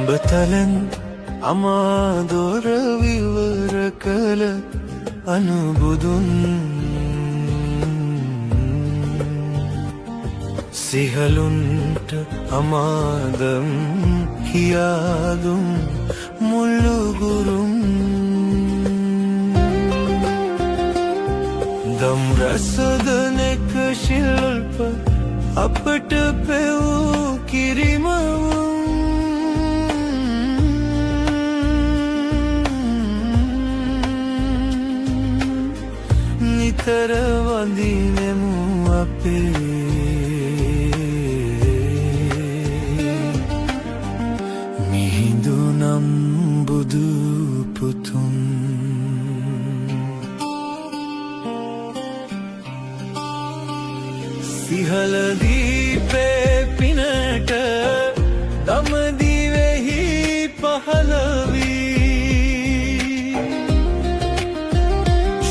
අඹතලන් අමාදොර විවර කළ අනුබුදුන් සිහලුන්ට අමාදම් කියාදුම් මුල්ලුගුරුම් දම් රසදනෙක ශිල්ප අපට පෙවූ කිරිමවුම් නිතර වඳිනෙමු අපේ මිහිඳු නම් බුදු පුතුන් සිහල දීපේ පිනට දමදිවෙහි පහළ වී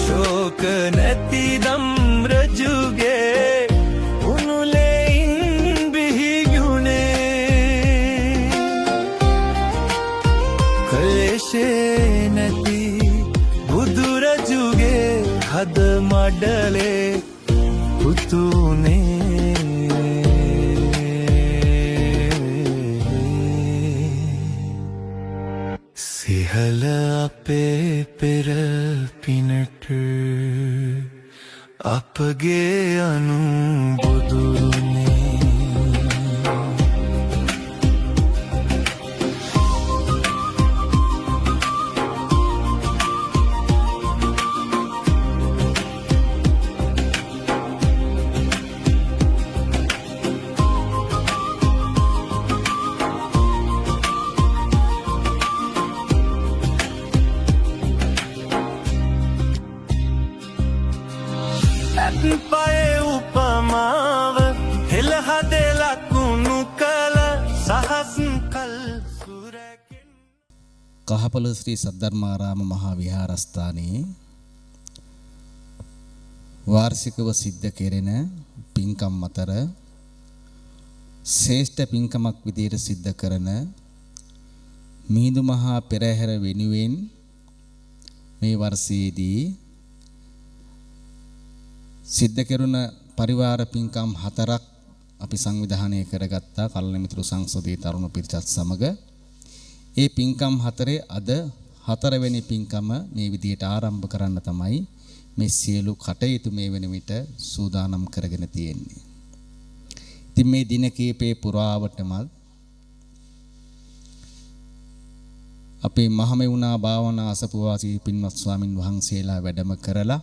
ශෝක නැති දම් රජුගේ උනුලෙයින් බිහිගුණේ කලේශේ නැති බුදු රජුගේ හද මඩලේ පුතුනේ සිහල අපේ පෙර පිනට අපගේ අනුබුදුනේ පයේ උපමාව හෙළහදේ ලකුණු කළ සහස් කල් සුරැකෙන් කහපොළ ශ්‍රී සද්ධර්මාරාම මහා විහාරස්ථානයේ වාර්ෂිකව සිද්ධ කෙරෙන පින්කම් අතර ශ්‍රේෂ්ඨ පින්කමක් විදිහට සිද්ධ කරන මිහිඳු මහා පෙරහැර වෙනුවෙන් මේ වර්ෂයේදී සිද්ධ කෙරුණ පරිවාර පින්කම් 4ක් අපි සංවිධානය කරගත්තා කල්යාණ මිත්‍ර සංසදයේ තරුණ පිරිසත් සමග. ඒ පින්කම් 4 අද 4 වෙනි පින්කම මේ විදිහට ආරම්භ කරන්න තමයි මේ සියලු කටයුතු මේ වෙන විට සූදානම් කරගෙන තියෙන්නේ. ඉතින් මේ දින කීපේ පුරාවටම අපේ මහමෙවුනා භාවනා අසපුවාසී පින්වත් ස්වාමින් වහන්සේලා වැඩම කරලා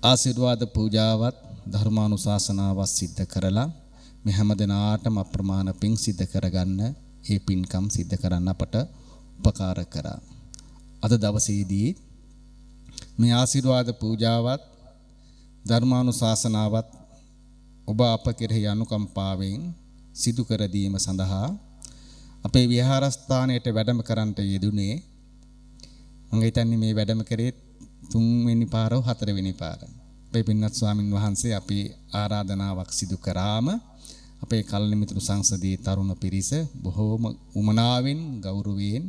ආශිර්වාද පූජාවත් ධර්මානුශාසනාවත් සිද්ධ කරලා මේ හැම දිනාටම අප්‍රමාණ පිං සිද්ධ කරගන්න ඒ පින්කම් සිද්ධ කරන්න අපට උපකාර කරා. අද දවසේදී මේ ආශිර්වාද පූජාවත් ධර්මානුශාසනාවත් ඔබ අප කෙරෙහි අනුකම්පාවෙන් සිදු කර දීම සඳහා අපේ විහාරස්ථානයට වැඩම කරන්නට යෙදුනේ මම හිතන්නේ මේ වැඩම කරේ 3 වෙනි පාරව 4 වෙනි පාර. අපේ පින්වත් ස්වාමින් වහන්සේ අපි ආරාධනාවක් සිදු කරාම අපේ කල්යාණ මිත්‍ර සංසදයේ තරුණ පිරිස බොහෝම උමනාවෙන් ගෞරවයෙන්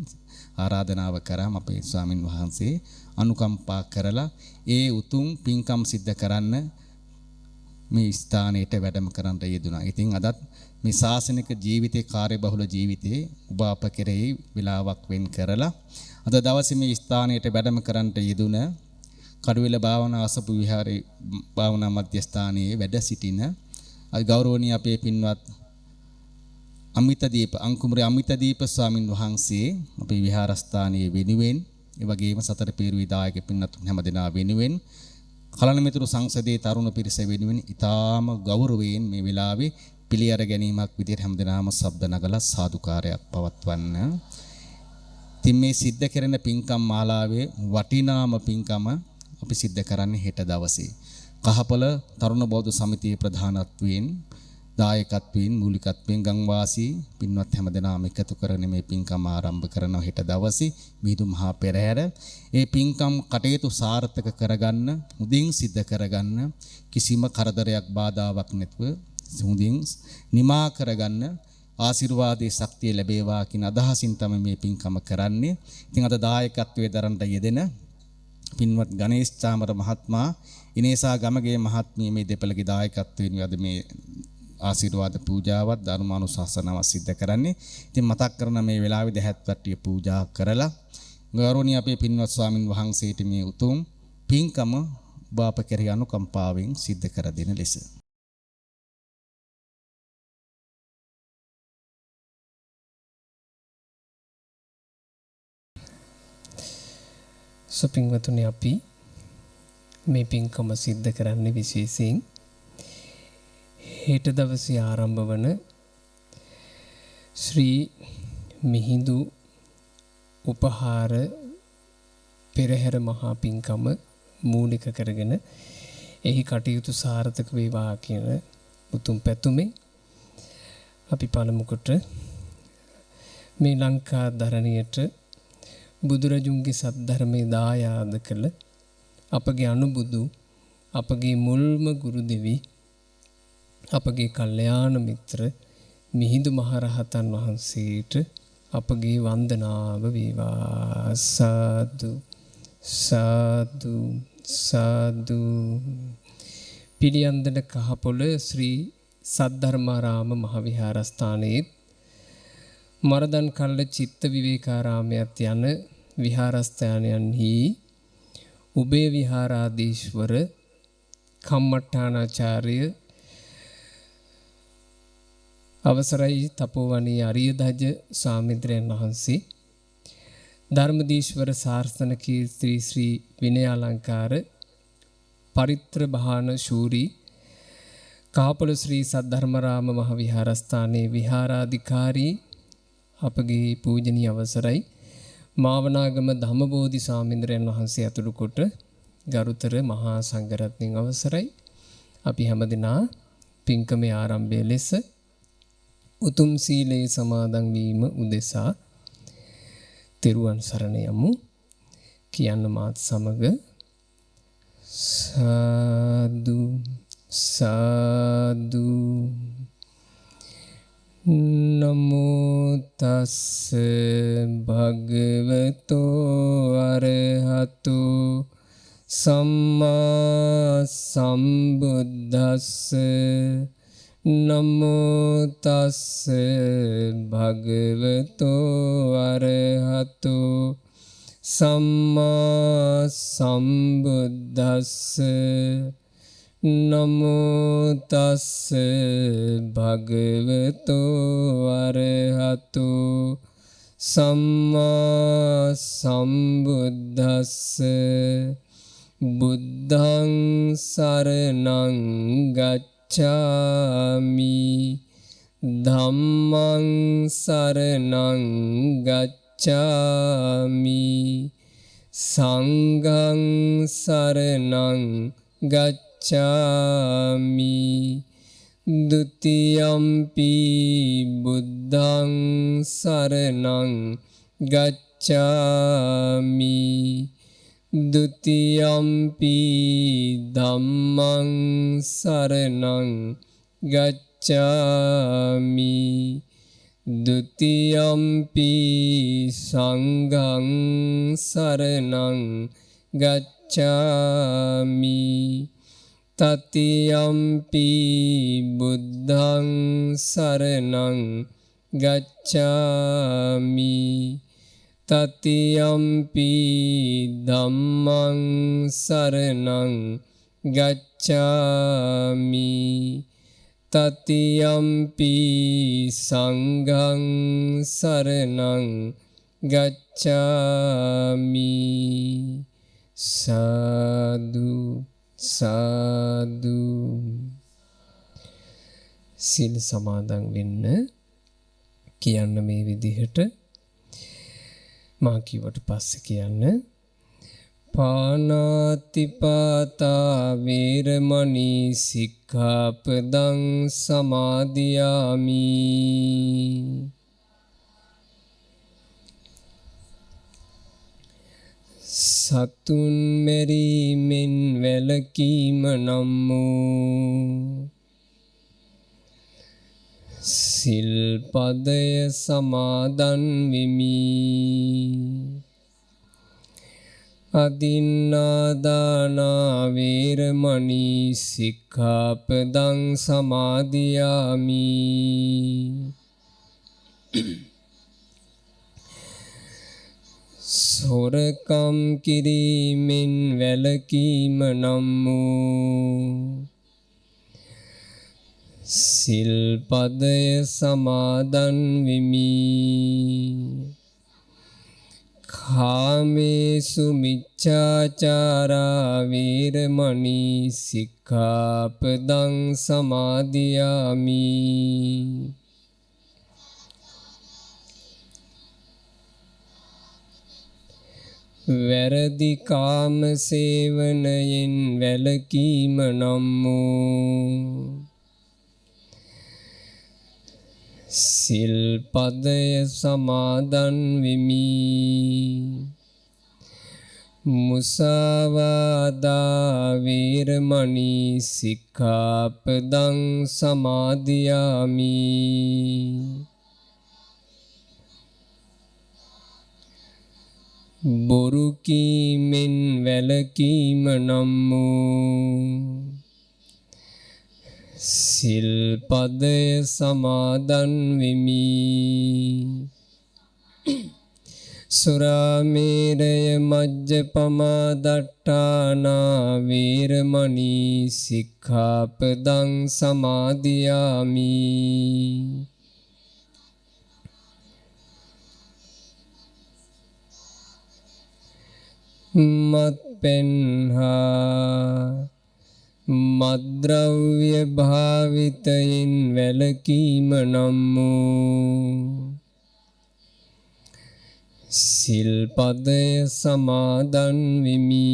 ආරාධනාව කරාම අපේ ස්වාමින් වහන්සේ අනුකම්පා කරලා ඒ උතුම් පින්කම් සිද්ධ කරන්න මේ ස්ථානයට වැඩම කරන්නට යෙදුණා. ඉතින් අදත් මේ ශාසනික ජීවිතේ කාර්යබහුල ජීවිතේ ඔබ අප කෙරෙහි වෙලාවක් වෙන් කරලා අද දවසේ මේ ස්ථානයට වැඩම කරන්නට යෙදුණ කඩුවෙල භාවනා අසපු විහාරේ භාවනා මධ්‍යස්ථානයේ වැඩ සිටින ගෞරවනීය අපේ පින්වත් අමිතදීප අංකුමරේ අමිතදීප ස්වාමින් වහන්සේ අපේ විහාරස්ථානයේ වෙනුවෙන් ඒ වගේම සතර පීරු විදායක පින්වත් හැමදෙනා වෙනුවෙන් කල්‍යාණ මිත්‍ර සංසදයේ තරුණ පිරිස වෙනුවෙන් ඊටාම ගෞරවයෙන් මේ වෙලාවේ පිළිඅර ගැනීමක් විදිහට හැමදෙනාම ශබ්ද නගලා සාදුකාරයක් පවත්වන්න. ඉතින් මේ සිද්ධ කරන පින්කම් මාලාවේ වටිනාම පින්කම අපි සිද්ධ කරන්නේ හෙට දවසේ. කහපොළ තරුණ බෞද්ධ සමිතියේ ප්‍රධානත්වයෙන් දායකත්වයෙන් මූලිකත්වයෙන් ගම්වාසී පින්වත් හැමදෙනාම එකතු කරගෙන මේ පින්කම ආරම්භ කරන හෙට දවසේ මිහිඳු මහා පෙරහැර ඒ පින්කම් කටයුතු සාර්ථක කරගන්න මුදින් සිද්ධ කරගන්න කිසිම කරදරයක් බාධාවක් නැතුව මුදින් නිමා කරගන්න ආශිර්වාදයේ ශක්තිය ලැබේවා කියන අදහසින් තමයි මේ පින්කම කරන්නේ. ඉතින් අද දායකත්වයේ දරන්න යෙදෙන පින්වත් ගණේෂ් චාමර මහත්මයා, ඉනේසා ගමගේ මහත්මිය මේ දෙපළගේ දායකත්වයෙන් අද මේ ආශිර්වාද පූජාවත් ධර්මානුශාසනාව සිද්ධ කරන්නේ. ඉතින් මතක් කරන මේ වෙලාවේ දහත් වට්ටිය පූජා කරලා ගෞරවනීය අපේ පින්වත් ස්වාමින් වහන්සේට මේ උතුම් පින්කම ඔබ අප කෙරෙහි අනුකම්පාවෙන් සිද්ධ කර දෙන ලෙස සුපින්වතුනි, අපි මේ පින්කම සිද්ධ කරන්නේ විශේෂයෙන් හෙට දවසේ ආරම්භ වන ශ්‍රී මිහිඳු උපහාර පෙරහැර මහා පින්කම මූලික කරගෙන එහි කටයුතු සාර්ථක වේවා කියන උතුම් පැතුමෙන් අපි පළමු කොට මේ ලංකා ධරණියට බුදුරජුන්ගේ සද්ධර්මයේ දායාද කළ අපගේ අනුබුදු, අපගේ මුල්ම ගුරු දෙවි, අපගේ කල්යාණ මිත්‍ර මිහිඳු මහරහතන් වහන්සේට අපගේ වන්දනාව වේවා. සාදු සාදු සාදු. පිළියන්දන කහපොළ ශ්‍රී සද්ධර්මාරාම මහවිහාරස්ථානයේ මරදන් කල්ල චිත්ත විවේකාරාමයත් යන විහාරස්ථානයන්හි උබේ විහාරාධීශ්වර කම්මට්ටානාචාර්ය අවසරයි තපෝවනී අරියධජ ස්වාමීන්ද්‍රයන් වහන්සේ, ධර්මදීශ්වර සාර්ථන කීර්ති ශ්‍රී විනයාලංකාර පරිත්‍ර භාන ශූරී කාපොළ ශ්‍රී සද්ධර්මරාම මහ විහාරස්ථානයේ විහාරාධිකාරී අපගේ පූජනීය අවසරයි මාවනාගම ධම්මබෝධි ස්වාමීන්ද්‍රයන් වහන්සේ ඇතුළු කොට ගරුතර මහා සංඝරත්නයන් අවසරයි. අපි හැමදෙනා පින්කමේ ආරම්භය ලෙස උතුම් සීලේ සමාදන් වීම උදෙසා තෙරුවන් සරණ යමු. කියන්න මාත් සමග සාදු සාදු. නමෝ තස් භගවතෝ අරහතෝ සම්මා සම්බුද්දස්ස. නමෝ තස් භගවතෝ අරහතෝ සම්මා සම්බුද්දස්ස. නමෝ තස් භගවතෝ අරහතෝ සම්මා සම්බුද්දස්ස. බුද්ධං සරණං ගච්ඡාමි ධම්මං සරණං ගච්ඡාමි සංඝං සරණං ගච්ඡාමි ဒ ුතියම්පි බුද්ධං සරණං ගච්ඡාමි ဒ ුතියම්පි ධම්මං සරණං ගච්ඡාමි ဒ ුතියම්පි සංඝං සරණං ගච්ඡාමි තතියම්පි බුද්ධං සරණං ගච්ඡාමි තතියම්පි ධම්මං සරණං ගච්ඡාමි තතියම්පි සංඝං සරණං ගච්ඡාමි. සාදු සාදු. සීල සමාදන් වෙන්න කියන්න මේ විදිහට මා කිව්වට පස්සේ කියන්න. පානාතිපාතා වේරමණී සික්ඛාපදං සමාදියාමි. සතුන් මෙරීමෙන් වැළකීම නම් වූ සිල්පදය සමාදන් වෙමි. අදින්නාදානා වේරමණී සික්ඛාපදං සමාදියාමි. සොරකම් කිරීමෙන් වැළකීම නම් වූ සිල්පදය සමාදන් වෙමි. කාමේසු මිච්ඡාචාරා වේරමණී සික්ඛාපදං සමාදියාමි. වැරදි කාම සේවනයෙන් වැළකීම නම් වූ සිල්පදය සමාදන් වෙමි. මුසාවාදා වේරමණී සික්ඛාපදං සමාදියාමි. බොරු කීමෙන් වැළකීම නම් වූ සිල්පදය සමාදන් වෙමි. සුරාමේරය මජ්ජපමා දට්ඨානා වේරමණී සික්ඛාපදං සමාදියාමි. මත්පැන් හා මද්ද්‍රව්‍ය භාවිතයෙන් වැළකීම නම් වූ සිල්පදය සමාදන් වෙමි.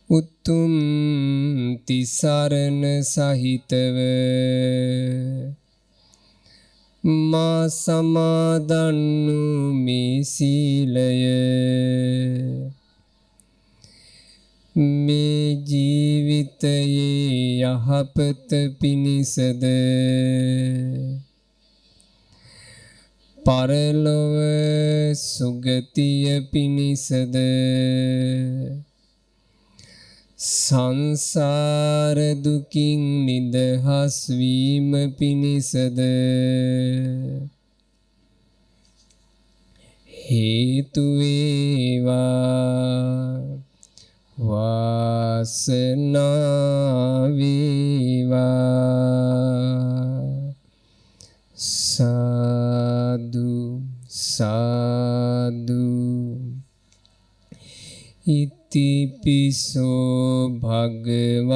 උතුම් තිසරණ සහිතව මා සමාදන් වූ මේ සීලය මේ ජීවිතයේ යහපත පිණිසද පරලොව සුගතිය පිණිසද සංසාර දුකින් නිදහස් වීම පිණිසද හේතු වේවා. වාසනා වේවා. සාදු සාදු. ඉතිපිසෝ භගවාරහං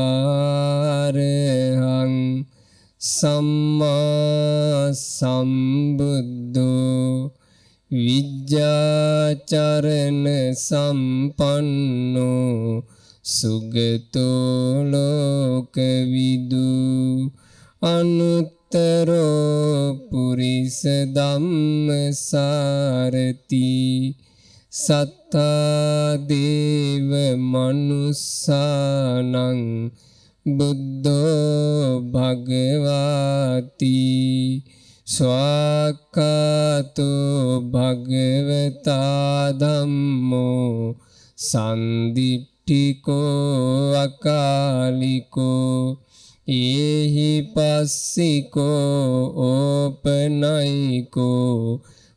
සම්මා සම්බුද්ධෝ විජ්ජාචරණ සම්පන්නෝ සුගතෝ ලෝකවිදු අනුත්තරෝ පුරිස ධම්මසාරති සත්තා දේව මනුස්සානං බුද්ධෝ භගවාති ස්වාක්ඛාතෝ භගවතා ධම්මෝ සන්දිට්ඨිකෝ අකාලිකෝ ඒහි පස්සිකෝ ඕපනයිකෝ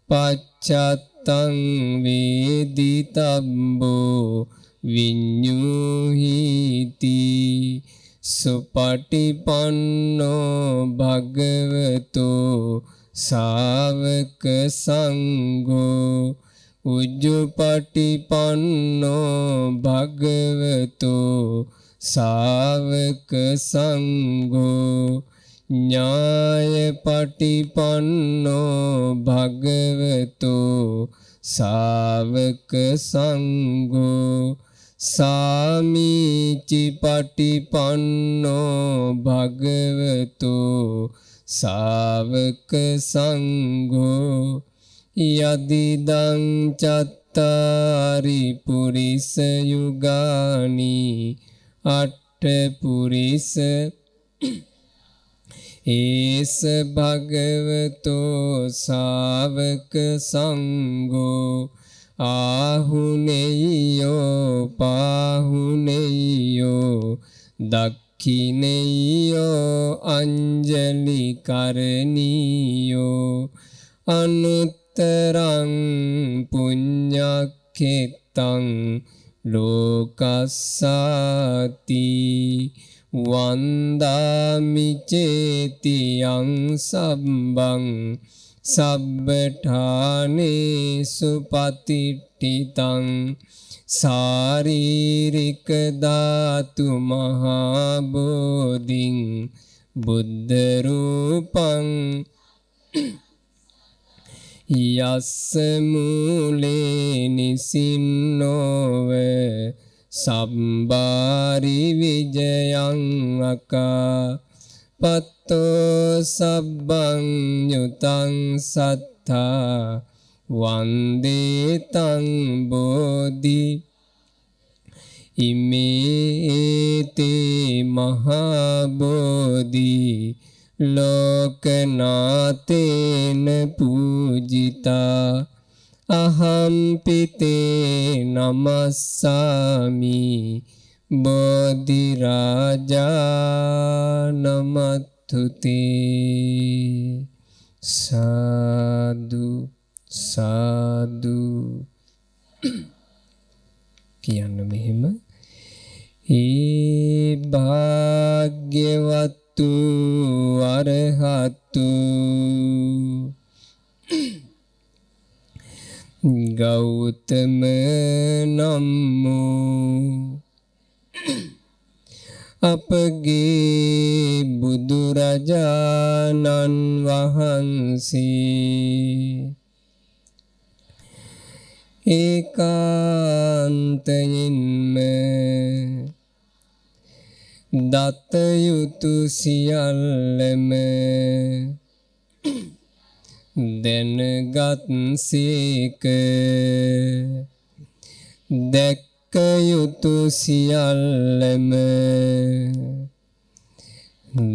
පච්චත්තං වේදිතබ්බෝ විඤ්ඤුහිති සුපටිපන්නෝ භගවතෝ ශාවක සංඝෝ උජ්ජුපටිපන්නෝ භගවතෝ ශාවක සංඝෝ ඥායපටිපන්නෝ භගවතෝ ශාවක සංඝෝ සාමීචි පටිපන්නෝ භගවතෝ ශාවක සංඝෝ යදිදං චත්තාරි පුරිස යුගානි අට්ඨ පුරිස ඒස භගවතෝ සාවක සංඝෝ ආහුනේයෝ පාහුනේයෝ දක්ඛිනේයෝ අංජලි කරණීයෝ අනුත්තරං පුඤ්ඤක්ඛෙත්තං ලෝකස්සාති වන්දාමි චේතියං සම්බං සබ්බඨානේසු පතිට්ඨිතං සාරීරික ධාතු මහා බෝධින් බුද්ධ රූපං යස්ස මූලේ නිසින්නෝව සම්බාරි විජයං අකා පත්තෝ සබ්බං යුතං සත්තා වන්දේ තං බෝධි ඉමේතේ මහා බෝධි ලෝකනාතේන පූජිතා අහම්පිතේ නමස්සාමි බෝධි රාජා නමත්තුතේ සාදු සාදු කියන්න මෙහෙම ඒ භාග්‍යවත්තු අරහත්තු ගෞතම නම්මෝ අපගේ බුදුරජාණන් වහන්සේ ඒකාන්තයෙන්ම දතයුතු සියල්ලම දැනගත් සේක දැක්ක යුතු සියල්ලම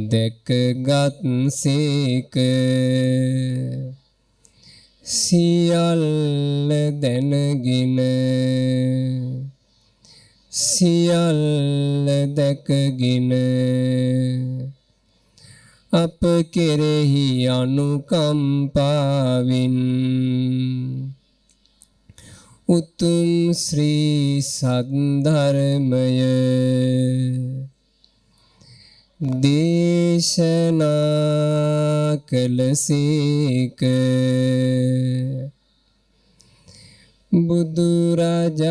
දැකගත් සේක සියල්ල දැනගෙන සියල්ල දැකගෙන අප කෙරෙහි අනුකම්පාවෙන් උතුම් ශ්‍රී සද්ධර්මය දේශනා කළසේක බුදුරජාණන්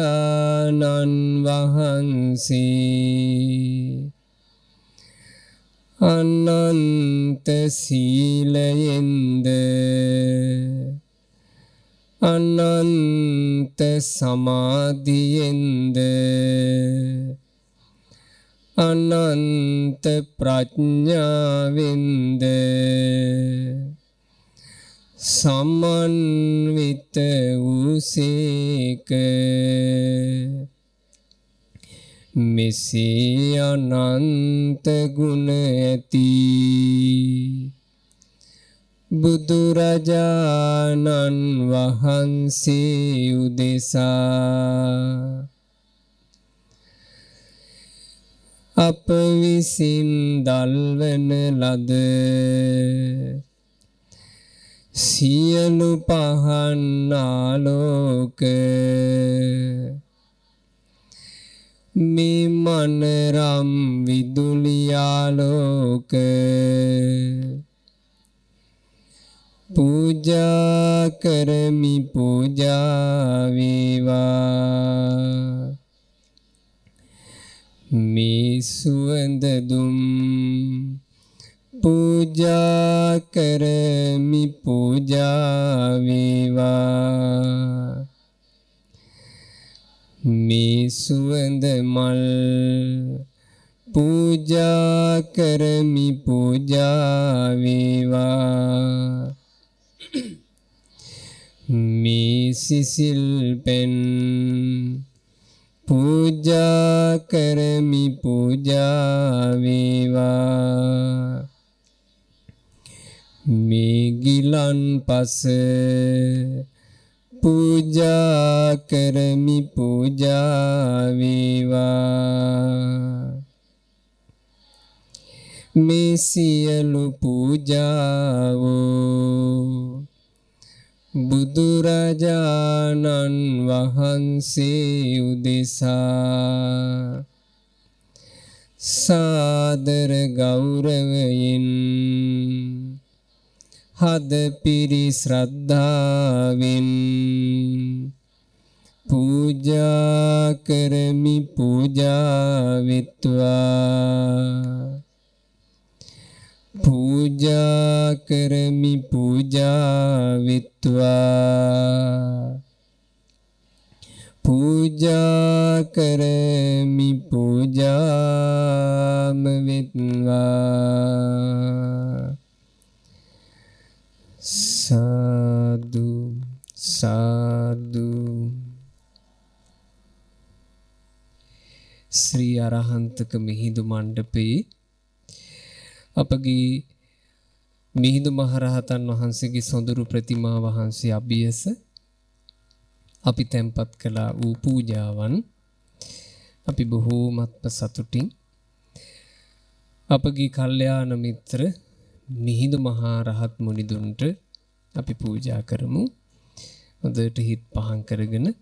වහන්සේ අනන්ත සීලයෙන්ද අනන්ත සමාධියෙන්ද අනන්ත ප්‍රඥාවෙන්ද සමන්විත වූසේක මෙසේ අනන්ත ගුණ ඇති බුදුරජාණන් වහන්සේ උදෙසා අප විසින් දල්වන ලද සියලු පහන් ආලෝක මේ මනරම් විදුලි ආලෝක පූජා කරමි පූජා වේවා මේ සුවඳ දුම් පූජා කරමි පූජා වේවා මේ සුවඳ මල් පූජා කරමි පූජා වේවා මේ සිසිල් පෙන් පූජා කරමි පූජා වේවා මේ ගිලන් පස පූජා කරමි පූජා වේවා මේ සියලු පූජාවෝ බුදුරජාණන් වහන්සේ උදෙසා සාදර ගෞරවයෙන් හදපිරි ශ්‍රද්ධාවෙන් පූජා කරමි පූජා වෙත්වා පූජා කරමි පූජා වෙත්වා පූජා කරමි පූජාම වෙත්වා සාදු සාදු ශ්‍රී අරහන්තක මිහිඳු මණ්ඩපයේ අපගේ මිහිඳු මහරහතන් වහන්සේගේ සොඳුරු ප්‍රතිමා වහන්සේ අභියස අපි තැන්පත් කළා වූ පූජාවන් අපි බොහෝමත්ම සතුටින් අපගේ කල්යාණ මිත්‍ර මිහිඳු මහරහත් මුනිදුන්ට අපි පූජා කරමු. හොඳට හිත් පහන් කරගෙන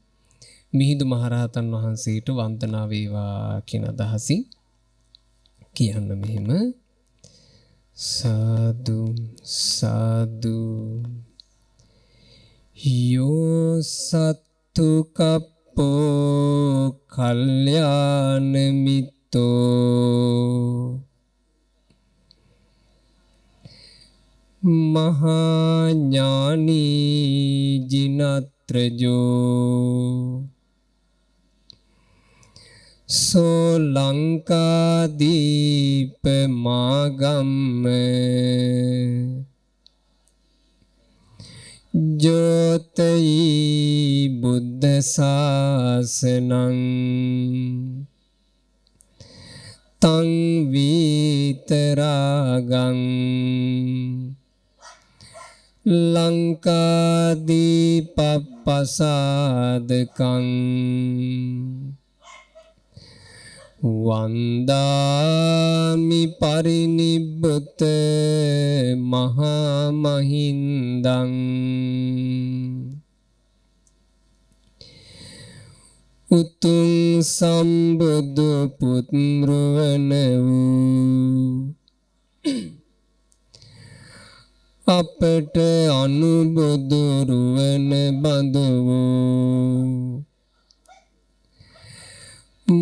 මිහිඳු මහරහතන් වහන්සේට වන්දනා වේවා කියන අදහසින් කියන්න මෙහෙම සාදු සාදු යෝ සත්තු කප්පෝ කල්යාණ මිත්තෝ මහා ඥානී ජිනත්‍රජෝ සෝ ලංකාදීප මාගම්ම ජෝතයි බුද්ධ ශාසනං තං විතරාගං ලංකාදීපප්පසාදකං වන්දාමි පරිනිබ්බුත මහා මහින්දං උතුම් සම්බුදු පුත්‍රවන වූ අපට අනුබුදු රුවන බඳු වූ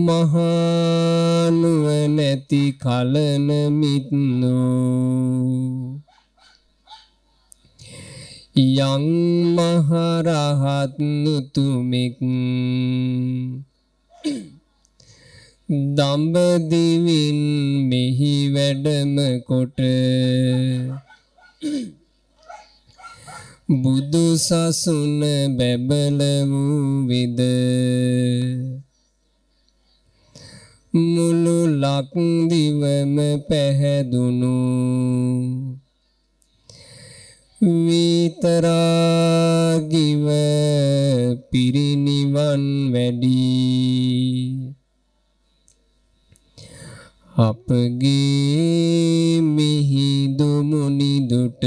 මහානුවණැති කලන මිත්නෝ යං මහරහත් නුතුමෙක් දඹදිවින් මෙහි වැඩම කොට බුදු සසුන බැබල වූ විද මුළු ලක්දිවම පැහැදුණු විතරාගිව පිරිනිවන් වැඩි අපගේ මිහිඳු මුනිදුට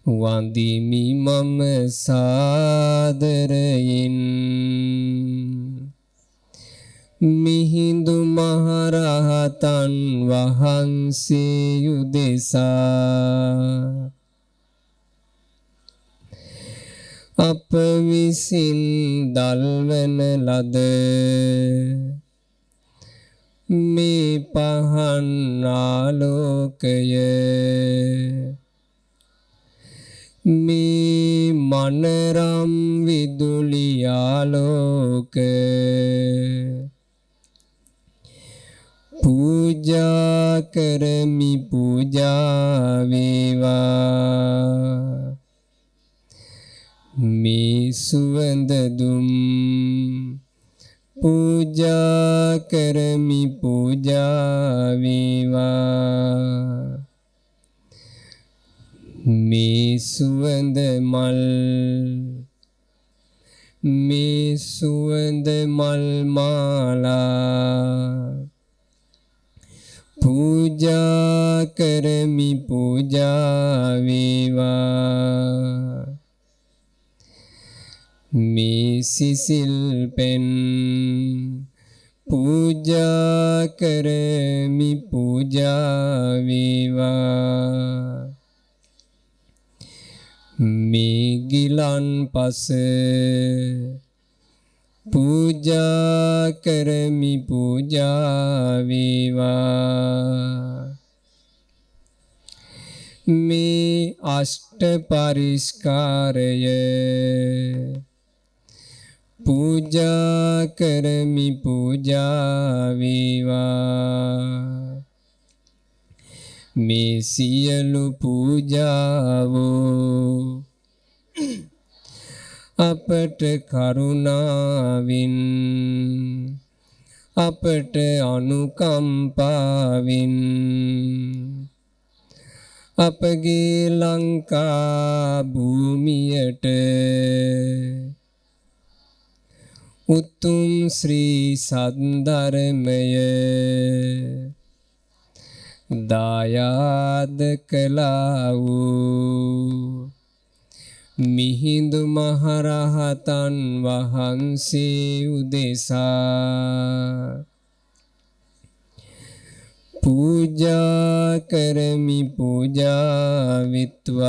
වන්දිමි මම සාදරයෙන් මිහිඳු මහරහතන් වහන්සේ උදෙසා අප විසින් දල්වන ලද මේ පහන් ආලෝකය මේ මනරම් විදුලි ආලෝක පූජා කරමි පූජා වේවා මේ සුවඳ දුම් පූජා කරමි පූජා වේවා මේ සුවඳ මල් මාලා පූජා කරමි පූජා වේවා මේ සිසිල් පෙන් පූජා කරමි පූජා වේවා මේ ගිලන් පස පූජා කරමි පූජා වේවා මේ අෂ්ට පරිස්කාරය පූජා කරමි පූජා වේවා මේ සියලු පූජාවෝ අපට කරුණාවෙන් අපට අනුකම්පාවෙන් අපගේ ලංකා භූමියට උතුම් ශ්‍රී සද්ධර්මය දායාද කළා වූ මිහිඳු මහරහතන් වහන්සේ උදෙසා පූජා කරමි පූජා විත්වා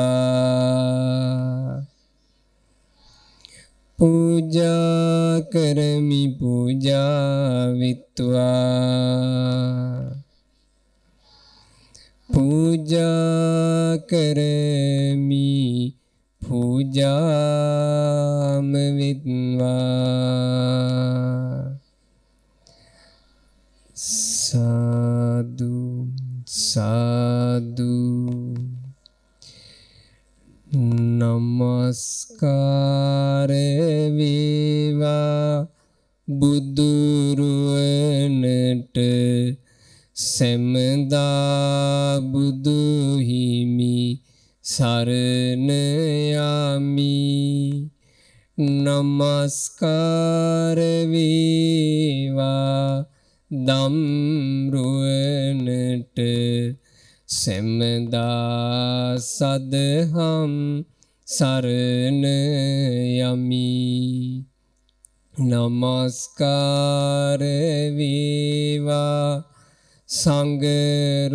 පූජා කරමි පූජා විත්වා පූජා කරමි පූජාම විත්වා සාදු සාදු නමස්කාර වේවා බුදුරුවනට සැමදා බුදු හිමි සරණ යමි නමස්කාර වේවා දම්රුවනට සැමදා සදහම් සරණ යමි නමස්කාර වේවා සංඝරුවනට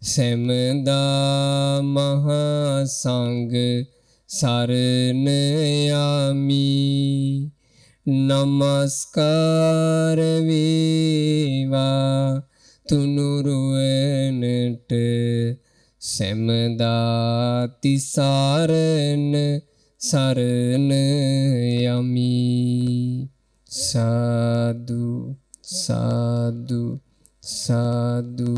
සැමදා මහා සංඝ සරණ යමි නමස්කාර වේවා තුනුරුවනට සැමදා තිසරණ සරණ යමි සාදු සාදු සාදු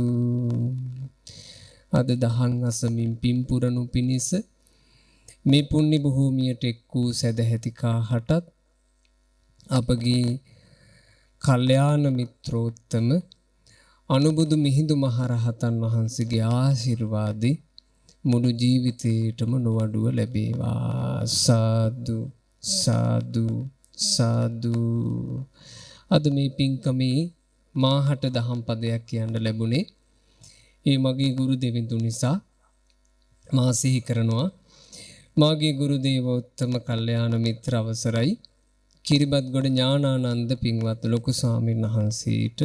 අද දහන් අසමින් පින්පුරනු පිණිස මේ පුණ්‍ය භූමියට එක් වූ සදැහැති කාහටත් අපගේ කල්යාණ මිත්‍රෝත්තම අනුබුදු මිහිඳු මහරහතන් වහන්සේගේ ආශිර්වාදේ මුළු ජීවිතේටම නොඅඩුව ලැබේවා සාදු සාදු සාදු අද මේ පින්කමේ මාහට දහම් පදයක් කියන්න ලැබුණේ ඒ මගේ ගුරු දෙවිඳුන් නිසා මා සිහි කරනවා මාගේ ගුරු දේවෝත්තම කල්යාණ මිත්‍ර අවසරයි කිරිබත්ගොඩ ඥානානන්ද පින්වත් ලොකු ස්වාමීන් වහන්සේට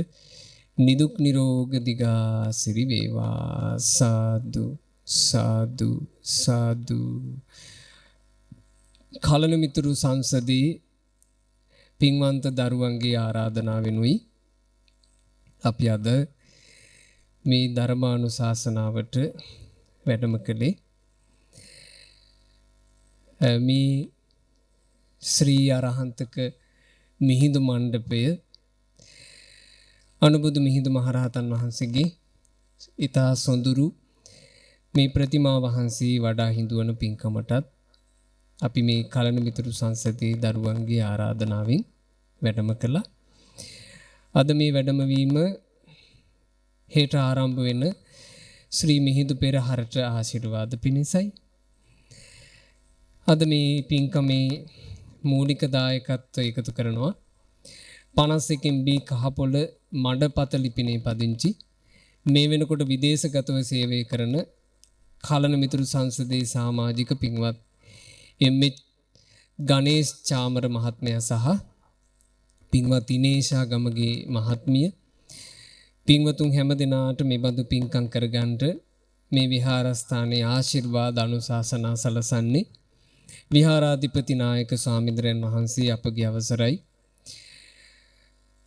නිදුක් නිරෝග දිගාසිරි වේවා සාදු සාදු සාදු කලන මිතුරු සංසදේ පින්වන්ත දරුවන්ගේ ආරාධනාවෙනුයි අපි අද මේ ධර්මානුශාසනාවට වැඩම කළේ මේ ශ්‍රී අරහන්තක මිහිඳු මණ්ඩපය අනුබුදු මිහිඳු මහරහතන් වහන්සේගේ ඊතා සොඳුරු මේ ප්‍රතිමා වහන්සේ වඩා හිඳුවන පින්කමටත් අපි මේ කලන මිතුරු සංසදයේ දරුවන්ගේ ආරාධනාවෙන් වැඩම කළා. අද මේ වැඩමවීම හෙට ආරම්භ වෙන ශ්‍රී මිහිඳු පෙරහරට ආශිර්වාද පිණිසයි. අද මේ පින්කමේ මූලික දායකත්වය එකතු කරනවා 51 B කහපොළ මඩපත ලිපිනේ පදිංචි මේ වෙනකොට විදේශගතව සේවය කරන කලන මිතුරු සංසදයේ සමාජික පින්වත් එම්.එච්. ගණේෂ් චාමර මහත්මයා සහ පින්වත් ඉනේෂා ගමගේ මහත්මිය පින්වතුන් හැම දිනාට මේ බඳු පින්කම් කරගන්නට මේ විහාරස්ථානයේ ආශිර්වාද අනුශාසනා සලසන්නේ විහාරාධිපති නායක ස්වාමීන්ද්‍රයන් වහන්සේ අපගේ අවසරයි.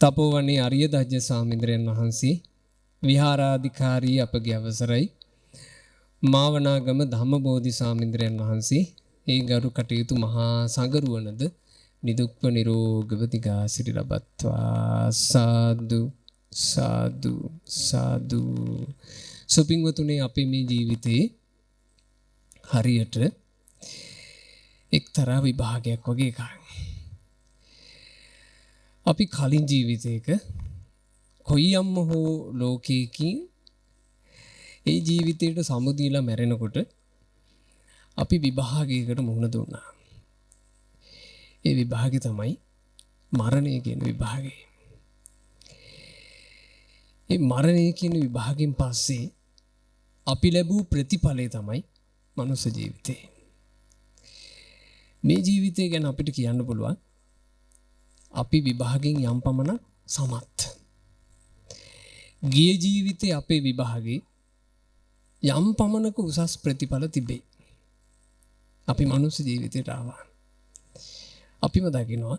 තපෝවනේ අරිය දජ්ජ ස්වාමීන්ද්‍රයන් වහන්සේ විහාරාධිකාරී අපගේ අවසරයි. මාවනාගම ධම්මබෝධි ස්වාමීන්ද්‍රයන් වහන්සේ ඒ ගරු කටයුතු මහා සංගරුවනද නිදුක්ව නිරෝගව දිගාසිරි ලබත්වා සාදු සාදු සාදු. සුපින්වතුනේ අපි මේ ජීවිතේ හරියට එක්තරා විභාගයක් වගේ එකක්. අපි කලින් ජීවිතයක කොයියම්ම හෝ ලෝකයකින් ඒ ජීවිතයට සමුදීලා මැරෙනකොට අපි විභාගයකට මුහුණ දුන්නා. ඒ විභාගය තමයි මරණය කියන විභාගය. ඒ මරණය කියන විභාගයෙන් පස්සේ අපි ලැබූ ප්‍රතිඵලය තමයි මනුස්ස ජීවිතය. මේ ජීවිතය ගැන අපිට කියන්න පුළුවන් අපි විභාගයෙන් යම් පමණක් සමත්. ගිය ජීවිතේ අපේ විභාගේ යම් පමණක උසස් ප්‍රතිඵල තිබේ. අපි මනුස්ස ජීවිතයට ආවා. අපිම දකිනවා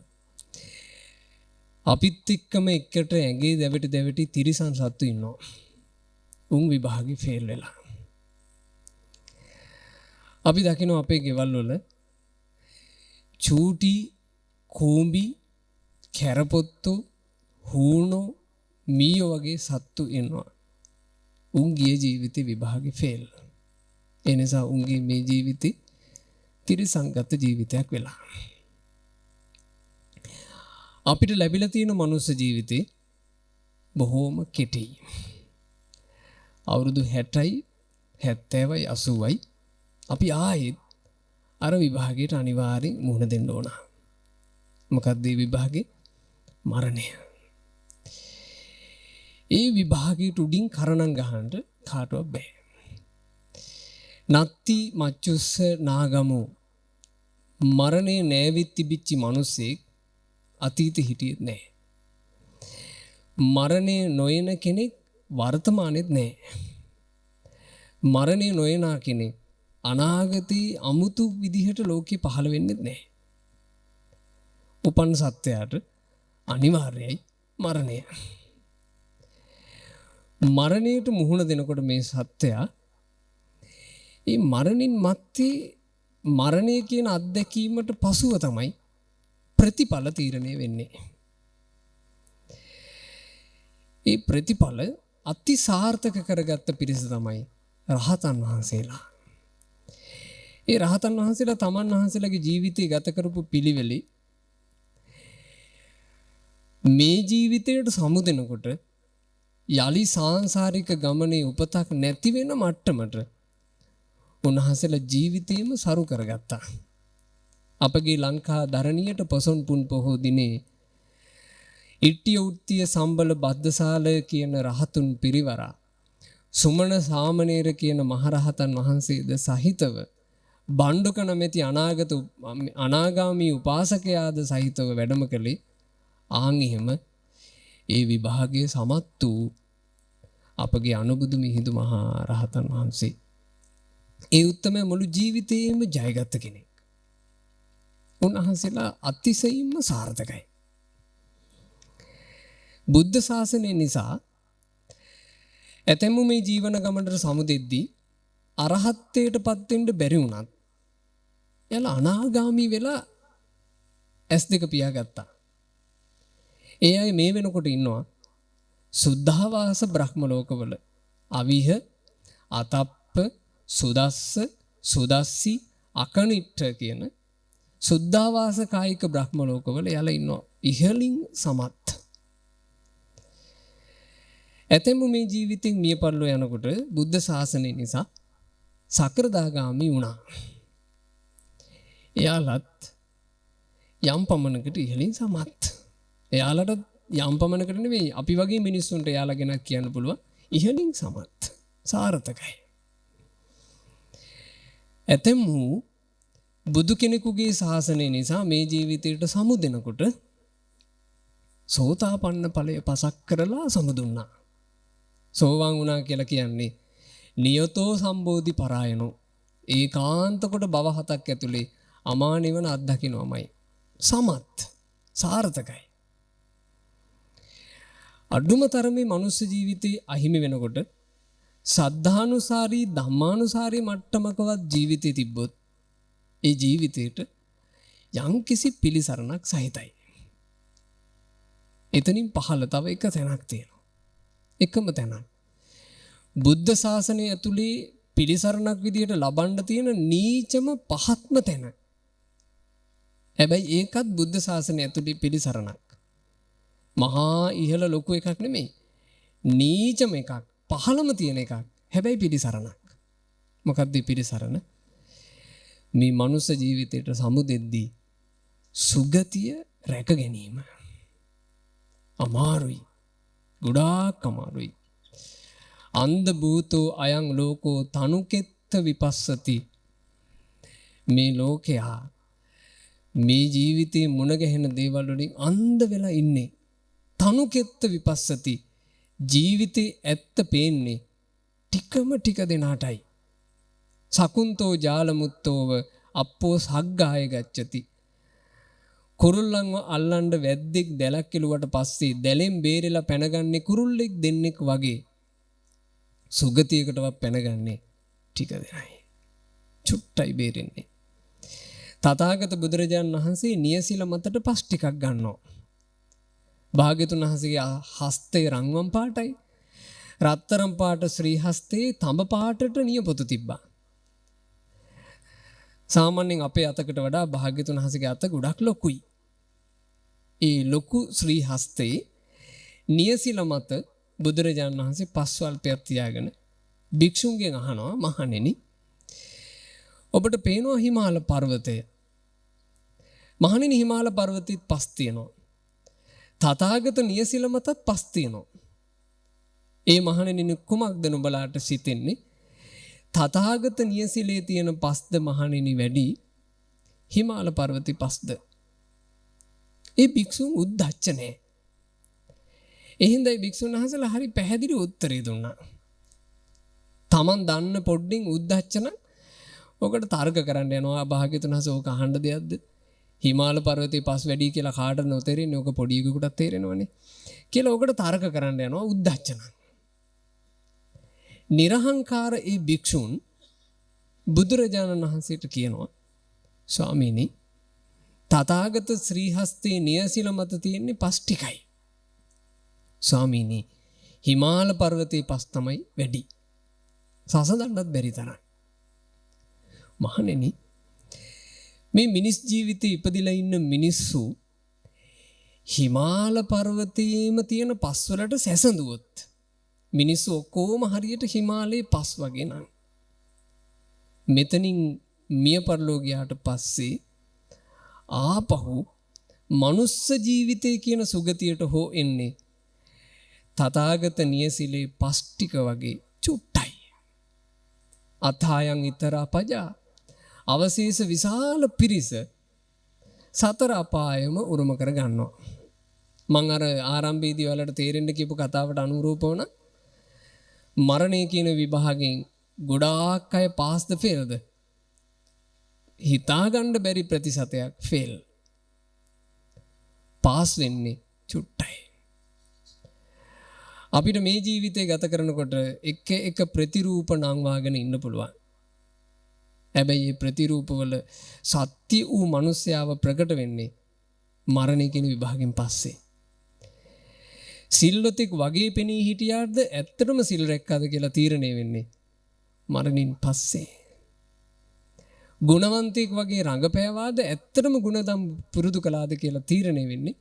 අපිත් එක්කම එකට ඇඟේ දැවටි තිරිසන් සත්තු ඉන්නවා. උන් විභාගේ ෆේල් වෙලා. අපි දකිනවා අපේ ගෙවල් වල චූටි කූඹි කැරපොත්තෝ හූනෝ මීයෝ වගේ සත්තු ඉන්නවා. උන් ගිය ජීවිතේ විභාගේ ෆේල්. ඒ නිසා උන්ගේ මේ ජීවිතේ තිරිසන්ගත ජීවිතයක් වෙලා. අපිට ලැබිලා තියෙන මනුස්ස ජීවිතේ බොහෝම කෙටි. අවුරුදු 60යි 70යි 80යි අපි ආයෙත් අර විභාගයට අනිවාර්යෙන් මුහුණ දෙන්න ඕන. මොකක්ද මේ විභාගේ? මරණය. ඒ විභාගයට උඩින් කරණම් ගහන්න කාටවත් බෑ. නත්ති මච්චුස්ස නාගමු මරණය නෑවිත් තිබිච්ච මිනිස්සෙක් අතීතෙ හිටියෙත් නෑ. මරණය නොයන කෙනෙක් වර්තමානෙත් නෑ. මරණය නොයනා කෙනෙක් අනාගතේ අමුතු විදිහට ලෝකේ පහළ වෙන්නෙත් නෑ. උපන් සත්‍යයට අනිවාර්යයි මරණය. මරණයට මුහුණ දෙනකොට මේ සත්‍යය ඒ මරණින් මත්තේ මරණය කියන අත්දැකීමට පසුව තමයි ප්‍රතිඵල තීරණය වෙන්නේ. ඒ ප්‍රතිඵල අති සාර්ථක කරගත්ත පිරිස තමයි රහතන් වහන්සේලා. ඒ රහතන් වහන්සේලා තමන් වහන්සේලාගේ ජීවිතය ගත කරපු පිළිවෙලේ මේ ජීවිතයට සමුදෙනකොට යලි සාංශාරික ගමනේ උපතක් නැති වෙන මට්ටමට උන්වහන්සේලා ජීවිතේම සරු කරගත්තා. අපගේ ලංකා දරණියට පොසොන් පුන් පොහෝ දිනේ ඉට්ටිය උට්ටිය සම්බල බද්දසාලය කියන රහතුන් පිරිවරා සුමන සාමණේර කියන මහරහතන් වහන්සේද සහිතව බණ්ඩුක නැමැති අනාගාමී උපාසකයාද සහිතව වැඩම කළේ ආන් එහෙම ඒ විභාගයේ සමත් වූ අපගේ අනුබුදු මිහිඳු මහා රහතන් වහන්සේ. ඒ උත්තම මුළු ජීවිතේම ජයගත්ත කෙනෙක්. උන්වහන්සේලා අතිශයින්ම සාර්ථකයි. බුද්ධ ශාසනය නිසා ඇතැම්මු මේ ජීවන ගමනට සමුදෙද්දී අරහත්ත්වයටපත් වෙන්න බැරි වුණත් එයාලා අනාගාමී වෙලා S2 පියාගත්තා. ඒ අය මේ වෙනකොට ඉන්නවා සුද්ධාවාස බ්‍රහ්ම ලෝකවල. අවිහ, අතප්ප, සුදස්ස, සුදස්සි, අකනිට්ඨ කියන සුද්ධාවාස කායික බ්‍රහ්ම ලෝකවල යාලා ඉන්නවා ඉහළින් සමත්. ඇතැම්ම මේ ජීවිතෙන් මිය පරලෝ යනකොට බුද්ධ ශාසනය නිසා සකෘදාගාමි වුණා. එයාලත් යම් පමණකට ඉහළින් සමත්. එයාලට යම් පමණකට නෙවෙයි අපි වගේ මිනිස්සුන්ට එයාලා ගැන කියන්න පුළුවන් ඉහළින් සමත්. සාර්ථකයි. ඇතැම් වූ බුදු කෙනෙකුගේ ශාසනය නිසා මේ ජීවිතයට සමුදෙනකොට සෝතාපන්න ඵලය පසක් කරලා සමුදුන්නා. සෝවාන් වුණා කියලා කියන්නේ නියතෝ සම්බෝධි පරායනෝ ඒකාන්ත කොට භව හතක් ඇතුලේ අමා නිවන අත්දකින්නමයි. සමත් සාර්ථකයි. අඩුම තරමේ මනුස්ස ජීවිතේ අහිමි වෙනකොට සද්ධානුසාරී ධම්මානුසාරී මට්ටමකවත් ජීවිතේ තිබ්බොත් ඒ ජීවිතේට යම්කිසි පිළිසරණක් සහිතයි. එතනින් පහළ තව එක තැනක් තියෙනවා. එකම තැනක්. බුද්ධ ශාසනය ඇතුලේ පිළිසරණක් විදියට ලබන්න තියෙන නීචම පහත්ම තැන. හැබැයි ඒකත් බුද්ධ ශාසනය ඇතුලේ පිළිසරණක්. මහා ඉහළ ලොකු එකක් නෙමෙයි. නීචම එකක්. පහළම තියෙන එකක්. හැබැයි පිළිසරණක්. මොකක්ද පිළිසරණ? මේ මනුස්ස ජීවිතයට සමුදෙද්දී සුගතිය රැක ගැනීම. අමාරුයි. ගොඩාක් අමාරුයි. අන්ධ භූතෝ අයං ලෝකෝ තනුකෙත්ත විපස්සති. මේ ලෝකයා මේ ජීවිතේ මුණ ගැහෙන දේවල් වලින් අන්ධ වෙලා ඉන්නේ. තනුකෙත්ත විපස්සති. ජීවිතේ ඇත්ත පේන්නේ ටික දෙනාටයි. සකුන්තෝ ජාලමුත්තෝව අප්පෝ සග්ගාය ගච්ඡති. කුරුල්ලන්ව අල්ලන්න වැද්දෙක් දැලක් කෙලුවට පස්සේ දැලෙන් බේරෙලා පැනගන්නේ කුරුල්ලෙක් දෙන්නෙක් වගේ. සුගතියකටවත් පැනගන්නේ ටික දෙනයි. චුට්ටයි බේරෙන්නේ. තථාගත බුදුරජාණන් වහන්සේ නියසිල මතට පස් ටිකක් ගන්නවා. භාග්‍යතුන් වහන්සේගේ හස්තේ රන්වන් පාටයි. රත්තරන් පාට ශ්‍රී හස්තේ තඹ පාටට නියපොතු තිබ්බා. සාමාන්‍යයෙන් අපේ අතකට වඩා භාග්‍යතුන් වහන්සේගේ අත ගොඩක් ලොකුයි. ඒ ලොකු ශ්‍රී හස්තේ නියසිල මත බුදුරජාණන් වහන්සේ පස්වල්පයක් තියාගෙන භික්ෂුන්ගෙන් අහනවා මහණෙනි ඔබට පේනවා හිමාල පර්වතය. මහණෙනි හිමාල පර්වතෙත් පස් තියෙනවා. තථාගත නියසිල මතත් පස් තියෙනවා. ඒ මහණෙනි කුමක්ද නුඹලාට සිතෙන්නේ? තථාගත නියසිලේ තියෙන පස්ද මහණෙනි වැඩි හිමාල පර්වතේ පස්ද? ඒ භික්ෂුන් උද්දච්ච නැහැ. එහෙන්දයි භික්ෂුන් වහන්සේලා හරි පැහැදිලි උත්තරේ දුන්නා. Taman දන්න පොඩ්ඩින් උද්දච්ච නම් ඔකට තර්ක කරන්න යනවා. භාග්‍යතුන් වහන්සේ ඕක අහන්න දෙයක්ද? හිමාල පර්වතේ පස් වැඩි කියලා කාටද නොතේරෙන්නේ? ඕක පොඩි එකෙකුටත් තේරෙනවනේ. කියලා ඔකට තර්ක කරන්න යනවා උද්දච්ච නම්. නිර්හංකාර ඒ භික්ෂුන් බුදුරජාණන් වහන්සේට කියනවා ස්වාමීනි තථාගත ශ්‍රී හස්තේ නියසිල මත තියෙන්නේ පස් ටිකයි. ස්වාමීනි හිමාල පර්වතේ පස් තමයි වැඩි. සසඳන්නත් බැරි තරම්. මහණෙනි මේ මිනිස් ජීවිතේ ඉපදිලා ඉන්න මිනිස්සු හිමාල පර්වතයේම තියෙන පස් වලට සැසඳුවොත් මිනිස්සු ඔක්කොම හරියට හිමාලයේ පස් වගේ නම් මෙතනින් මිය පරලෝ ගියාට පස්සේ ආපහු මනුස්ස ජීවිතය කියන සුගතියට හෝ එන්නේ තථාගත නියසිලේ පස් ටික වගේ චුට්ටයි. අථායන් ඊතරා පජා අවශේෂ විශාල පිරිස සතර අපායම උරුම කර ගන්නවා. මම අර ආරම්භයේදී වලට තේරෙන්න කියපු කතාවට අනුරූපව නම් මරණය කියන විභාගයෙන් ගොඩාක් අය පාස්ද ෆේල්ද? හිතාගන්න බැරි ප්‍රතිශතයක් ෆේල්. පාස් වෙන්නේ චුට්ටයි. අපිට මේ ජීවිතය ගත කරනකොට එක ප්‍රතිරූප නම් වාගෙන ඉන්න පුළුවන්. හැබැයි මේ ප්‍රතිරූපවල සත්‍ය වූ මිනිස්යාව ප්‍රකට වෙන්නේ මරණය කියන විභාගයෙන් පස්සේ. සිල්වතෙක් වගේ පෙනී හිටියාද ඇත්තටම සිල් රැක්කාද කියලා තීරණය වෙන්නේ මරණින් පස්සේ. ගුණවන්තයෙක් වගේ රඟපෑවාද ඇත්තටම ගුණදම් පුරුදු කළාද කියලා තීරණය වෙන්නේ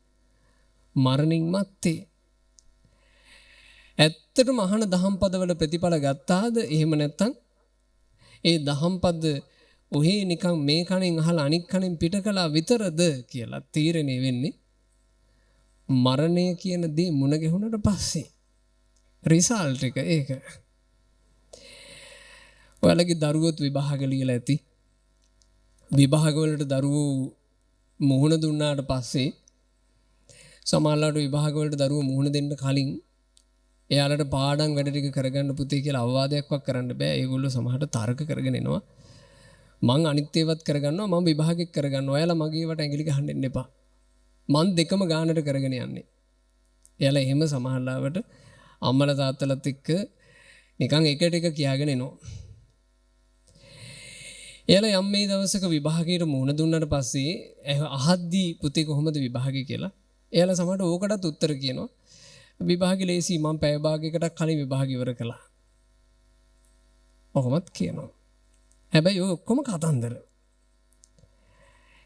මරණින් මත්තේ. ඇත්තටම අහන දහම් පදවල ප්‍රතිඵල ගත්තාද එහෙම නැත්නම් ඒ දහම් පද ඔහේ නිකන් මේ කණෙන් අහලා අනික් කණෙන් පිට කළා විතරද කියලා තීරණය වෙන්නේ මරණය කියන දේ මුණ ගැහුණට පස්සේ. රිසල්ට් එක ඒක. ඔයාලගේ දරුවොත් විභාග ලියලා ඇති. විභාග වලට දරුවෝ මුහුණ දුන්නාට පස්සේ සමහරවිට විභාග වලට දරුවෝ මුහුණ දෙන්න කලින් එයාලට පාඩම් වැඩ ටික කරගන්න පුතේ කියලා අවවාදයක්වත් කරන්න බෑ. ඒගොල්ලෝ සමහරට තර්ක කරගෙන එනවා. මං අනිත් ඒවත් කරගන්නවා මම විභාගෙත් කරගන්නවා. ඔයාලා මගේ වට ඇඟිලි ගහන්න එන්න එපා. මං දෙකම ගානට කරගෙන යන්නේ. එයාලා එහෙම සමහරවිට අම්මලා තාත්තලාත් එක්ක නිකන් එකට එක කියාගෙන එනවා. එයාලා යම් මේ දවසක විභාගයට මුහුණ දුන්නාට පස්සේ අහද්දී පුතේ කොහොමද විභාගේ කියලා එයාලා සමහරට ඕකටත් උත්තර කියනවා. විභාගෙ ලේසි මම පැය භාගයකට කලින් විභාග ඉවර කළා. ඔහොමත් කියනවා. හැබැයි ඔය ඔක්කොම කතන්දර.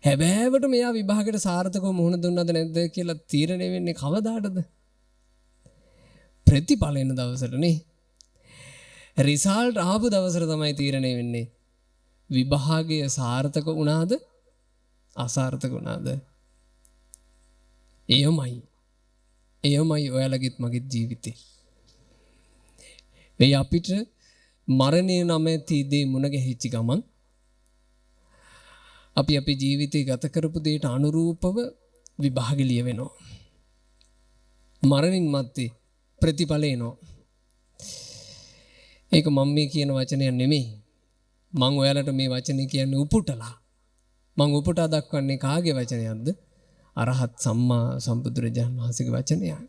හැබැයිවට මෙයා විභාගයට සාර්ථකව මුහුණ දුන්නද නැද්ද කියලා තීරණය වෙන්නේ කවදාටද? ප්‍රතිඵල එන දවසට නේ. රිසල්ට් ආපු දවසට තමයි තීරණය වෙන්නේ. විභාගය සාර්ථක වුණාද අසාර්ථක වුණාද? එයමයි ඔයාලගෙත් මගෙත් ජීවිතේ. මේ අපිට මරණය නැමැති දේ මුණ ගැහිච්ච ගමන් අපි අපේ ජීවිතේ ගත කරපු දෙයට අනුරූපව විභාග ලියවෙනවා. මරණින් මත්තේ ප්‍රතිඵල එනවා. ඒක මම මේ කියන වචනයක් නෙමෙයි. මං ඔයාලට මේ වචනේ කියන්නේ උපුටලා. මං උපුටා දක්වන්නේ කාගේ වචනයක්ද? අරහත් සම්මා සම්බුදුරජාණන් වහන්සේගේ වචනයක්.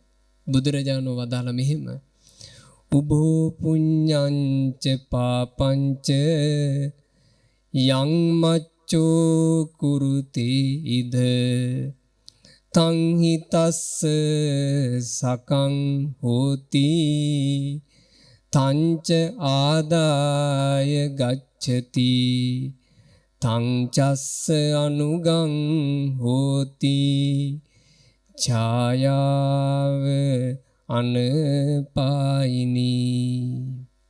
බුදුරජාණන් වදාළ මෙහෙම උභෝ පුඤ්ඤංච පාපංච යං මච්චෝ කුරුති ඉද තං හිතස්ස සකං හෝති තංච ආදාය ගච්ඡති තං චස්ස අනුගං හෝති ඡායාව අනපායිනි.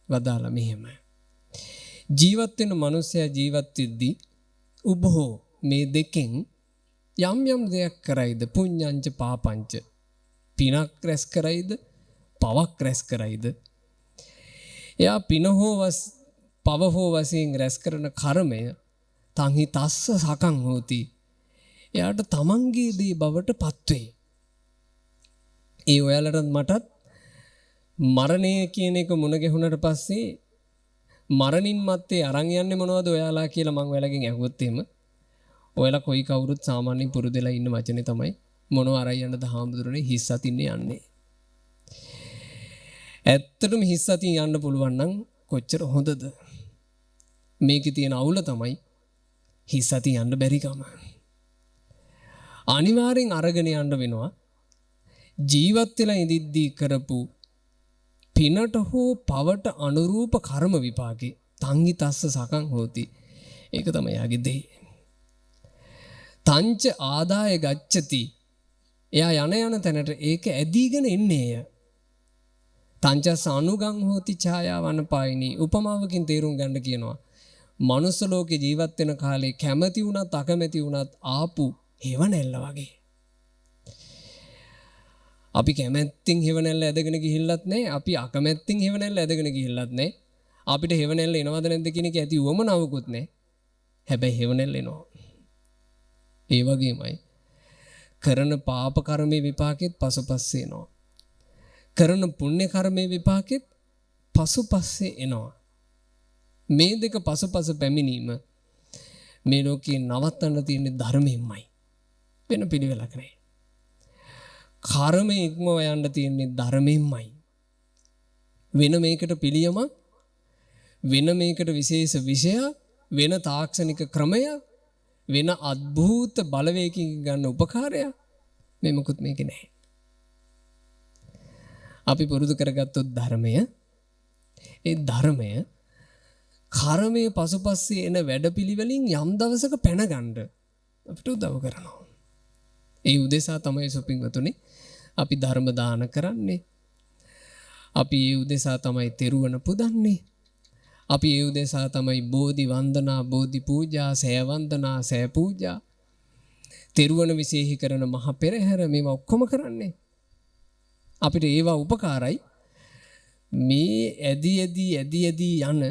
වදාළ මෙහෙම ජීවත් වෙන මනුස්සයා ජීවත් වෙද්දී උභෝ මේ දෙකෙන් යම් යම් දෙයක් කරයිද පුඤ්ඤංච පාපංච පිනක් රැස් කරයිද පවක් රැස් කරයිද එයා පින හෝ පව හෝ වශයෙන් රැස් කරන කර්මය තංහි තස්ස සකං හෝති එයාට තමන්ගේ දේ බවට පත්වේ. ඒ ඔයාලටත් මටත් මරණය කියන එක මුණ ගැහුණට පස්සේ මරණින් මත්තේ අරන් යන්නේ මොනවද ඔයාලා කියලා මම ඔයාලගෙන් අහුවොත් එහෙම ඔයාලා කොයි කවුරුත් සාමාන්‍යයෙන් පුරුදුලා ඉන්න වචනේ තමයි මොනව අරයි යන්නද හාමුදුරනේ හිස් අතින් යන්නේ. ඇත්තටම හිස් අතින් යන්න පුළුවන් නම් කොච්චර හොඳද? මේකේ තියෙන අවුල තමයි හිස් අතින් යන්න බැරි කම. අනිවාර්යෙන් අරගෙන යන්න වෙනවා ජීවත් වෙලා ඉඳිද්දී කරපු පිනට හෝ පවට අනුරූප කර්ම විපාකේ තංගි තස්ස සකං හෝති. ඒක තමයි යාගේ දේ. තංච ආදාය ගච්ඡති එයා යන තැනට ඒක ඇදීගෙන එන්නේය. තංචස් අනුගං හෝති ඡායාවන පායිනි. උපමාවකින් තේරුම් ගන්න කියනවා මනුස්ස ලෝකේ ජීවත් වෙන කාලේ කැමැති වුණත් අකමැති වුණත් ආපු හේවණැල්ල වගේ. අපි කැමැත්තෙන් හේවණැල්ල ඇදගෙන ගිහිල්ලත් නැහැ. අපි අකමැත්තෙන් හේවණැල්ල ඇදගෙන ගිහිල්ලත් නැහැ. අපිට හේවණැල්ල එනවද නැද්ද කියන එක ඇති උවමනාවකුත් නැහැ. හැබැයි හේවණැල්ල එනවා. ඒ වගේමයි කරන පාප කර්මයේ විපාකෙත් පසුපස්සේ එනවා. කරන පුණ්‍ය කර්මයේ විපාකෙත් පසුපස්සේ එනවා. මේ දෙක පසුපස පැමිණීම මේ ලෝකේ නවත්තන්න තියෙන ධර්මයෙන්මයි. වෙන පිළිවෙලක් නැහැ. කර්මයේ ඉක්මව යන්න තියෙන්නේ ධර්මයෙන්මයි. වෙන මේකට පිළියමක් වෙන මේකට විශේෂ විෂයක් වෙන තාක්ෂණික ක්‍රමයක් වෙන අద్භූත බලවේගකින් ගන්න උපකාරයක් මේ මොකුත් මේකේ නැහැ. අපි පුරුදු කරගත්තොත් ධර්මය ඒ ධර්මය කර්මයේ පසුපස්සේ එන වැඩපිළිවෙලින් යම් දවසක පැන ගන්න අපිට උදව් කරනවා. ඒ උදෙසා තමයි සොපින්වතුනි අපි ධර්ම දාන කරන්නේ. අපි ඒ උදෙසා තමයි තෙරුවන පුදන්නේ. අපි ඒ උදෙසා තමයි බෝධි වන්දනා, බෝධි පූජා, සෑ වන්දනා, සෑ පූජා, තෙරුවන විශේෂී කරන මහ පෙරහැර මේවා ඔක්කොම කරන්නේ. අපිට ඒවා උපකාරයි මේ ඇදි යන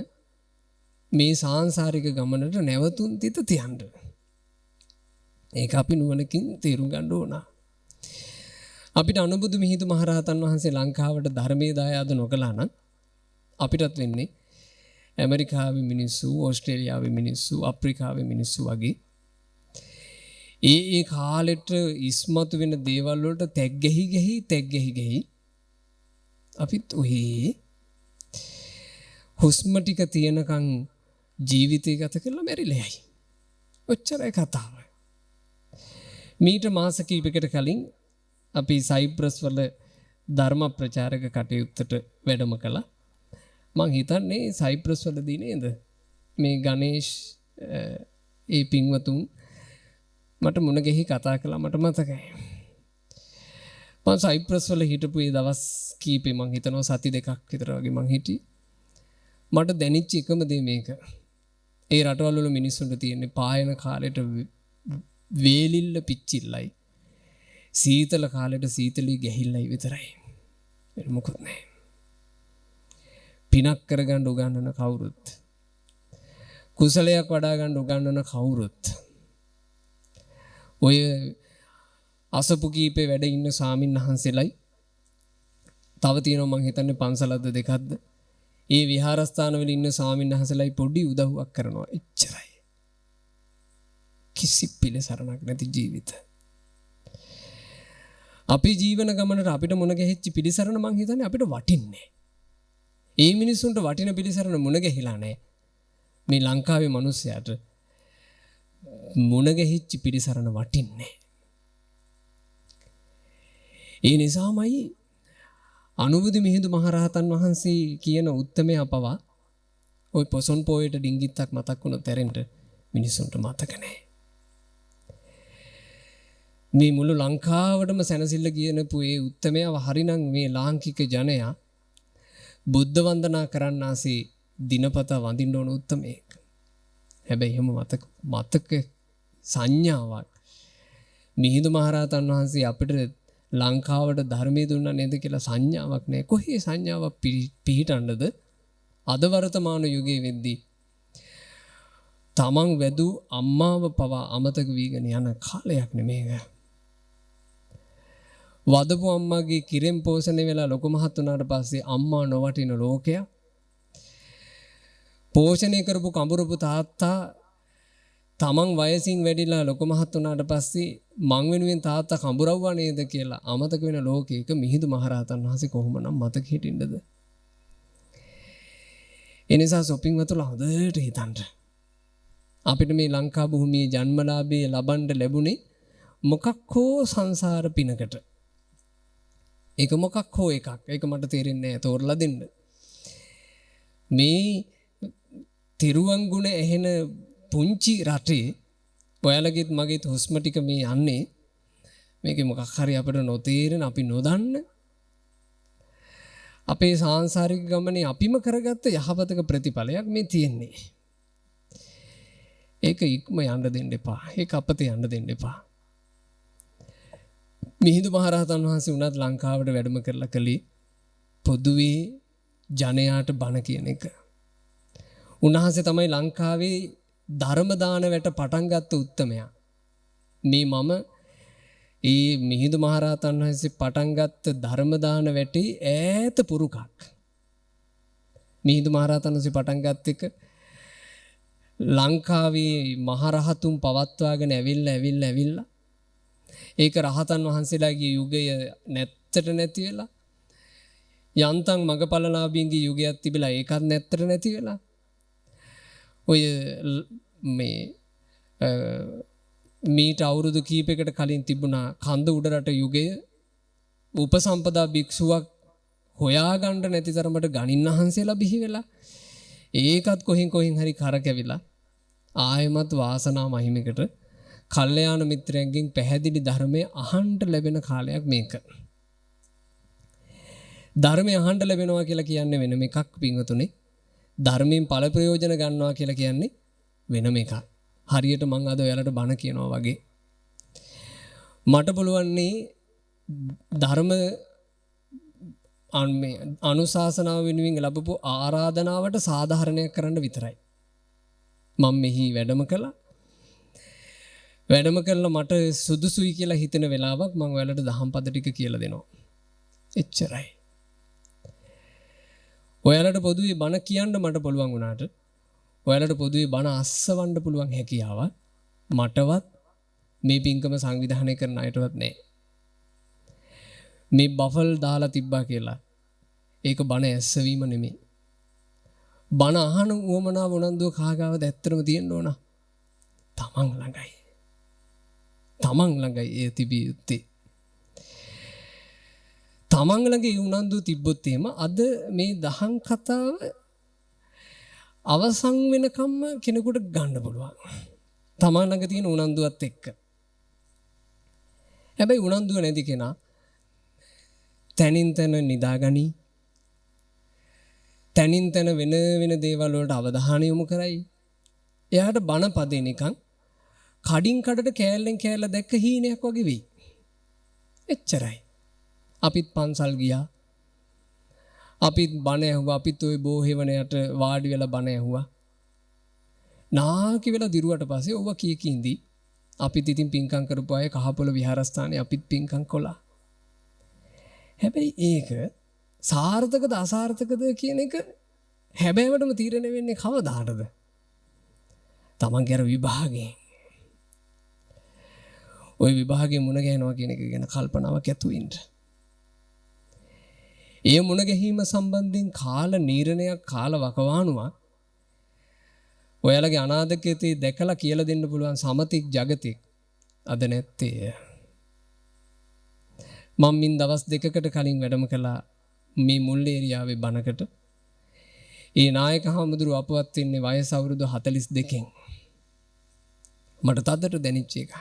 මේ සාංශාරික ගමනට නැවතුම් තිත තියන්න. ඒක අපි නුවණකින් තේරුම් ගන්න ඕන. අපිට අනුබුදු මිහිඳු මහරහතන් වහන්සේ ලංකාවට ධර්මයේ දායාද නොකළා නම් අපිටත් වෙන්නේ ඇමරිකාවේ මිනිස්සු, ඕස්ට්‍රේලියාවේ මිනිස්සු, අප්‍රිකාවේ මිනිස්සු වගේ ඒ කාලෙට ඉස්මතු වෙන දේවල් වලට තැග් ගෙහි අපිත් ඔහේ හුස්ම ටික තියනකන් ජීවිතය ගත කරලා මැරිලා යයි. ඔච්චරයි කතාව. මීට මාස කිහිපයකට කලින් අපි සයිප්‍රස් වල ධර්ම ප්‍රචාරක කටයුත්තට වැඩම කළා. මං හිතන්නේ සයිප්‍රස් වලදී නේද මේ ගණේෂ් ඒ පින්වතුන් මට මුණ ගැහි කතා කළා මට මතකයි. මම සයිප්‍රස් වල හිටපු ඒ දවස් කීපේ මං හිතනවා සති දෙකක් විතර වගේ මං හිටියේ. මට දැනෙච්ච එකම දේ මේක. ඒ රටවල් වල මිනිස්සුන්ට තියෙන්නේ පායන කාලෙට වේලිල්ල පිච්චිල්ලයි. සීතල කාලෙට සීතලී ගැහිල්ලයි විතරයි. වෙන මොකුත් නැහැ. පිනක් කරගන්න උගන්වන කවුරුත්, කුසලයක් වඩා ගන්න උගන්වන කවුරුත්, ඔය අසපු කීපේ වැඩ ඉන්න ස්වාමින් වහන්සේලයි තව තියෙනවා මං හිතන්නේ පන්සලක්ද දෙකක්ද ඒ විහාරස්ථාන වල ඉන්න ස්වාමින් වහන්සේලයි පොඩි උදව්වක් කරනවා. එච්චරයි. කිසි පිළිසරණක් නැති ජීවිත. අපේ ජීවන ගමනට අපිට මුණ ගැහිච්ච පිළිසරණ මං හිතන්නේ අපිට වටින්නේ. ඒ මිනිස්සුන්ට වටින පිළිසරණ මුණ ගැහිලා නැහැ. මේ ලංකාවේ මිනිස්සයාට මුණ ගැහිච්ච පිළිසරණ වටින්නේ. ඒ නිසාමයි අනුබුදු මිහිඳු මහරහතන් වහන්සේ කියන උත්තමයා පවා ওই පොසොන් පොයට ඩිංගිත්තක් මතක් වුණොත් ඇරෙන්න මිනිස්සුන්ට මතක නැහැ. මේ මුළු ලංකාවටම සැනසෙල්ල කියනපු ඒ උත්තමයාව හරිනම් මේ ලාංකික ජනයා බුද්ධ වන්දනා කරන්නාසේ දිනපතා වඳින්න ඕන උත්තමයෙක්. හැබැයි එහෙම මතක සංඥාවක් මිහිඳු මහරහතන් වහන්සේ අපිට ලංකාවට ධර්මයේ දුන්නා නේද කියලා සංඥාවක් නැහැ. කොහේ සංඥාවක් පිහිටන්නද? අද වර්තමාන යුගයේ වෙද්දී තමන් වැදූ අම්මාව පවා අමතක වීගෙන යන කාලයක් නෙමේක. වදපු අම්මාගේ කිරෙන් පෝෂණය වෙලා ලොකු මහත් වුණාට පස්සේ අම්මා නොවටින ලෝකයක්. පෝෂණය කරපු කඹරපු තාත්තා තමන් වයසින් වැඩිලා ලොකු මහත් වුණාට පස්සේ මං වෙනුවෙන් තාත්තා කඹරවුවා නේද කියලා අමතක වෙන ලෝකයක මිහිඳු මහරහතන් වහන්සේ කොහොමනම් මතක හිටින්නද? ඒ නිසා සොපින් වතුලා හොඳට හිතන්න. අපිට මේ ලංකා භූමියේ ජන්මලාභය ලබන්න ලැබුණේ මොකක් හෝ සංසාර පිනකට. ඒක මොකක් හෝ එකක්. ඒක මට තේරෙන්නේ නැහැ. තෝරලා දෙන්න. මේ තිරුවන් ගුණ ඇහෙන පුංචි රටේ ඔයාලගෙත් මගේත් හුස්ම ටික මේ යන්නේ මේකේ මොකක් හරි අපිට නොතේරෙන අපි නොදන්න අපේ සාංශාරික ගමනේ අපිම කරගත්ත යහපතක ප්‍රතිඵලයක් මේ තියෙන්නේ. ඒක ඉක්ම යන්න දෙන්න එපා. ඒක අපත යන්න දෙන්න එපා. මිහිඳු මහරහතන් වහන්සේ උනත් ලංකාවට වැඩම කරලා කලේ පොදුවේ ජනයාට බණ කියන එක. උන්වහන්සේ තමයි ලංකාවේ ධර්ම දාන වැට පටන් ගත්ත උත්තමයා. මේ මම ඒ මිහිඳු මහරහතන් වහන්සේ පටන් ගත්ත ධර්ම දාන වැටේ ඈත පුරුකක්. මිහිඳු මහරහතන් වහන්සේ පටන් ගත්ත එක ලංකාවේ මහරහතුන් පවත්වාගෙන ඇවිල්ලා ඒක රහතන් වහන්සේලාගේ යුගය නැත්තට නැති වෙලා යන්තම් මගපලලාභීන්ගේ යුගයක් තිබිලා ඒකත් නැත්තට නැති වෙලා ඔය මේ මීට අවුරුදු කීපයකට කලින් තිබුණා කන්ද උඩරට යුගය උපසම්පදා භික්ෂුවක් හොයාගන්න නැති තරමට ගණින් වහන්සේලා බිහි වෙලා ඒකත් කොහෙන් හරි කරකැවිලා ආයමත් වාසනා මහිමයකට කල්යාණ මිත්‍රයන්ගෙන් පැහැදිලි ධර්මයේ අහන්න ලැබෙන කාලයක් මේක. ධර්මය අහන්න ලැබෙනවා කියලා කියන්නේ වෙනම එකක් පින්වතුනි. ධර්මයෙන් ඵල ප්‍රයෝජන ගන්නවා කියලා කියන්නේ වෙනම එකක්. හරියට මං අද ඔයාලට බණ කියනවා වගේ. මට පුළුවන්නේ ධර්ම අනුශාසනාව වෙනුවෙන් ලැබපු ආරාධනාවට සාධාරණයක් කරන්න විතරයි. මම මෙහි වැඩම කළා. වැඩම කළා මට සුදුසුයි කියලා හිතෙන වෙලාවක් මම ඔයාලට දහම් පද ටික කියලා දෙනවා. එච්චරයි. ඔයාලට පොදුවේ බණ කියන්න මට පුළුවන් වුණාට ඔයාලට පොදුවේ බණ අස්සවන්න පුළුවන් හැකියාව මටවත් මේ පින්කම සංවිධානය කරන අයටවත් නැහැ. මේ බෆල් දාලා තිබ්බා කියලා ඒක බණ ඇස්සවීම නෙමෙයි. බණ අහන උවමනා වුණන්දුව කාගාවද ඇත්තටම තියෙන්න ඕන. තමන් ළඟයි. තමන් ළඟයි ඒ තිබිය යුත්තේ. තමන් ළඟ ඒ උනන්දුව තිබ්බොත් එහෙම අද මේ දහම් කතාව අවසන් වෙනකම්ම කෙනෙකුට ගන්න පුළුවන්. තමන් ළඟ තියෙන උනන්දුවත් එක්ක. හැබැයි උනන්දුව නැති කෙනා තනින් තන නිදාගනි. තනින් තන වෙන දේවල් වලට අවධානය යොමු කරයි. එයාට බණ පදේ නිකන් කඩින් කඩට කෑල්ලෙන් කෑල්ල දැක්ක හීනයක් වගේ වෙයි. එච්චරයි. අපිත් පන්සල් ගියා. අපිත් බණ ඇහුවා. අපිත් ওই බෝහෙවණයට වාඩි වෙලා බණ ඇහුවා. නාකි වෙලා දිරුවට පස්සේ ඔව කීකින්දී අපිත් ඉතින් පින්කම් කරපු අය කහපොළ විහාරස්ථානයේ අපිත් පින්කම් කළා. හැබැයි ඒක සාර්ථකද අසාර්ථකද කියන එක හැබෑවටම තීරණය වෙන්නේ කවදාටද? තමන්ගේ අර විභාගයෙන්. ওই විභාගයේ මුණ ගැහෙනවා කියන එක ගැන කල්පනාවක් ඇතුව ඉන්න. ඒ මුණ ගැහිම සම්බන්ධයෙන් කාල නීරණයක් කාල වකවානුවක් ඔයාලගේ අනාගතයේ දැකලා කියලා දෙන්න පුළුවන් සමතික් జగතික් අද නැත්තේ. මම මින් දවස් දෙකකට කලින් වැඩම කළා මේ මුල් ඒරියාවේ බණකට. ඒ නායක හාමුදුරුව අපවත් වෙන්නේ වයස අවුරුදු 42කින්. මට තදට දැනෙච්ච එක.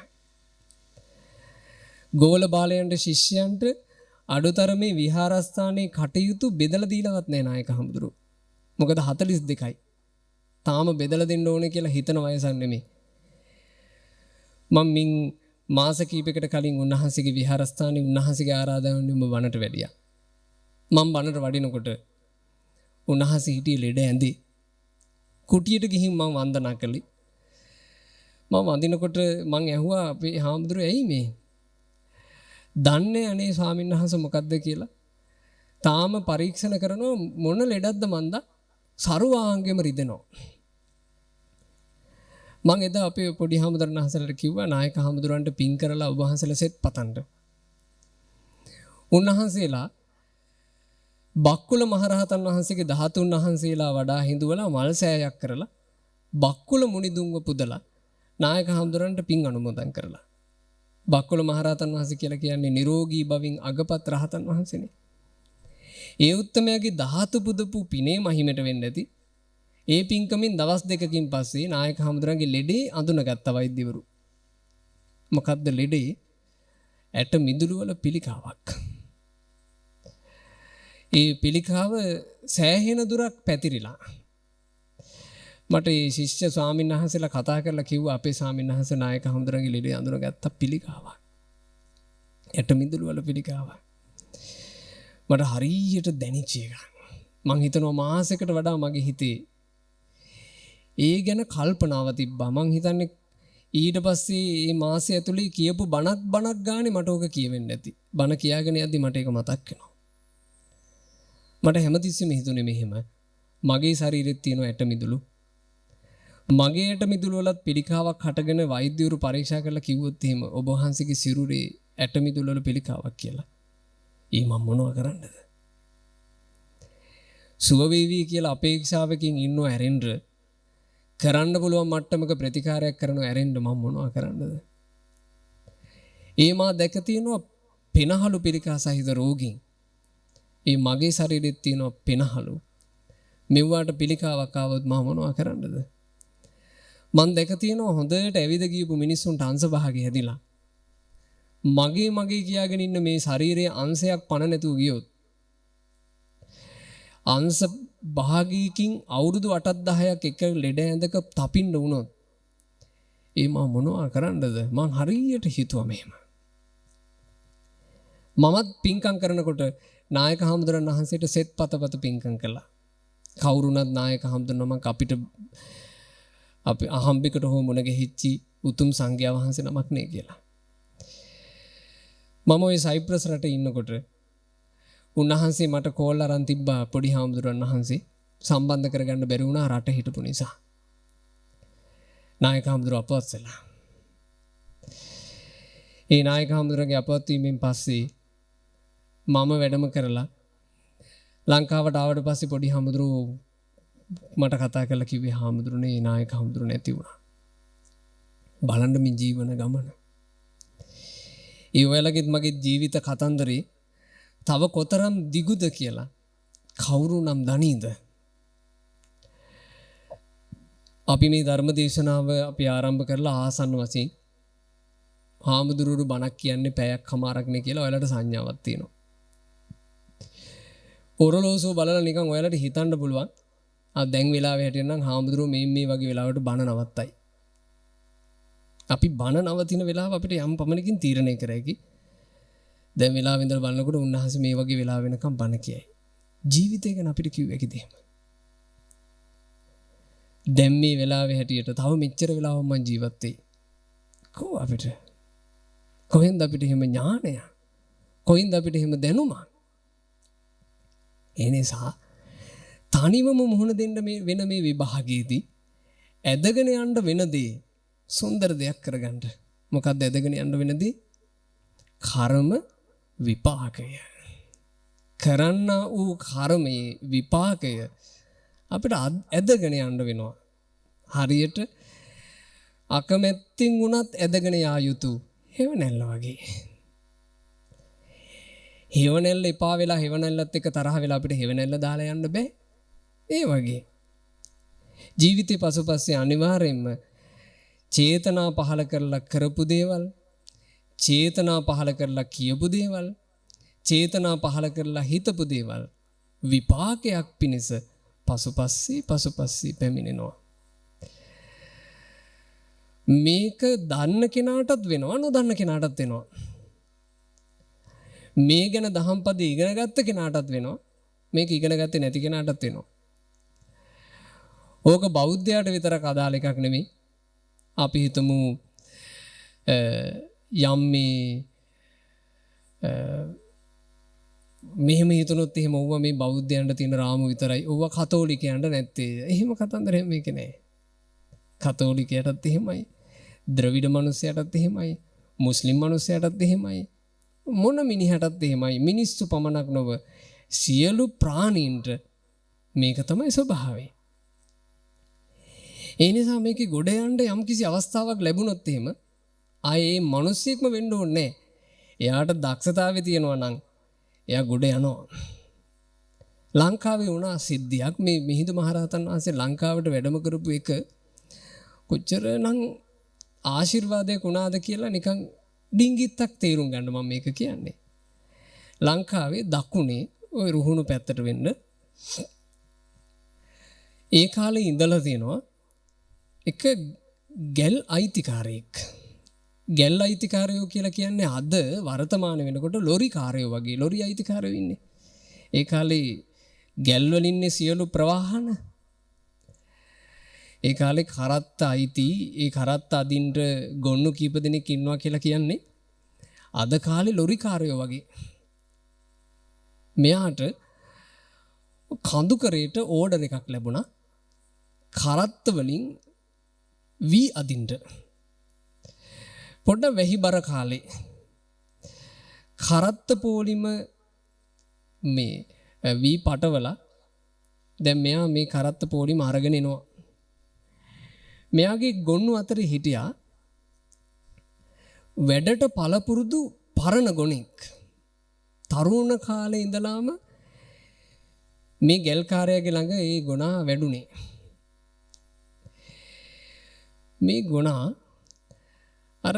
ගෝල බාලයන්ට ශිෂ්‍යයන්ට අඩුතරමේ විහාරස්ථානයේ කටයුතු බෙදලා දීලවත් නැහැ නායක හාමුදුරුව. මොකද 42යි. තාම බෙදලා දෙන්න ඕනේ කියලා හිතන වයසක් නෙමෙයි. මම මින් මාස කීපයකට කලින් උන්වහන්සේගේ විහාරස්ථානයේ උන්වහන්සේගේ ආරාධනාවෙන් මම වනට වැඩියා. මම වනට වඩිනකොට උන්වහන්සේ හිටියේ ලෙඩ ඇඳේ. කුටියට ගිහින් මම වන්දනා කළේ. මම වඳිනකොට මම ඇහුවා අපේ හාමුදුරුවෝ ඇයි මේ? දන්නේ අනේ ස්වාමීන් වහන්සේ මොකද්ද කියලා. තාම පරීක්ෂණ කරනවා මොන ලෙඩක්ද මන්ද සරුවාංගෙම රිදෙනවා. මම එදා අපේ පොඩි හාමුදුරන් වහන්සේලාට කිව්වා නායක හාමුදුරන්ට පින් කරලා ඔබ වහන්සේලා සෙත් පතන්න. උන්වහන්සේලා බක්කුල මහරහතන් වහන්සේගේ 13 වහන්සේලා වඩා හිඳුවලා මල් සෑයක් කරලා බක්කුල මුනිදුන්ව පුදලා නායක හාමුදුරන්ට පින් අනුමෝදන් කරලා. බක්කුල මහරහතන් වහන්සේ කියලා කියන්නේ නිරෝගී බවින් අගපත් රහතන් වහන්සේනේ. ඒ උත්තමයාගේ 13 පුදපු පිනේ මහිමට වෙන්න ඇති. ඒ පින්කමින් දවස් දෙකකින් පස්සේ නායක හාමුදුරන්ගේ ලෙඩේ අඳුනගත්ත වෛද්‍යවරු. මොකද්ද ලෙඩේ? ඇට මිදුළු වල පිළිකාවක්. ඒ පිළිකාව සෑහෙන දුරක් පැතිරිලා. මට ඒ ශිෂ්‍ය ස්වාමීන් වහන්සේලා කතා කරලා කිව්වා අපේ ස්වාමීන් වහන්සේ නායක හාමුදුරන්ගේ ලෙඩේ අඳුනගත්ත පිළිකාවක්. ඇට මිදුළු වල පිළිකාවක්. මට හරියට දැනෙච්ච එක. මං හිතනවා මාසයකට වඩා මගේ හිතේ ඒ ගැන කල්පනාව තිබ්බා. මං හිතන්නේ ඊට පස්සේ මේ මාසය ඇතුලේ කියපු බණක් ගානේ මට ඕක කියවෙන්නේ නැති. බණ කියාගෙන යද්දි මට ඒක මතක් වෙනවා. මට හැමතිස්සෙම හිතුනේ මෙහෙම. මගේ ශරීරෙත් තියෙන ඇට මිදුළු. මගේ ඇට මිදුළු වලත් පිළිකාවක් හටගෙන වෛද්‍යවරු පරීක්ෂා කරලා කිව්වොත් එහෙම ඔබ වහන්සේගේ සිරුරේ ඇට මිදුළු වල පිළිකාවක් කියලා. ඊ මම මොනවා කරන්නද? සුව වේවි කියලා අපේක්ෂාවකින් ඉන්නව ඇරෙන්න කරන්න පුළුවන් මට්ටමක ප්‍රතිකාරයක් කරනව ඇරෙන්න මම මොනවා කරන්නද? ඒ මා දැක තියෙනවා පෙනහළු පිළිකා සහිත රෝගීන්. ඒ මගේ ශරීරෙත් තියෙනවා පෙනහළු. මෙව්වට පිළිකාවක් ආවොත් මම මොනවා කරන්නද? මං දැක තියෙනවා හොඳට ඇවිද ගියපු මිනිස්සුන්ට අංශ භාගය හැදිලා. මගේ කියාගෙන ඉන්න මේ ශරීරයේ අංශයක් පණ නැතුව ගියොත් අංශ භාගීකින් අවුරුදු 8-10ක් එක ලෙඩ ඇඳක තපින්න වුණොත් ඒ මම මොනවා කරන්නද? මං හරියට හිතුවා මෙහෙම. මමත් පින්කම් කරනකොට නායක හාමුදුරන් වහන්සේට සෙත් පතපත පින්කම් කළා. කවුරුණත් නායක හාමුදුරනම අපිට අපි අහම්බෙකට හෝ මුණ ගැහිච්චි උතුම් සංඝයා වහන්සේ නමක් නේ කියලා. මම ওই සයිප්‍රස් රටේ ඉන්නකොට උන්වහන්සේ මට කෝල් අරන් තිබ්බා පොඩි හාමුදුරන් වහන්සේ සම්බන්ධ කරගන්න බැරි වුණා රට හිටපු නිසා. නායක හාමුදුරුව අපවත් වෙලා. ඒ නායක හාමුදුරගේ අපවත් වීමෙන් පස්සේ මම වැඩම කරලා ලංකාවට ආවට පස්සේ පොඩි හාමුදුරුවෝ මට කතා කරලා කිව්වේ හාමුදුරනේ නායක හාමුදුරුවෝ නැති වුණා. බලන්න මේ ජීවන ගමන. ඒ ඔයාලගෙත් මගේ ජීවිත කතන්දරේ තව කොතරම් දිගුද කියලා කවුරු නම් දනීද? අපි මේ ධර්ම දේශනාව අපි ආරම්භ කරලා ආසන්න වශයෙන් හාමුදුරුවෝ බණක් කියන්නේ පැයක් කමාරක් නේ කියලා ඔයාලට සංඥාවක් තියෙනවා. ඔරලෝසුව බලලා නිකන් ඔයාලට හිතන්න පුළුවන්. දැන් වෙලාවේ හැටියට නම් හාමුදුරුවෝ මේ වගේ වෙලාවට බණ නවත්තයි. අපි බණ නවතින වෙලාව අපිට යම් පමණකින් තීරණය කරයි. දැන් වෙලාවෙ ඉඳලා බලනකොට උන්වහන්සේ මේ වගේ වෙලාව වෙනකම් බණ කියයි. ජීවිතය ගැන අපිට කිව්වේ කිද එහෙම. දැන් මේ වෙලාවේ හැටියට තව මෙච්චර වෙලාවක් මං ජීවත් වෙයි. කො අපිට කොහෙන්ද අපිට එහෙම ඥානය? කොහෙන්ද අපිට එහෙම දැනුම? ඒ නිසා තනිවම මුහුණ දෙන්න වෙන මේ විභාගයේදී ඇදගෙන යන්න වෙන දේ සුන්දර දෙයක් කරගන්න. මොකක්ද ඇදගෙන යන්න වෙන දේ? කර්ම විපාකය. කරන්න වූ කර්මයේ විපාකය අපිට ඇදගෙන යන්න වෙනවා. හරියට අකමැත්තෙන් වුණත් ඇදගෙන යා යුතු හේවණැල්ල වගේ. හේවණැල්ල එපා වෙලා හේවණැල්ලත් එක්ක තරහ වෙලා අපිට හේවණැල්ල දාලා යන්න බෑ. ඒ වගේ ජීවිතේ පසුපස්සේ අනිවාර්යයෙන්ම චේතනා පහල කරලා කරපු දේවල්, චේතනා පහල කරලා කියපු දේවල්, චේතනා පහල කරලා හිතපු දේවල් විපාකයක් පිණිස පසුපස්සේ පැමිණෙනවා. මේක දන්න කෙනාටත් වෙනවා, නොදන්න කෙනාටත් වෙනවා. මේ ගැන දහම් පදේ ඉගෙන ගත්ත කෙනාටත් වෙනවා, මේක ඉගෙන ගත්තේ නැති කෙනාටත් වෙනවා. ඕක බෞද්ධයාට විතරක් අදාළ එකක් නෙමෙයි. අපි හිතමු යම් මෙහෙම හිතනොත් එහෙම ඕවා මේ බෞද්ධයන්ට තියෙන රාමු විතරයි. ඕවා කතෝලිකයන්ට නැත්තේ. එහෙම කතන්දරයක් මේක නෑ. කතෝලිකයටත් එහෙමයි. ද්‍රවිඩ මිනිසයාටත් එහෙමයි. මුස්ලිම් මිනිසයාටත් එහෙමයි. මොන මිනිහටත් එහෙමයි. මිනිස්සු පමණක් නොව සියලු ප්‍රාණීන්ට මේක තමයි ස්වභාවය. ඒ නිසා මේකේ ගොඩ යන්න යම්කිසි අවස්ථාවක් ලැබුණොත් එහෙම ආයේ මිනිස්සෙක්ම වෙන්න ඕනේ නැහැ. එයාට දක්ෂතාවය තියෙනවා නම් එයා ගොඩ යනවා. ලංකාවේ වුණා සිද්ධියක් මේ මිහිඳු මහරහතන් වහන්සේ ලංකාවට වැඩම කරපු එක කොච්චරනම් ආශිර්වාදයක් වුණාද කියලා නිකන් ඩිංගිත්තක් තේරුම් ගන්න මම මේක කියන්නේ. ලංකාවේ දකුණේ ওই රුහුණු පැත්තට වෙන්න ඒ කාලේ ඉඳලා තියෙනවා එක ගැල් අයිතිකාරයෙක්. ගැල් අයිතිකාරයෝ කියලා කියන්නේ අද වර්තමාන වෙනකොට ලොරි කාරයෝ වගේ ලොරි අයිතිකාරයෝ ඉන්නේ. ඒ කාලේ ගැල් වල ඉන්නේ සියලු ප්‍රවාහන. ඒ කාලේ කරත්ත අයිති ඒ කරත්ත අදින්න ගොන්නු කීප දෙනෙක් ඉන්නවා කියලා කියන්නේ අද කාලේ ලොරි කාරයෝ වගේ. මෙයාට කඳුකරේට ඕඩර් එකක් ලැබුණා. කරත්ත වලින් වී අදින්න. පොඩ වැහිබර කාලේ කරත්ත පොලිම මේ වී පටවල දැන් මෙයා මේ කරත්ත පොලිම අරගෙන එනවා. මෙයාගේ ගොන්නු අතරේ හිටියා වැඩට පළපුරුදු පරණ ගොනෙක්. තරුණ කාලේ ඉඳලාම මේ ගැල්කාරයාගේ ළඟ ඒ ගුණා වැඩුණේ. මේ ගුණා අර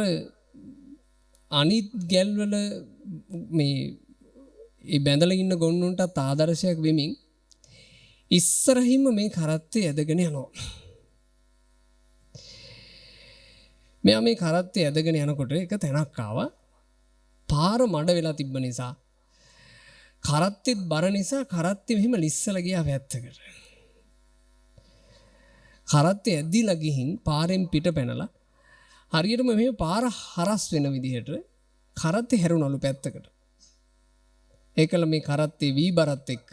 අනිත් ගැල්වල මේ ඒ බැඳලා ඉන්න ගොන්නුන්ටත් ආදර්ශයක් වෙමින් ඉස්සරහින්ම මේ කරත්තේ ඇදගෙන යනවා. මෙයා මේ කරත්තේ ඇදගෙන යනකොට එක තැනක් ආවා. පාර මඩ වෙලා තිබ්බ නිසා කරත්තෙත් බර නිසා කරත්තේ මෙහෙම ලිස්සලා ගියා පැත්තකට. කරත්තේ ඇදිලා ගිහින් පාරෙන් පිට පැනලා හරියටම මෙහෙම පාර හරස් වෙන විදිහට කරත්තේ හැරුණලු පැත්තකට. ඒකල මේ කරත්තේ වී බරත් එක්ක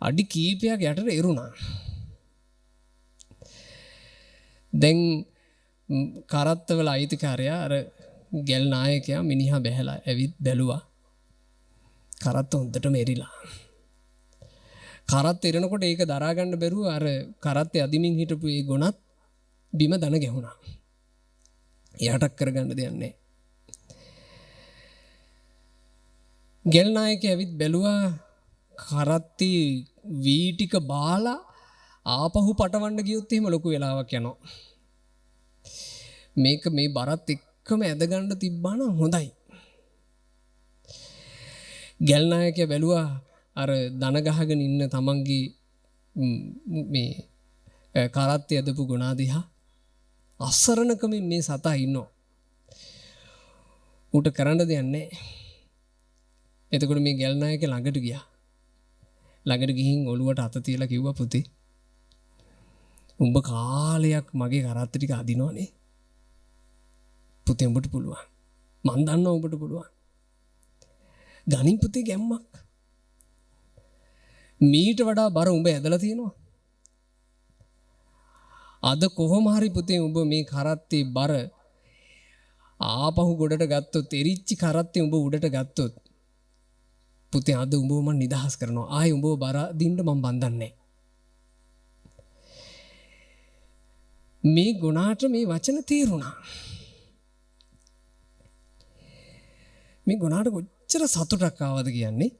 අඩි කීපයක් යටට එරුණා. දැන් කරත්තවල අයිතිකාරයා අර ගැල් නායකයා මිනිහා බැහැලා ඇවිත් බැලුවා. කරත්ත හොඳටම එරිලා. කරත්ත එරනකොට ඒක දරා ගන්න බැරුව අර කරත්තේ අදිමින් හිටපු ඒ ගොනත් බිම දන ගැහුණා. යටක් කරගන්න දෙයක් නැහැ. ගැල් නායකයා ඇවිත් බැලුවා කරත්තේ වී ටික බාලා ආපහු පටවන්න ගියොත් එහෙම ලොකු වෙලාවක් යනවා. මේක මේ බරත් එක්කම ඇදගන්න තිබ්බා නම් හොඳයි. ගැල් නායකයා බැලුවා අර දන ගහගෙන ඉන්න තමන්ගේ මේ කරත්තේ ඇදපු ගුණා දිහා. අසරණකමින් මේ සතා ඉන්නවා. ඌට කරන්න දෙයක් නැහැ. එතකොට මේ ගැල් නායකයා ළඟට ගියා. ළඟට ගිහින් ඔළුවට අත තියලා කිව්වා පුතේ උඹ කාලයක් මගේ කරත්ත ටික අදිනවනේ. පුතේ උඹට පුළුවන්. මන් දන්නවා උඹට පුළුවන්. ගණින් පුතේ ගැම්මක්. මීට වඩා බර උඹ ඇදලා තියෙනවා. අද කොහොම හරි පුතේ උඹ මේ කරත්තේ බර ආපහු ගොඩට ගත්තොත් එරිච්චි කරත්තේ උඹ උඩට ගත්තොත් පුතේ අද උඹව මම නිදහස් කරනවා. ආයේ උඹව බර දින්න මම බඳන්නේ. මේ ගුණාට මේ වචන තේරුණා. මේ ගුණාට කොච්චර සතුටක් ආවද කියන්නේ.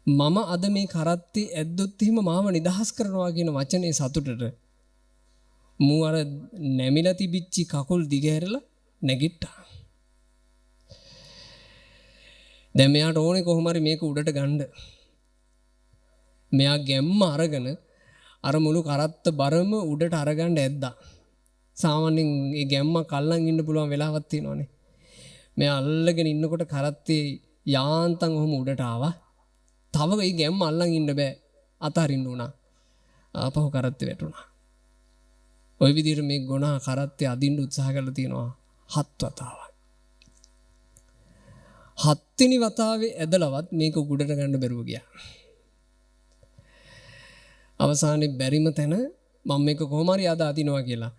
මම අද මේ කරත්තේ ඇද්දොත් එහෙම මාව නිදහස් කරනවා කියන වචනේ සතුටට මූ අර නැමිලා තිබිච්චි කකුල් දිගහැරලා නැගිට්ටා. දැන් මෙයාට ඕනේ කොහොම හරි මේක උඩට ගන්න. මෙයා ගැම්ම අරගෙන අර මුළු කරත්ත බරම උඩට අරගන්න ඇද්දා. සාමාන්‍යයෙන් මේ ගැම්ම කල්ලන් ඉන්න පුළුවන් වෙලාවක් තියෙනවනේ. මෙයා අල්ලගෙන ඉන්නකොට කරත්තේ යාන්තම් ඔහොම උඩට ආවා. තව මේ ගැම්ම අල්ලන් ඉන්න බෑ. අතහරින්න උනා. ආපහු කරත්තේ වැටුණා. ওই විදිහට මේ ගොනා කරත්තේ අදින්න උත්සාහ කරලා තියෙනවා 7 වතාවක්. 7 වෙනි වතාවේ ඇදලවත් මේක උඩට ගන්න බැරුව ගියා. අවසානයේ බැරිම තැන මම මේක කොහොම හරි අද අදිනවා කියලා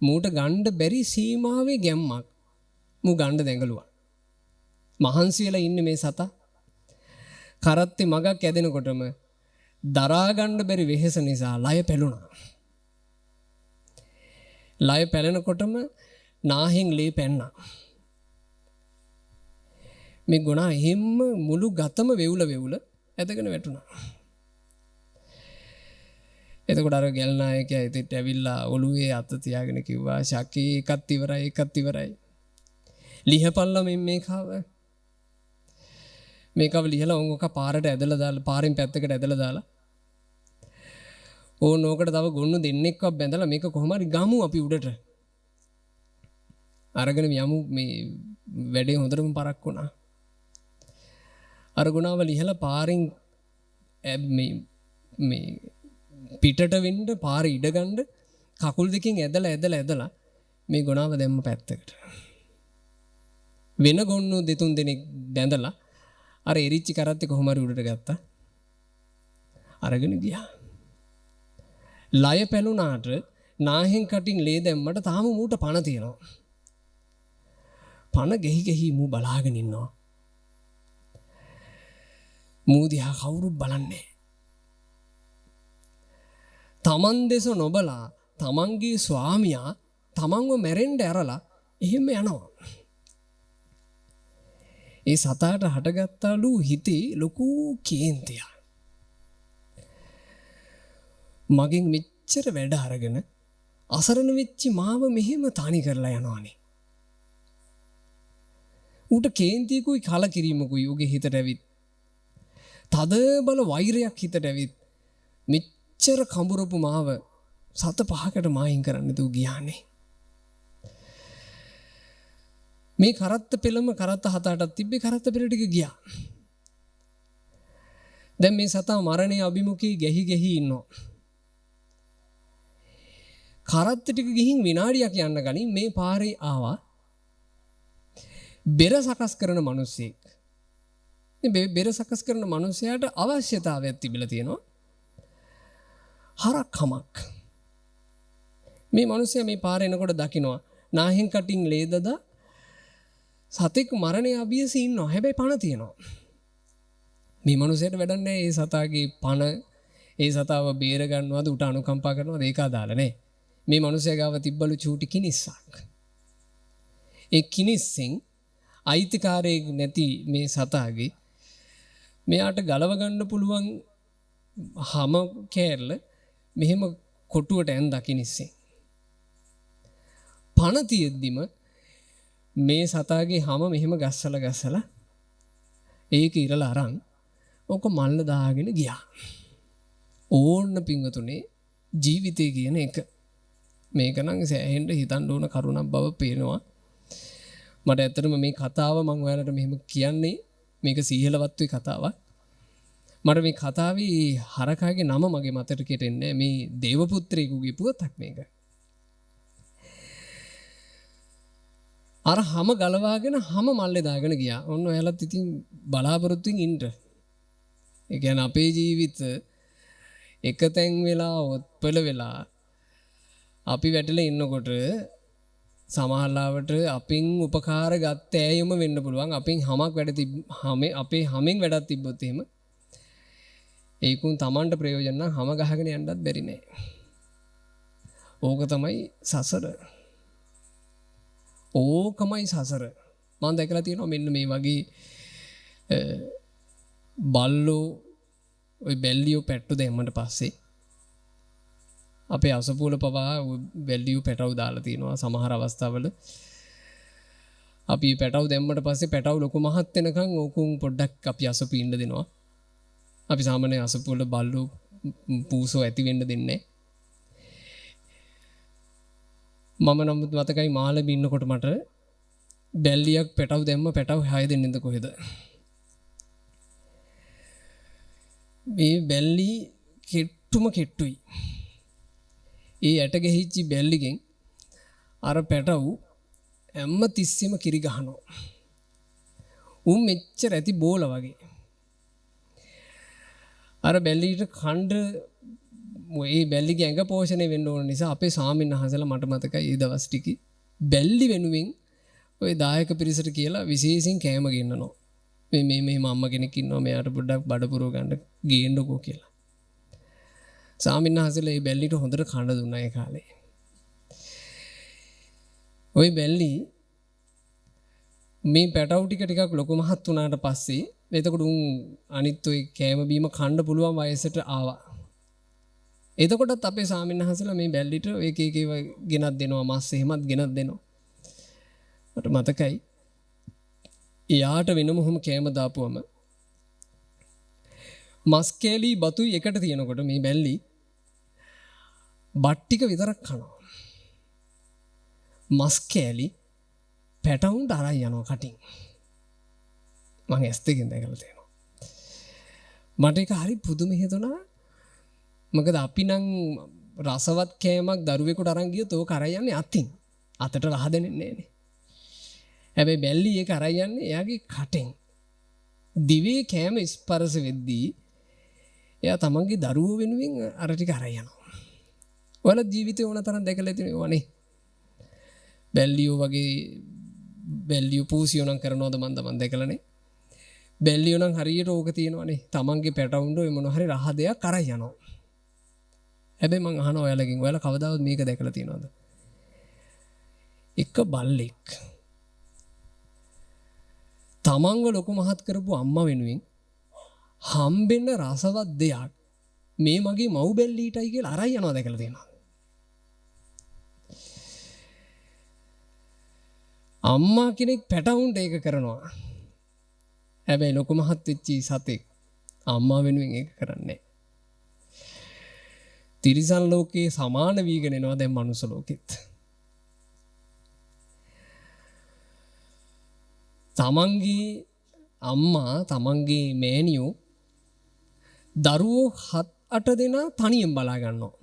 මූට ගන්න බැරි සීමාවේ ගැම්මක් මූ ගන්න දැඟලුවා. මහන්සියලා ඉන්නේ මේ සතා. කරත්තේ මගක් ඇදෙනකොටම දරා ගන්න බැරි වෙහෙස නිසා ලය පැලුණා. ලය පැලෙනකොටම නාහෙන් ලේ පැන්නා. මේ ගුණා එහෙම්ම මුළු ගතම වෙවුල ඇදගෙන වැටුණා. එතකොට අර ගැල් නායකයා ඉතින් ඇවිල්ලා ඔළුවේ අත තියාගෙන කිව්වා ශකී එකත් ඉවරයි. ලිහපල්ලා මේකව. මේකව ලිහලා ඔංගක පාරට ඇදලා දාලා පාරෙන් පැත්තකට ඇදලා දාලා ඕනෝකට තව ගොන්නු දෙන්නෙක්ව බැඳලා මේක කොහොම හරි ගමු අපි උඩට. අරගෙන යමු මේ වැඩේ හොඳටම පරක් වුණා. අර ගුණාව ලිහලා පාරෙන් මේ පිටට වෙන්න පාර ඉඩ ගන්න කකුල් දෙකෙන් ඇදලා මේ ගුණාව දැම්ම පැත්තකට. වෙන ගොන්නු දෙතුන් දෙනෙක් බැඳලා අර එරිච්චි කරත්තේ කොහොම හරි උඩට ගත්තා. අරගෙන ගියා. ලය පැලුණාට නාහෙන් කටින් ලේ දැම්මට තාම මූට පණ තියෙනවා. පණ ගෙහි මූ බලාගෙන ඉන්නවා. මූ දිහා කවුරුත් බලන්නේ. තමන් දෙස නොබලා තමන්ගේ ස්වාමියා තමන්ව මැරෙන්න ඇරලා එහෙම යනවා. ඒ සතාට හටගත්තලු හිතේ ලොකු කේන්තියක්. මගෙන් මෙච්චර වැඩ අරගෙන අසරණ වෙච්චි මාව මෙහෙම තනි කරලා යනවානේ. ඌට කේන්තියකුයි කලකිරීමකුයි ඌගේ හිතට ඇවිත්. තද බල වෛරයක් හිතට ඇවිත් මෙච්චර කඹරපු මාව සත පහකට මායින් කරන්න දූ ගියානේ. මේ කරත්ත පෙළම කරත්ත 7-8ක් තිබ්බේ කරත්ත පෙළ ටික ගියා. දැන් මේ සතා මරණය අභිමුඛී ගැහි ඉන්නවා. කරත්ත ටික ගිහින් විනාඩියක් යන්න ගනින් මේ පාරේ ආවා බෙර සකස් කරන මිනිස්සෙක්. මේ බෙර සකස් කරන මිනිසයාට අවශ්‍යතාවයක් තිබිලා තියෙනවා. හරක් හමක්. මේ මිනිසයා මේ පාරේ එනකොට දකින්නවා නාහෙන් කටින් ලේදද සතෙක් මරණය අභියසී ඉන්නවා. හැබැයි පණ තියෙනවා. මේ මිනිසයාට වැඩක් නැහැ ඒ සතාගේ පණ ඒ සතාව බේර ගන්නවද උට අනුකම්පා කරනවද ඒක අදාළ නැහැ. මේ මිනිසයා ගාව තිබ්බලු චූටි කිනිස්සක්. ඒ කිනිස්සෙන් අයිතිකාරයෙක් නැති මේ සතාගේ මෙයාට ගලව ගන්න පුළුවන් හැම කෑල්ල මෙහෙම කොටුවට ඇන් දකිනිස්සේ. පණ තියෙද්දිම මේ සතාගේ හැම මෙහෙම ගස්සලා ඒක ඉරලා අරන් ඕක මල්ල දාගෙන ගියා. ඕන්න පිංගතුනේ ජීවිතය කියන එක. මේක නම් සෑහෙන්න හිතන්න ඕන කරුණක් බව පේනවා. මට ඇත්තටම මේ කතාව මම ඔයාලට මෙහෙම කියන්නේ මේක සීහලවත්තුයි කතාවක්. මට මේ කතාවේ හරකාගේ නම මගේ මතට කෙටෙන්නේ මේ දේවපුත්‍රයෙකුගේ පුවතක් මේක. අර හැම ගලවාගෙන හැම මල්ලේ දාගෙන ගියා. ඔන්න ඔයාලත් ඉතින් බලාපොරොත්තුෙන් ඉන්න. ඒ කියන්නේ අපේ ජීවිත එක තැන් වෙලා ඔත්පල වෙලා අපි වැටලා ඉන්නකොට සමහරවට අපින් උපකාර ගත්ත ඇයම වෙන්න පුළුවන්. අපින් හැමක් වැඩ අපේ හැමෙන් වැඩක් තිබ්බොත් එහෙම ඒකුන් Tamanට ප්‍රයෝජන නම් හැම ගහගෙන යන්නත් බැරි නෑ. ඕක තමයි සසර. ඕකමයි සසර. මම දැකලා තියෙනවා මෙන්න මේ වගේ බල්ලෝ ওই බැල්ලියෝ පැට්ටු දැම්මට පස්සේ අපේ අසපුවල පවා බැල්ලියෝ පැටවු දාලා තියෙනවා සමහර අවස්ථාවල. අපි පැටවු දැම්මට පස්සේ පැටවු ලොකු මහත් වෙනකන් ඕකුන් පොඩ්ඩක් අපි අසපු ඉන්න දෙනවා. අපි සාමාන්‍ය අසපුවල බල්ලෝ පූසෝ ඇති වෙන්න දෙන්නේ මම නම් මතකයි මාළඹ ඉන්නකොට මට බැල්ලියක් පැටවු දැම්ම පැටවු 6 දෙනෙක්ද කොහෙද මේ බැල්ලි කෙට්ටුයි. ඒ ඇට ගෙහිච්චි බැල්ලිගෙන් අර පැටවු හැම තිස්සෙම කිරි ගහනවා. උන් මෙච්චර ඇති බෝල වගේ. අර බැල්ලිට කණ්ඩ ඒ බැල්ලිගේ ඇඟ පෝෂණය වෙන්න ඕන නිසා අපේ ස්වාමීන් වහන්සේලා මට මතකයි ඒ දවස් ටිකේ බැල්ලි වෙනුවෙන් ওই දායක පිරිසට කියලා විශේෂයෙන් කෑම ගෙන්නනවා. මේ අම්ම කෙනෙක් ඉන්නවා මෙයාට පොඩ්ඩක් බඩ පුරව ගන්න ගේන්නකෝ කියලා. ස්වාමීන් වහන්සේලා මේ බැල්ලිට හොඳට කන්න දුන්නා ඒ කාලේ. ওই බැල්ලි මේ පැටවු ටිකක් ලොකු මහත් වුණාට පස්සේ එතකොට උන් අනිත් ඔය කෑම බීම කන්න පුළුවන් වයසට ආවා. එතකොටත් අපේ ස්වාමීන් වහන්සේලා මේ බැල්ලිට එක ගෙනත් දෙනවා මස් එහෙමත් ගෙනත් දෙනවා. මට මතකයි එයාට වෙනම ඔහොම කෑම දාපුවම මස් කෑලි බතුයි එකට තියෙනකොට මේ බැල්ලි බත් ටික විතරක් කනවා. මස් කෑලි පැටවුන්ට අරන් යනවා කටින්. මම ඇස් දෙකෙන් දැකලා තියෙනවා. මට ඒක හරි පුදුම හිතුණා. මොකද අපි නම් රසවත් කෑමක් දරුවෙකුට අරන් ගියොත් ඕක අරන් යන්නේ අතින්. අතට රහ දෙන්නේ නෑනේ. හැබැයි බැල්ලි ඒක අරන් යන්නේ එයාගේ කටෙන්. දිවේ කෑම ස්පර්ශ වෙද්දී එයා තමන්ගේ දරුවෝ වෙනුවෙන් අර ටික අරන් යනවා. ඔයාලා ජීවිතේ ඕන තරම් දැකලා තියෙනවනේ. බැල්ලියෝ වගේ බැල්ලියෝ පූසියෝ නම් කරනවද මන් දැකලානේ. බැල්ලියෝ නම් හරියට ඕක තියෙනවනේ. තමන්ගේ පැටවුන්ට ඔය මොන හරි රහ දෙයක් අරන් යනවා. හැබැයි මං අහනවා ඔයාලගෙන් ඔයාලා කවදාවත් මේක දැකලා තියෙනවද? එක බල්ලෙක් තමන්ව ලොකු මහත් කරපු අම්මා වෙනුවෙන් හම්බෙන්න රසවත් දෙයක් මේ මගේ මව් බැල්ලීටයි කියලා අරයි යනවා දැකලා තියෙනවා. අම්මා කෙනෙක් පැටවුන්ට ඒක කරනවා. හැබැයි ලොකු මහත් වෙච්චි සතෙක් අම්මා වෙනුවෙන් ඒක කරන්නේ. තිරිසන් ලෝකේ සමාන වීගෙන එනවා දැන් මනුස්ස ලෝකෙත්. තමන්ගේ අම්මා තමන්ගේ මෑණියෝ දරුවෝ 7-8 දෙනා තනියෙන් බලා ගන්නවා.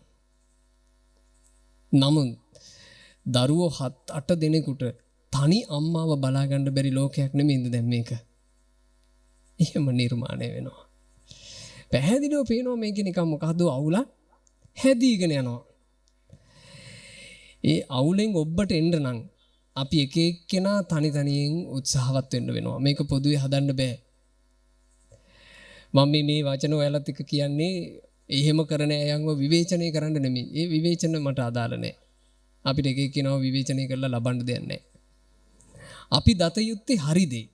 නමුත් දරුවෝ 7-8 දෙනෙකුට තනි අම්මාව බලා ගන්න බැරි ලෝකයක් නෙමෙයිද දැන් මේක. එහෙම නිර්මාණය වෙනවා. පැහැදිලිව පේනවා මේක නිකන් මොකද්ද අවුලක් හැදීගෙන යනවා. ඒ අවුලෙන් ඔබට එන්න නම් අපි එක එක්කෙනා තනි තනියෙන් උත්සාහවත් වෙන්න වෙනවා. මේක පොදුවේ හදන්න බෑ. මම මේ වචන ඔයාලත් එක්ක කියන්නේ එහෙම කරන අයන්ව විවේචනය කරන්න නෙමෙයි. ඒ විවේචන මට අදාළ නැහැ. අපිට එක එක්කෙනාව විවේචනය කරලා ලබන්න දෙයක් නැහැ. අපි දත යුත්තේ හරි දේ.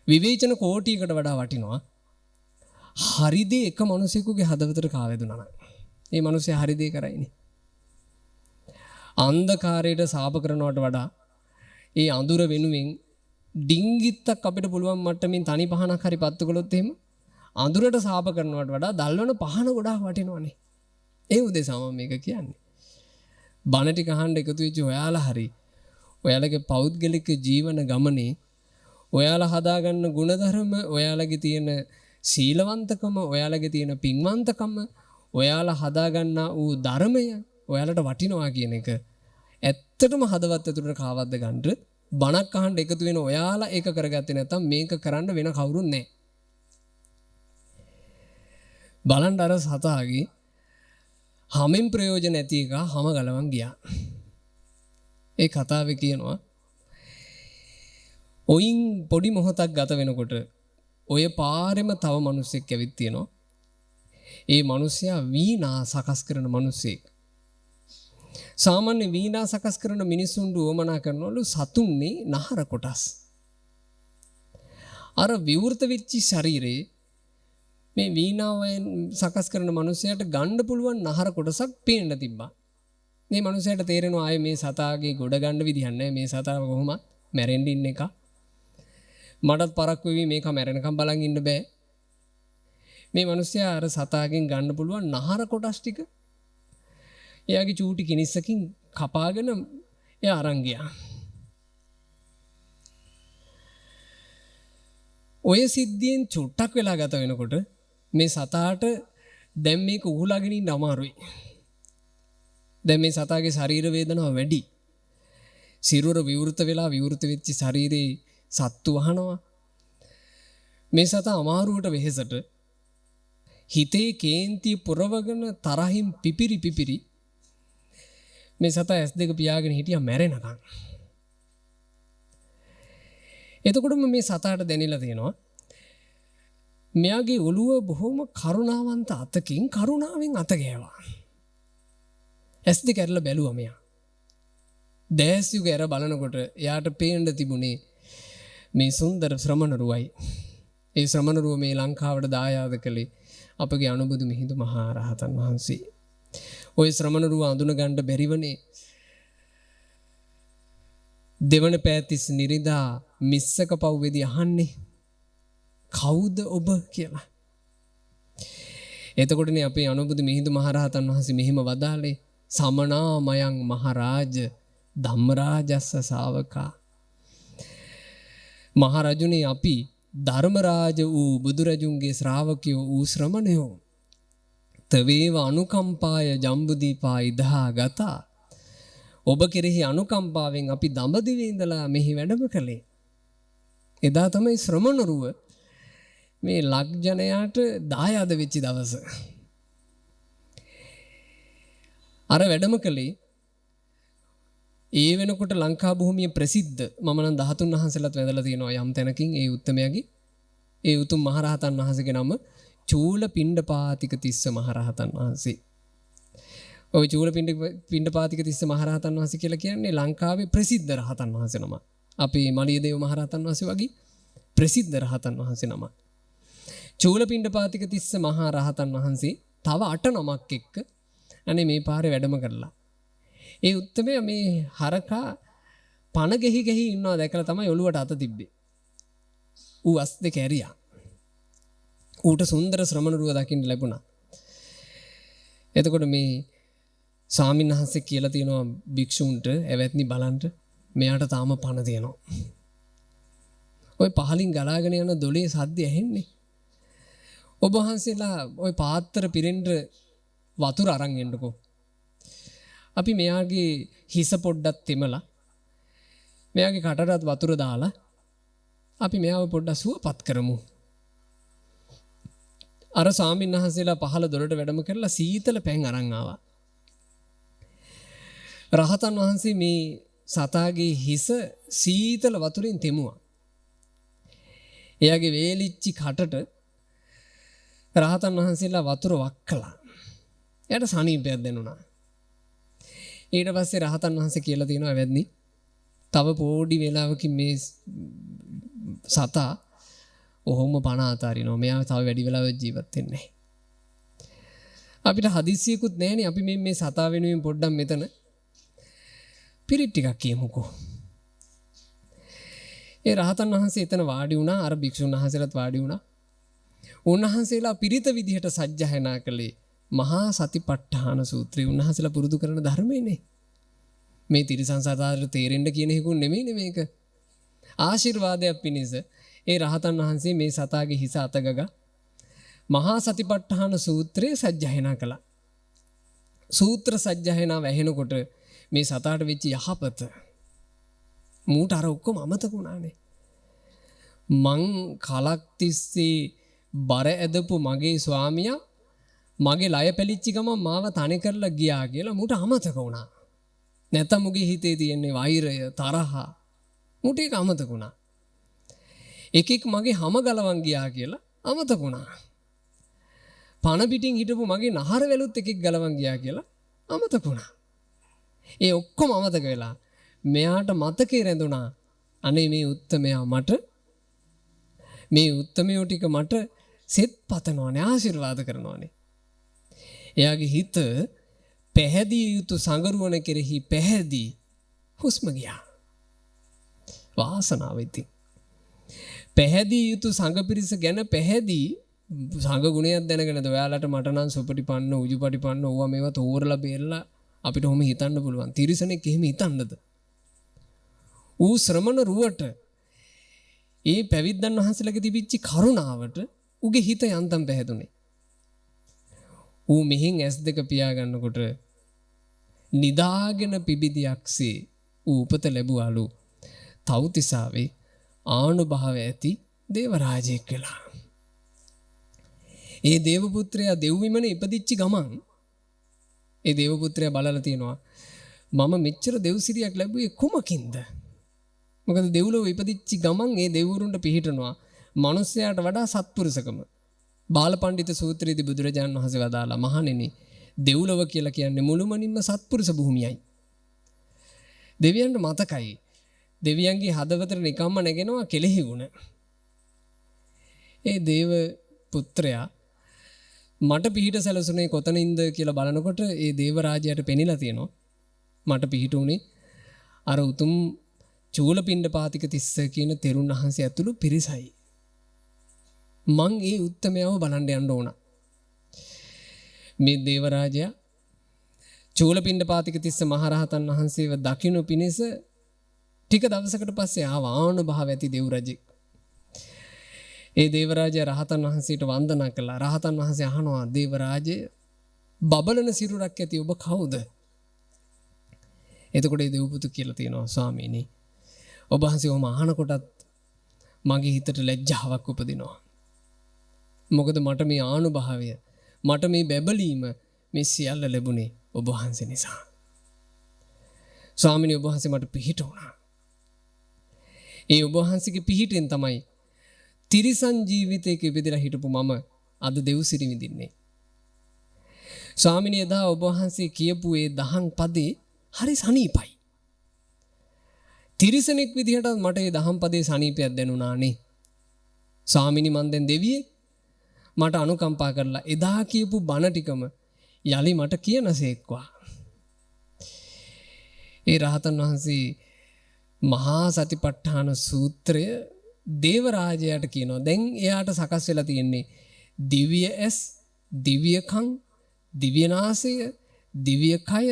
විවේචන කෝටියකට වඩා වටිනවා. හරි දේ එක මිනිසෙකුගේ හදවතට කාවැදුනා නම්. ඒ මිනිස්සයා හරි දේ කරයිනේ. අන්ධකාරයට සාප කරනවට වඩා ඒ අඳුර වෙනුවෙන් ඩිංගිත්තක් අපිට පුළුවන් මට්ටමින් තනි පහනක් හරි පත්තු කළොත් එහෙම අඳුරට සාප කරනවට වඩා දල්වන පහන ගොඩාක් වටිනවනේ. ඒ උදෙසාම මේක කියන්නේ. බණ ටික අහන්න එකතු වෙච්ච ඔයාලා හරි ඔයාලගේ පෞද්ගලික ජීවන ගමනේ ඔයාලා හදාගන්න ගුණධර්ම, ඔයාලගේ තියෙන සීලවන්තකම, ඔයාලගේ තියෙන පින්වන්තකම, ඔයාලා හදාගන්නා වූ ධර්මය ඔයාලට වටිනවා කියන එක ඇත්තටම හදවත් ඇතුළට කාවද්ද ගන්න බණක් අහන්න එකතු වෙන ඔයාලා ඒක කරගත්තේ නැත්නම් මේක කරන්න වෙන කවුරුත් නැහැ. බලන්න අර සතාගේ හැමෙන් ප්‍රයෝජන ඇති එක හැම ගලවන් ගියා. ඒ කතාවේ කියනවා ඔයින් පොඩි මොහොතක් ගත වෙනකොට ඔය පාරෙම තව මිනිස්සෙක් ඇවිත් තියෙනවා. ඒ මිනිසයා වීණා සකස් කරන මිනිසෙක්. සාමාන්‍ය වීණා සකස් කරන මිනිසුන්ට උවමනා කරනවලු සතුන්නේ නහර කොටස්. අර විවෘත වෙච්ච ශරීරේ මේ වීණාවෙන් සකස් කරන මිනිසයාට ගන්න පුළුවන් නහර කොටසක් පේන්න තිබ්බා. මේ මිනිසයාට තේරෙනවා ආයේ මේ සතාගේ ගොඩ ගන්න විදිහක් නැහැ. මේ සතා කොහොමද මැරෙන්න ඉන්න එක. මටත් පරක්කු වෙවි මේක මැරෙනකම් බලන් ඉන්න බෑ. මේ මිනිසයා අර සතාගෙන් ගන්න පුළුවන් නහර කොටස් ටික එයාගේ චූටි කිනිස්සකින් කපාගෙන එයා අරන් ගියා. ඔය සිද්ධියෙන් චුට්ටක් වෙලා ගත වෙනකොට මේ සතාට දැන් මේක උහුලාගෙන ඉන්න අමාරුයි. දැන් මේ සතාගේ ශරීර වේදනාව වැඩි. සිරුර විවෘත වෙලා විවෘත වෙච්ච ශරීරේ සත්තු වහනවා. මේ සතා අමාරුවට වෙහෙසට හිතේ කේන්තිය පුරවගෙන තරහින් පිපිරි මේ සතා S2 පියාගෙන හිටියා මැරෙනකන්. එතකොටම මේ සතාට දැනෙලා තියෙනවා මෙයාගේ ඔළුව බොහොම කරුණාවන්ත අතකින් කරුණාවෙන් අත ගෑවා. S2 කැරලා බැලුවා මෙයා. දැස්යුගේ අර බලනකොට එයාට පේන්න තිබුණේ මේ සුන්දර ශ්‍රමණරුවයි. ඒ ශ්‍රමණරුව මේ ලංකාවට දායාද කළේ අපගේ අනුබුදු මිහිඳු මහා රහතන් වහන්සේ. ඔය ශ්‍රමණරුව අඳුන ගන්න බැරිවනේ. දෙවන පෑතිස් නිරිදා මිස්සක පව්වේදී අහන්නේ කවුද ඔබ කියලා. එතකොටනේ අපේ අනුබුදු මිහිඳු මහා රහතන් වහන්සේ මෙහිම වදාළේ සමනාමයන් මහරජ ධම්මරාජස්ස ශාවකා. මහරජුනේ අපි ධර්මරාජ වූ බුදුරජුන්ගේ ශ්‍රාවකයෝ වූ ශ්‍රමණයෝ. තවේව අනුකම්පාය ජම්බුදීපා ඉදහා ගතා. ඔබ කෙරෙහි අනුකම්පාවෙන් අපි දඹදිවේ ඉඳලා මෙහි වැඩම කළේ. එදා තමයි ශ්‍රමණරුව මේ ලක්ජනයාට දායාද වෙච්ච දවස. අර වැඩම කළේ ඒ වෙනකොට ලංකා භූමිය ප්‍රසිද්ධ මම නම් 13 වහන්සේලාත් වැඳලා තියෙනවා යම් තැනකින් ඒ උත්තමයාගේ ඒ උතුම් මහරහතන් වහන්සේගේ නම චූල පිණ්ඩපාතික තිස්ස මහරහතන් වහන්සේ. ඔය චූල පිණ්ඩපාතික තිස්ස මහරහතන් වහන්සේ කියලා කියන්නේ ලංකාවේ ප්‍රසිද්ධ රහතන් වහන්සේ නම. අපේ මලියදේව මහරහතන් වහන්සේ වගේ ප්‍රසිද්ධ රහතන් වහන්සේ නම. චූලපිණ්ඩපාතික තිස්ස මහා රහතන් වහන්සේ තව 8 නමක් එක්ක අනේ මේ පාරේ වැඩම කරලා. ඒ උත්තමයා මේ හරකා පණ ගෙහි ඉන්නවා දැකලා තමයි ඔළුවට අත තිබ්බේ. ඌ අස් දෙක ඇරියා. ඌට සුන්දර ශ්‍රමණ රුව දකින්න ලැබුණා. එතකොට මේ ස්වාමීන් වහන්සේ කියලා තියෙනවා භික්ෂුන්ට එවත්නි බලන්න මෙයාට තාම පණ තියෙනවා. ඔය පහලින් ගලාගෙන යන දොලේ සද්ද ඇහෙන්නේ. ඔබ වහන්සේලා ওই පාත්‍ර පිරෙන්න වතුර අරන් එන්නකෝ. අපි මෙයාගේ හිස පොඩ්ඩක් තෙමලා මෙයාගේ කටටත් වතුර දාලා අපි මෙයාව පොඩ්ඩක් සුවපත් කරමු. අර ස්වාමීන් වහන්සේලා පහළ දොරට වැඩම කරලා සීතල පැන් අරන් ආවා. රහතන් වහන්සේ මේ සතාගේ හිස සීතල වතුරෙන් තෙමුවා. එයාගේ වේලිච්චි කටට රහතන් වහන්සේලා වතුර වක්කලා. එයාට සනීපයක් දැනුණා. ඊට පස්සේ රහතන් වහන්සේ කියලා තියෙනවා එවැද්නි තව පොඩි වෙලාවකින් මේ සතා ඔහොම පණ අතාරිනවා. මෙයා තව වැඩි වෙලාවක් ජීවත් වෙන්නේ නැහැ. අපිට හදිස්සියකුත් නැහැනේ. අපි මේ සතා වෙනුවෙන් පොඩ්ඩක් මෙතන පිරිත් ටිකක් කියමුකෝ. ඒ රහතන් වහන්සේ එතන වාඩි වුණා. අර භික්ෂුන් වහන්සේලාත් වාඩි වුණා. උන්වහන්සේලා පිරිත විදිහට සජ්ජායනා කළේ මහා සතිපට්ඨාන සූත්‍රය. උන්වහන්සේලා පුරුදු කරන ධර්මයනේ. මේ තිරිසන් සතාට තේරෙන්න කියන එකකුන් නෙමෙයිනේ මේක. ආශිර්වාදයක් පිණිස ඒ රහතන් වහන්සේ මේ සතාගේ හිස අතගග මහා සතිපට්ඨාන සූත්‍රය සජ්ජායනා කළා. සූත්‍ර සජ්ජායනාව ඇහෙනකොට මේ සතාට වෙච්ච යහපත මූට අර ඔක්කොම අමතක වුණානේ. මං කලක් තිස්සේ බර ඇදපු මගේ ස්වාමියා මගේ ලය පැලිච්ච ගමන් මාව තනි කරලා ගියා කියලා මූට අමතක වුණා. නැත්නම් මුගේ හිතේ තියෙන වෛරය, තරහ මූට ඒක අමතක වුණා. එකෙක් මගේ හැම ගලවන් ගියා කියලා අමතක වුණා. පණ පිටින් හිටපු මගේ නහර වැලුත් එකෙක් ගලවන් ගියා කියලා අමතක වුණා. ඒ ඔක්කොම අමතක වෙලා මෙයාට මතකේ රැඳුණා. අනේ මේ උත්තමයා මට මේ උත්තමයෝ ටික මට සෙත් පතනවානේ, ආශිර්වාද කරනවානේ. එයාගේ හිත පැහැදිය යුතු සංගරුවන කෙරෙහි පැහැදී හුස්ම ගියා. වාසනාව ඉතින්. පැහැදිය යුතු සංඝ පිරිස ගැන පැහැදී සංඝ ගුණයක් දැනගෙනද ඔයාලට මට නම් සුපටිපන්න, උජුපටිපන්න ඕවා මේවා තෝරලා බේරලා අපිට ඔහොම හිතන්න පුළුවන්. තිරිසනෙක් එහෙම හිතන්නද? ඌ ශ්‍රමණ රුවට ඒ පැවිද්දන් වහන්සේලාගේ තිබිච්ච කරුණාවට උගේ හිත යන්තම් පැහැදුනේ. ඌ මෙහින් S2 පියා ගන්නකොට නිදාගෙන පිබිදියක්සේ ඌ උපත ලැබුවාලු තව්තිසාවේ ආනුභාව ඇති දේවරාජයෙක් වෙලා. ඒ දේවපුත්‍රයා දෙව්විමනේ ඉපදිච්ච ගමන් ඒ දේවපුත්‍රයා බලලා තියෙනවා මම මෙච්චර දෙව්සිරියක් ලැබුවේ කුමකින්ද? මොකද දෙව්ලොව ඉපදිච්ච ගමන් ඒ දෙවිවරුන්ට පිහිටනවා මිනිස්යාට වඩා සත්පුරුෂකම. බාලපඬිත සූත්‍රයේදී බුදුරජාණන් වහන්සේ වදාලා මහණෙනි දෙව්ලොව කියලා කියන්නේ මුළුමනින්ම සත්පුරුෂ භූමියයි. දෙවියන්ට මතකයි දෙවියන්ගේ හදවතට නිකම්ම නැගෙනවා කෙලෙහි ගුණ. ඒ දේව පුත්‍රයා මට පිහිට සැලසුනේ කොතනින්ද කියලා බලනකොට ඒ දේව රාජයාට පෙනිලා තියෙනවා මට පිහිට උනේ අර උතුම් චූලපිණ්ඩපාතික තිස්ස කියන තෙරුන් වහන්සේ ඇතුළු පිරිසයි. මං ඒ උත්තමයව බලන්න යන්න ඕන. මේ දේව රාජයා චූලපිණ්ඩපාතික තිස්ස මහරහතන් වහන්සේව දකින්න පිණිස ටික දවසකට පස්සේ ආව ආනුභාව ඇති දේව රජෙක්. ඒ දේව රාජයා රහතන් වහන්සේට වන්දනා කළා. රහතන් වහන්සේ අහනවා දේව රාජය බබලන සිරුරක් ඇති ඔබ කවුද? එතකොට ඒ දෙව්පුතු කියලා තියෙනවා ස්වාමීනි ඔබ වහන්සේ ඔහම අහනකොටත් මගේ හිතට ලැජ්ජාවක් උපදිනවා. මොකද මට මේ ආනුභාවය මට මේ බැබලීම මේ සියල්ල ලැබුණේ ඔබ වහන්සේ නිසා. ස්වාමීනි ඔබ වහන්සේ මට පිහිට වුණා. ඒ ඔබ වහන්සේගේ පිහිටෙන් තමයි තිරිසන් ජීවිතයක ඉපදලා හිටපු මම අද දෙව්සිරි විඳින්නේ. ස්වාමීනි එදා ඔබ වහන්සේ කියපු ඒ දහම් පදේ හරි සනීපයි. තිරිසනෙක් විදිහට මට ඒ දහම් පදේ සනීපයක් දැනුණානේ. ස්වාමීනි මන් දැන් දෙවියෙක් මට අනුකම්පා කරලා එදා කියපු බණ ටිකම යලි මට කියනසේක්වා. ඒ රහතන් වහන්සේ මහා සතිපට්ඨාන සූත්‍රය දේවරාජයාට කියනවා. දැන් එයාට සකස් වෙලා තියෙන්නේ දිව්‍ය ඇස්, දිව්‍ය කන්, දිව්‍ය නාසය, දිව්‍ය කය,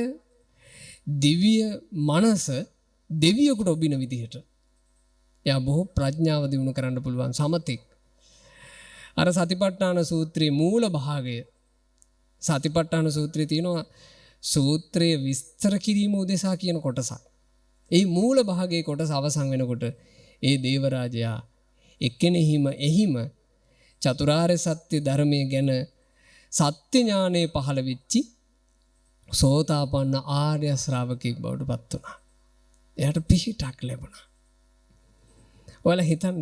දිව්‍ය මනස දෙවියෙකුට ඔබින විදිහට. එයා බොහෝ ප්‍රඥාව දිනු කරන්න පුළුවන් සමතෙක්. අර සතිපට්ඨාන සූත්‍රයේ මූල භාගය සතිපට්ඨාන සූත්‍රයේ තියෙනවා සූත්‍රයේ විස්තර කිරීම උදෙසා කියන කොටසක්. ඒ මූල භාගයේ කොටස අවසන් වෙනකොට ඒ දේවරාජයා එහිම චතුරාර්ය සත්‍ය ධර්මයේ ගැන සත්‍ය ඥානයේ පහළ වෙච්චි සෝතාපන්න ආර්ය ශ්‍රාවකෙක් බවට පත් වුණා. එයාට පිහිටක් ලැබුණා. ඔයාලා හිතන්න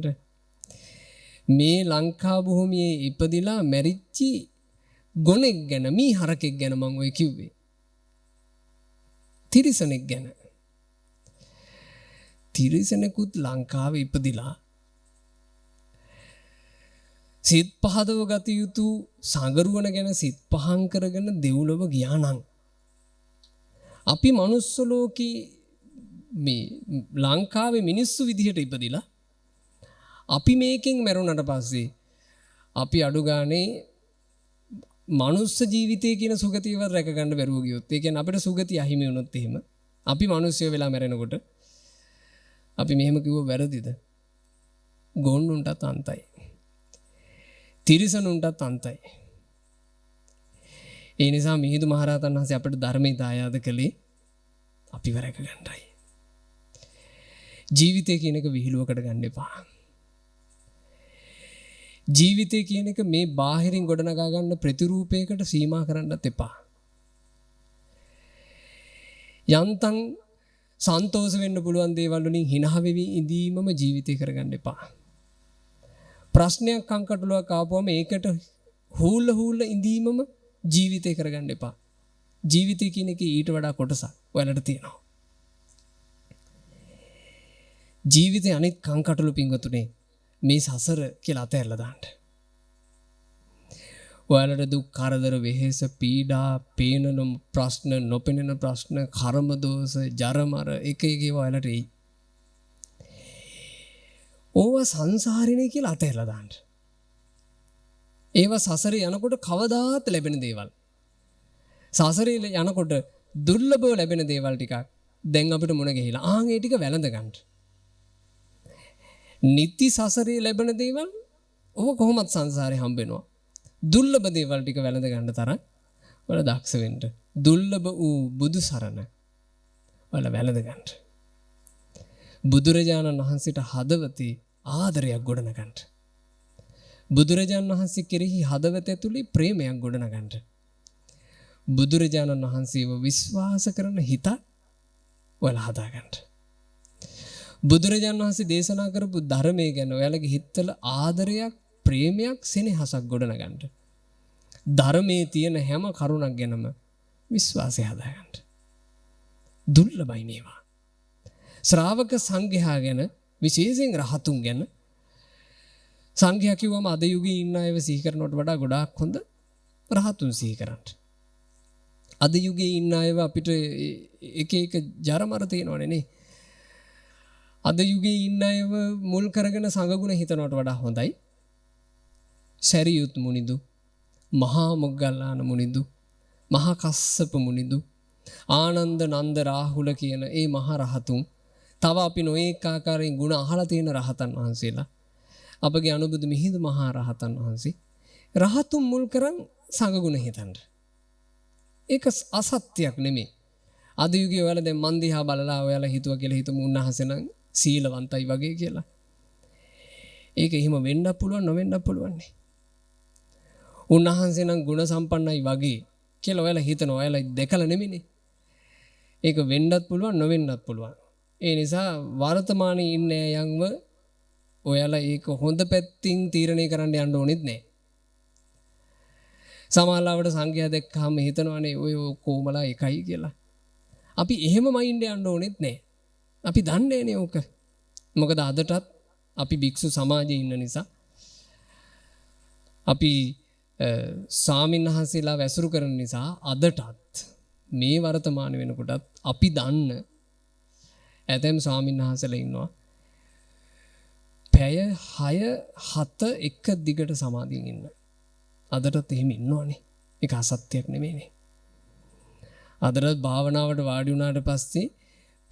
මේ ලංකා භූමියේ ඉපදිලා මැරිච්චි ගොනෙක් ගැන මී හරකෙක් ගැන මම ඔය කිව්වේ. තිරිසනෙක් ගැන. තිරිසනෙකුත් ලංකාවේ ඉපදිලා සිත් පහදව ගත යුතු සංගරුවන ගැන සිත් පහන් කරගෙන දෙව්ලොව ගියා නම් අපි මනුස්ස ලෝකේ මේ ලංකාවේ මිනිස්සු විදිහට ඉපදිලා අපි මේකෙන් මැරුණාට පස්සේ අපි අඩු ගානේ මනුස්ස ජීවිතය කියන සුගතියවත් රැක ගන්න බැරුව ගියොත් ඒ කියන්නේ අපිට සුගතිය අහිමි වුණොත් එහෙම අපි මිනිස්සු වෙලා මැරෙනකොට අපි මෙහෙම කිව්ව වැරදිද? ගොන්නුන්ටත් අන්තයි. තිරිසනුන්ටත් අන්තයි. ඒ නිසා මිහිඳු මහරහතන් වහන්සේ අපිට ධර්මයේ දායාද කළේ අපිව රැක ගන්නයි. ජීවිතය කියන එක විහිළුවකට ගන්න එපා. ජීවිතය කියන එක මේ බාහිරින් ගොඩනගා ගන්න ප්‍රතිරූපයකට සීමා කරන්නත් එපා. යන්තම් සන්තෝෂ වෙන්න පුළුවන් දේවල් වලින් හිනහ වෙවි ඉඳීමම ජීවිතය කරගන්න එපා. ප්‍රශ්නයක් අංකටලුවක් ආපුවම ඒකට හූල්ල ඉඳීමම ජීවිතය කරගන්න එපා. ජීවිතය කියන එකේ ඊට වඩා කොටසක් ඔයාලට තියෙනවා. ජීවිතේ අනිත් කංකටලු පිංගතුනේ මේ සසර කියලා අතහැරලා දාන්න. ඔයාලට දුක් කරදර වෙහෙස පීඩා පේනන ප්‍රශ්න නොපෙනෙන ප්‍රශ්න කර්ම දෝෂ ජරමර එක ඒවා ඔයාලට එයි. ඕවා සංසාරිනේ කියලා අතහැරලා දාන්න. ඒවා සසරේ යනකොට කවදාත් ලැබෙන දේවල්. සසරේ යනකොට දුර්ලභව ලැබෙන දේවල් ටිකක් දැන් අපිට මුණ ගැහිලා ආන් ඒ ටික වැළඳ ගන්න. නිති සසරේ ලැබෙන දේවල් ඔබ කොහොමත් සංසාරේ හම්බ වෙනවා. දුර්ලභ දේවල් ටික වැළඳ ගන්න තරම් ඔයාලා දක්ෂ වෙන්න. දුර්ලභ වූ බුදු සරණ ඔයාලා වැළඳ ගන්න. බුදුරජාණන් වහන්සේට හදවතේ ආදරයක් ගොඩනගන්න. බුදුරජාණන් වහන්සේ කෙරෙහි හදවත ඇතුලේ ප්‍රේමයක් ගොඩනගන්න. බුදුරජාණන් වහන්සේව විශ්වාස කරන හිත ඔයාලා හදාගන්න. බුදුරජාණන් වහන්සේ දේශනා කරපු ධර්මයේ ගැන ඔයාලගේ හිතවල ආදරයක් ප්‍රේමයක් සෙනෙහසක් ගොඩනගන්න. ධර්මයේ තියෙන හැම කරුණක් ගැනම විශ්වාසය හදාගන්න. දුර්ලභයි මේවා. ශ්‍රාවක සංඝයා ගැන විශේෂයෙන් රහතුන් ගැන සංඝයා කිව්වම අද යුගයේ ඉන්න අයව සිහි කරනවට වඩා ගොඩාක් හොඳ රහතුන් සිහි කරන්න. අද යුගයේ ඉන්න අයව අපිට එක ජරමර තියෙනවනේ නේ. අද යුගයේ ඉන්න අයව මුල් කරගෙන සංඝගුණ හිතනවට වඩා හොඳයි සරියුත් මුනිදු, මහා මොග්ගල්ලාන මුනිදු, මහා කස්සප මුනිදු, ආනන්ද නන්ද රාහුල කියන ඒ මහා රහතුන්, තව අපි නොඑක ආකාරයෙන් ගුණ අහලා තියෙන රහතන් වහන්සේලා, අපගේ අනුබුදු මිහිඳු මහා රහතන් වහන්සේ රහතුන් මුල් කරන් සංඝගුණ හිතන්න. ඒක අසත්‍යයක් නෙමෙයි. අද යුගයේ ඔයාලා දැන් මන් දිහා බලලා ඔයාලා හිතුවා කියලා හිතමු උන්වහන්සේ නම් සීලවන්තයි වගේ කියලා. ඒක එහෙම වෙන්නත් පුළුවන් නොවෙන්නත් පුළුවන් නේ. උන්වහන්සේ නම් ගුණ සම්පන්නයි වගේ කියලා ඔයාලා හිතනවා. ඔයාලා දැකලා නෙමෙයිනේ. ඒක වෙන්නත් පුළුවන් නොවෙන්නත් පුළුවන්. ඒ නිසා වර්තමානයේ ඉන්න යංව ඔයාලා ඒක හොඳ පැත්තින් තීරණය කරන්න යන්න ඕනෙත් නෑ. සමහරවිට සංඝයා දැක්කම හිතනවානේ ඔය කොමලා එකයි කියලා. අපි එහෙම මයින්ඩ් යන්න ඕනෙත් නෑ. අපි දන්නේ නෑනේ ඕක. මොකද අදටත් අපි භික්ෂු සමාජයේ ඉන්න නිසා අපි ස්වාමීන් වහන්සේලා වැසුරු කරන නිසා අදටත් මේ වර්තමාන වෙනකොටත් අපි දන්න ඇතැම් ස්වාමීන් වහන්සේලා ඉන්නවා පැය 6-7 එක දිගට සමාධියෙන් ඉන්න. අදටත් එහෙම ඉන්නවනේ. ඒක අසත්‍යයක් නෙමෙයිනේ. අදටත් භාවනාවට වාඩි වුණාට පස්සේ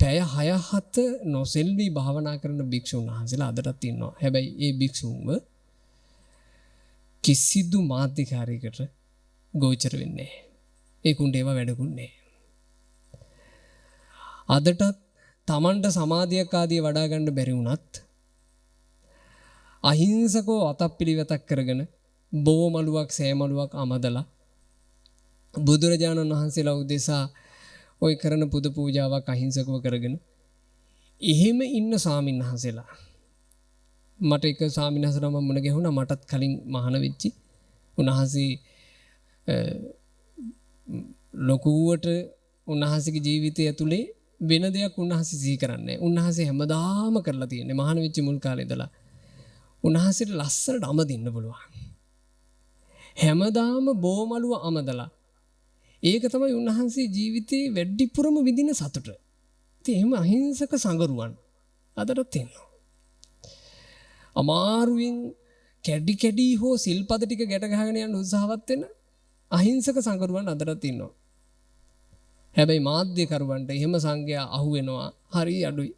පැය 6-7 නොසෙල්වි භාවනා කරන භික්ෂුන් වහන්සේලා අදටත් ඉන්නවා. හැබැයි ඒ භික්ෂුන්ව කිසිදු මාධ්‍යකාරයකට ගෝචර වෙන්නේ නැහැ. ඒකුන්ට ඒවා වැඩකුත් නැහැ. අදටත් Tamanට සමාධියක් ආදී වඩා ගන්න බැරි වුණත් අහිංසකව අතප්පිලිවෙතක් කරගෙන බෝමලුවක් සෑමලුවක් අමදලා බුදුරජාණන් වහන්සේලා උදෙසා ඔය කරන පුද පූජාවක් අහිංසකව කරගෙන එහෙම ඉන්න ස්වාමීන් වහන්සේලා මට එක ස්වාමීන් වහන්සේලා මම මුණ ගැහුණා මටත් කලින් මහාන වෙච්චි උන්වහන්සේ ලොකුවට උන්වහන්සේගේ ජීවිතය ඇතුලේ වෙන දෙයක් උන්වහන්සේ සිහි කරන්නේ නැහැ. උන්වහන්සේ හැමදාම කරලා තියෙන්නේ මහාන වෙච්ච මුල් කාලේ ඉඳලා උන්වහන්සේට ලස්සනට අමදින්න පුළුවන්. හැමදාම බෝමලුව අමදලා ඒක තමයි උන්වහන්සේ ජීවිතේ වැඩිපුරම විඳින සතුට. ඉතින් එහෙම අහිංසක සංගරුවන් අදටත් තියෙනවා. අමාරුවෙන් කැඩි හෝ සිල්පද ටික ගැට ගහගෙන යන උත්සාහවත් වෙන අහිංසක සංගරුවන් අදටත් ඉන්නවා. හැබැයි මාධ්‍යකරුවන්ට එහෙම සංඝයා අහු වෙනවා හරි අඩුයි.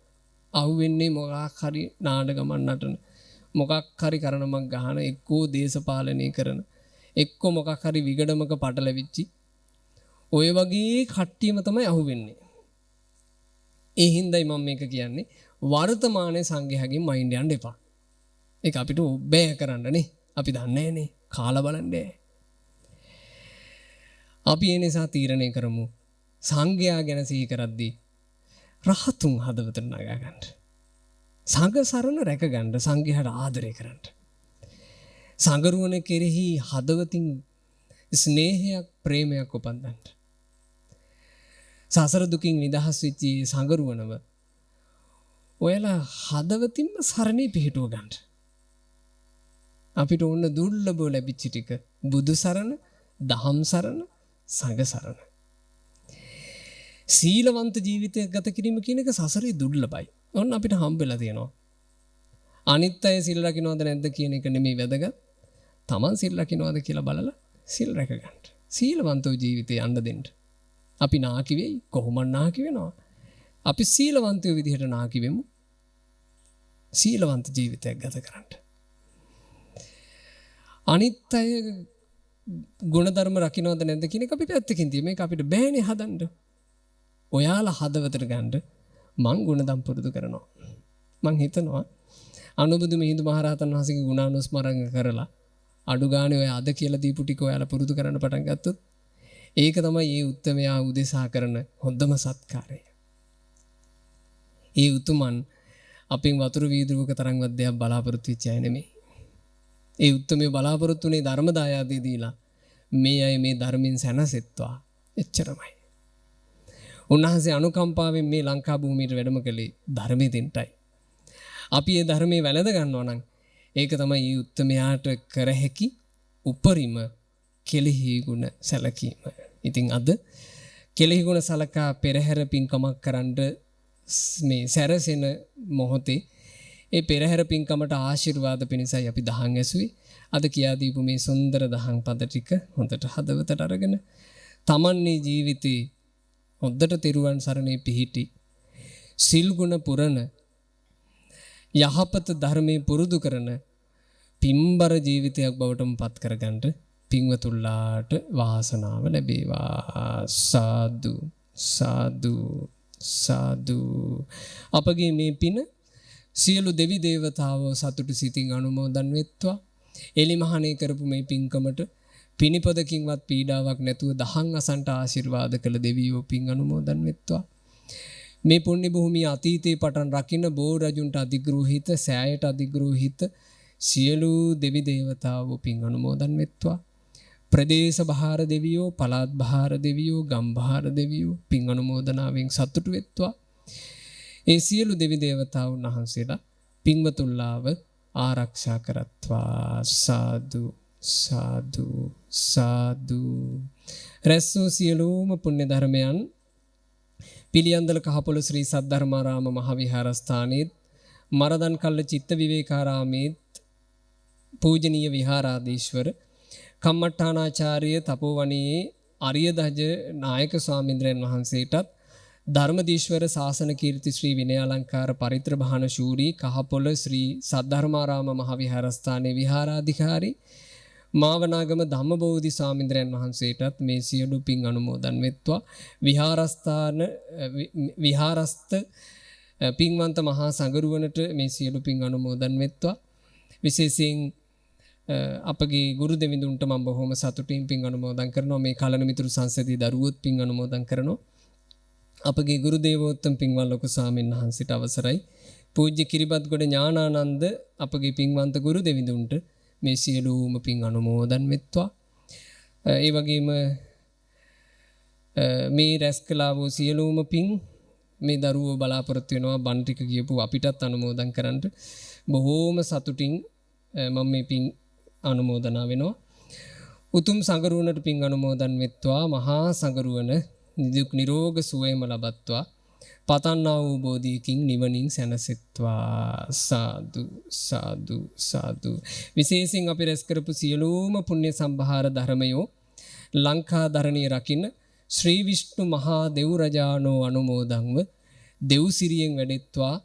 අහු වෙන්නේ මොකක් හරි නාටකමක් නටන මොකක් හරි කරනමක් ගහන එක්කෝ දේශපාලනය කරන එක්කෝ මොකක් හරි විගඩමක පටලවිච්චි ඔය වගේ කට්ටියම තමයි අහුවෙන්නේ. ඒ හින්දායි මම මේක කියන්නේ වර්තමානයේ සංඝයාගෙන් මයින්ඩ් යන්න එපා. ඒක අපිට බෑ කරන්නනේ. අපි දන්නේ නැහනේ. කාලා බලන්නේ. අපි ඒ නිසා තීරණය කරමු සංඝයා ගැන සිහි කරද්දී රහතුන් හදවතට නගා ගන්න. සංඝ සරණ රැක ගන්න සංඝයාට ආදරය කරන්න. සංගරුවන කෙරෙහි හදවතින් ස්නේහයක් ප්‍රේමයක් උපන්වන්න. සසර දුකින් නිදහස් වෙච්ච සංගරුවනව ඔයාලා හදවතින්ම සරණේ පිහිටුව ගන්න. අපිට ඕන දුර්ලභව ලැබිච්ච ටික බුදු සරණ, දහම් සරණ, සංඝ සරණ. සීලවන්ත ජීවිතයක් ගත කිරීම කියන එක සසරේ දුර්ලභයි. ඔන්න අපිට හම්බෙලා තියෙනවා. අනිත් අය සිල් රකින්නවද නැද්ද කියන එක නෙමෙයි වැදගත්. Taman සිල් රකින්නවද කියලා බලලා සිල් රැක ගන්න. සීලවන්තව ජීවිතේ යන්න දෙන්න. අපි නාකි වෙයි කොහොමද නාකි වෙනවා? අපි සීලවන්තයෝ විදිහට නාකි වෙමු. සීලවන්ත ජීවිතයක් ගත කරන්න. අනිත් අය ගුණධර්ම රකින්නවද නැද්ද කියන එක අපි පැත්තකින් තියමු. මේක අපිට බෑනේ හදන්න. ඔයාලා හදවතට ගන්න මං ගුණධම් පුරුදු කරනවා. මං හිතනවා අනුබුදු මිහිඳු මහරහතන් වහන්සේගේ ගුණානුස්මරණ කරලා අඩු ගානේ ඔය අද කියලා දීපු ටික ඔයාලා පුරුදු කරන්න පටන් ගත්තොත් ඒක තමයි මේ උත්තමයා උදෙසා කරන හොඳම සත්කාරය. ඒ උතුමන් අපෙන් වතුරු වීදුරුවක තරම්වත් දෙයක් බලාපොරොත්තු වෙච්ච අය නෙමෙයි. ඒ උත්තමයේ බලාපොරොත්තුනේ ධර්ම දායාදේ දීලා මේ අය මේ ධර්මයෙන් සැනසෙත්වා එච්චරමයි. උන්වහන්සේ අනුකම්පාවෙන් මේ ලංකා භූමියට වැඩම කළේ ධර්මයේ දෙන්නයි. අපි මේ ධර්මයේ වැළඳ ගන්නවා නම් ඒක තමයි මේ උත්තමයාට කර හැකි උපරිම කෙලෙහි ගුණ සැලකීම. ඉතින් අද කෙලෙහි ගුණ සලකා පෙරහැර පින්කමක් කරන්න මේ සැරසෙන මොහොතේ ඒ පෙරහැර පින්කමට ආශිර්වාද පිණිසයි අපි දහම් ඇසුවේ. අද කියා දීපු මේ සුන්දර දහම් පද ටික හොඳට හදවතට අරගෙන තමන්ගේ ජීවිතේ හොඳට තෙරුවන් සරණේ පිහිටි සිල් ගුණ පුරන යහපත ධර්මයේ පුරුදු කරන පින්බර ජීවිතයක් බවටම පත් කරගන්න පින්වතුන්ලාට වාසනාව ලැබේවා. සාදු සාදු සාදු. අපගේ මේ පින සියලු දෙවි දේවතාවෝ සතුටු සිතින් අනුමෝදන් වෙත්වා. එලිමහනේ කරපු මේ පින්කමට පිනිපදකින්වත් පීඩාවක් නැතුව දහම් අසන්ට ආශිර්වාද කළ දෙවියෝ පින් අනුමෝදන් වෙත්වා. මේ පුණ්‍ය භූමිය අතීතේ පටන් රකින්න බෝ රජුන්ට අධිග්‍රහිත සෑයට අධිග්‍රහිත සියලු දෙවි දේවතාවෝ පින් අනුමෝදන් වෙත්වා. ප්‍රදේශ බහාර දෙවියෝ, පළාත් බහාර දෙවියෝ, ගම් බහාර දෙවියෝ පින් අනුමෝදනාවෙන් සතුටු වෙත්වා. ඒ සියලු දෙවි දේවතාවුන් වහන්සේලා පින්වතුන්ලාව ආරක්ෂා කරත්වා. සාදු සාදු සාදු. රැස් වූ සියලුම පුණ්‍ය ධර්මයන් පිළියන්දල කහපොළ ශ්‍රී සද්ධර්මාරාම මහවිහාරස්ථානයේත් මරදන් කල්ල චිත්ත විවේකාරාමේත් පූජනීය විහාරාධීශ්වර කම්මට්ටානාචාර්ය තපෝවනයේ අරියදජ නායක ස්වාමීන්ද්‍රයන් වහන්සේටත් ධර්මදීශ්වර ශාසන කීර්ති ශ්‍රී විනයාලංකාර පරිත්‍රභාන ශූරී කහපොළ ශ්‍රී සද්ධර්මාරාම මහවිහාරස්ථානයේ විහාරාධිකාරී මාවනාගම ධම්මබෝධි ස්වාමීන්ද්‍රයන් වහන්සේටත් මේ සියලු පින් අනුමෝදන් වෙත්වා. විහාරස්ත පින්වන්ත මහා සංඝරුවනට මේ සියලු පින් අනුමෝදන් වෙත්වා. විශේෂයෙන් අපගේ ගුරු දෙවිඳුන්ට මම බොහොම සතුටින් පින් අනුමෝදන් කරනවා. මේ කලන මිතුරු සංසදීය දරුවොත් පින් අනුමෝදන් කරනවා. අපගේ ගුරු දේවෝත්තම පින්වත් ලොකු ස්වාමීන් වහන්සේට අවසරයි. පූජ්‍ය කිරිබත්ගොඩ ඥානානන්ද අපගේ පින්වන්ත ගුරු දෙවිඳුන්ට මේ සියලුම පින් අනුමෝදන් වෙත්වා. ඒ වගේම මේ රැස් කළා වූ සියලුම පින් මේ දරුවෝ බලාපොරොත්තු වෙනවා බණ ටික කියපු අපිටත් අනුමෝදන් කරන්න. බොහෝම සතුටින් මම මේ පින් අනුමෝදනා වෙනවා. උතුම් සංගරුවනට පින් අනුමෝදන් වෙත්වා. මහා සංගරුවන නිදුක් නිරෝග සුවයම ලබත්වා. පතන්නා වූ බෝධියකින් නිවනින් සැනසෙත්වා. සාදු සාදු සාදු. විශේෂයෙන් අපි රැස් කරපු සියලුම පුණ්‍ය සම්භාර ධර්මයෝ ලංකා ධරණිය රකින්න ශ්‍රී විෂ්ණු මහා දෙව් රජාණෝ අනුමෝදන්ව දෙව් සිරියෙන් වැඩෙත්වා.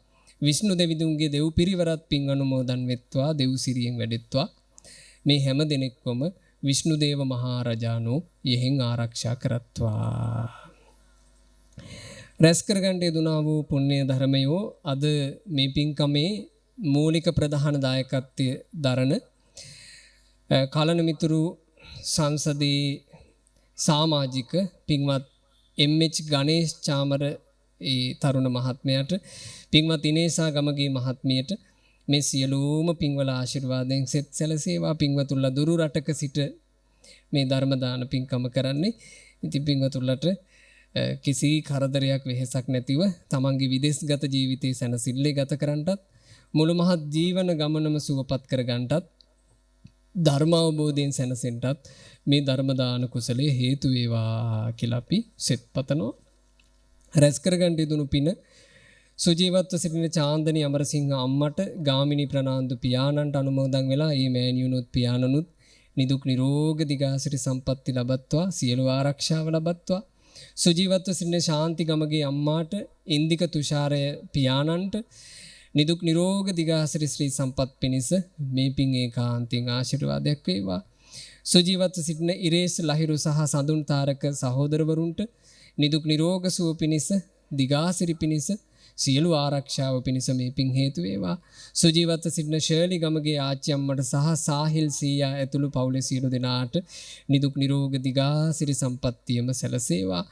විෂ්ණු දෙවිඳුන්ගේ දෙව් පිරිවරත් පින් අනුමෝදන් වෙත්වා. දෙව් සිරියෙන් වැඩෙත්වා. මේ හැම දෙනෙක්වම විෂ්ණු දේව මහා රජාණෝ යෙහෙන් ආරක්ෂා කරත්වා. රැස් කරගන්න යෙදුනා වූ පුණ්‍ය ධර්මයෝ අද මේ පින්කමේ මූලික ප්‍රධාන දායකත්වය දරන කලන මිතුරු සංසදේ සමාජික පින්වත් එම්.එච්. ගණේෂ් චාමර ඒ තරුණ මහත්මයාට, පින්වත් ඉනේසා ගමගේ මහත්මියට මේ සියලුම පින්වල ආශිර්වාදයෙන් සෙත් සැලසේවා. පින්වතුන්ලා දුරු රටක සිට මේ ධර්ම දාන පින්කම කරන්නේ. ඉතින් පින්වතුන්ලට කිසි කරදරයක් වෙහෙසක් නැතිව තමන්ගේ විදේශගත ජීවිතයේ සැනසෙල්ලේ ගත කරන්නටත් මුළු මහත් ජීවන ගමනම සුවපත් කර ගන්නටත් ධර්ම අවබෝධයෙන් සැනසෙන්නටත් මේ ධර්ම දාන කුසලයේ හේතු වේවා කියලා අපි සෙත් පතනවා. රැස් කරගන්න යුතුණු පින සුජීවත්ව සිටින චාන්දනී අමරසිංහ අම්මට ගාමිණී ප්‍රනාන්දු පියාණන්ට අනුමෝදන් වෙලා මේ මෑණියුනුත් පියාණනුත් නිදුක් නිරෝග දිගාසිරි සම්පatti ලබත්වා. සියලු ආරක්ෂාව ලබත්වා. සුජීවත්ව සිටින ශාන්ති ගමගේ අම්මාට ඉන්දික තුෂාරය පියාණන්ට නිදුක් නිරෝග දිගාසිරි ශ්‍රී සම්පත් පිණිස මේ පින් ඒකාන්තයෙන් ආශිර්වාදයක් වේවා. සුජීවත්ව සිටින ඉරේස් ලහිරු සහ සඳුන් තාරක සහෝදරවරුන්ට නිදුක් නිරෝග සුව පිණිස දිගාසිරි පිණිස සියලු ආරක්ෂාව පිණිස මේ පින් හේතු වේවා. සුජීවත්ව සිටින ශර්ලි ගමගේ ආච්චි අම්මට සහ සාහිල් සීයා ඇතුළු පවුලේ සියලු දෙනාට නිදුක් නිරෝග දිගාසිරි සම්පත්තියම සැලසේවා.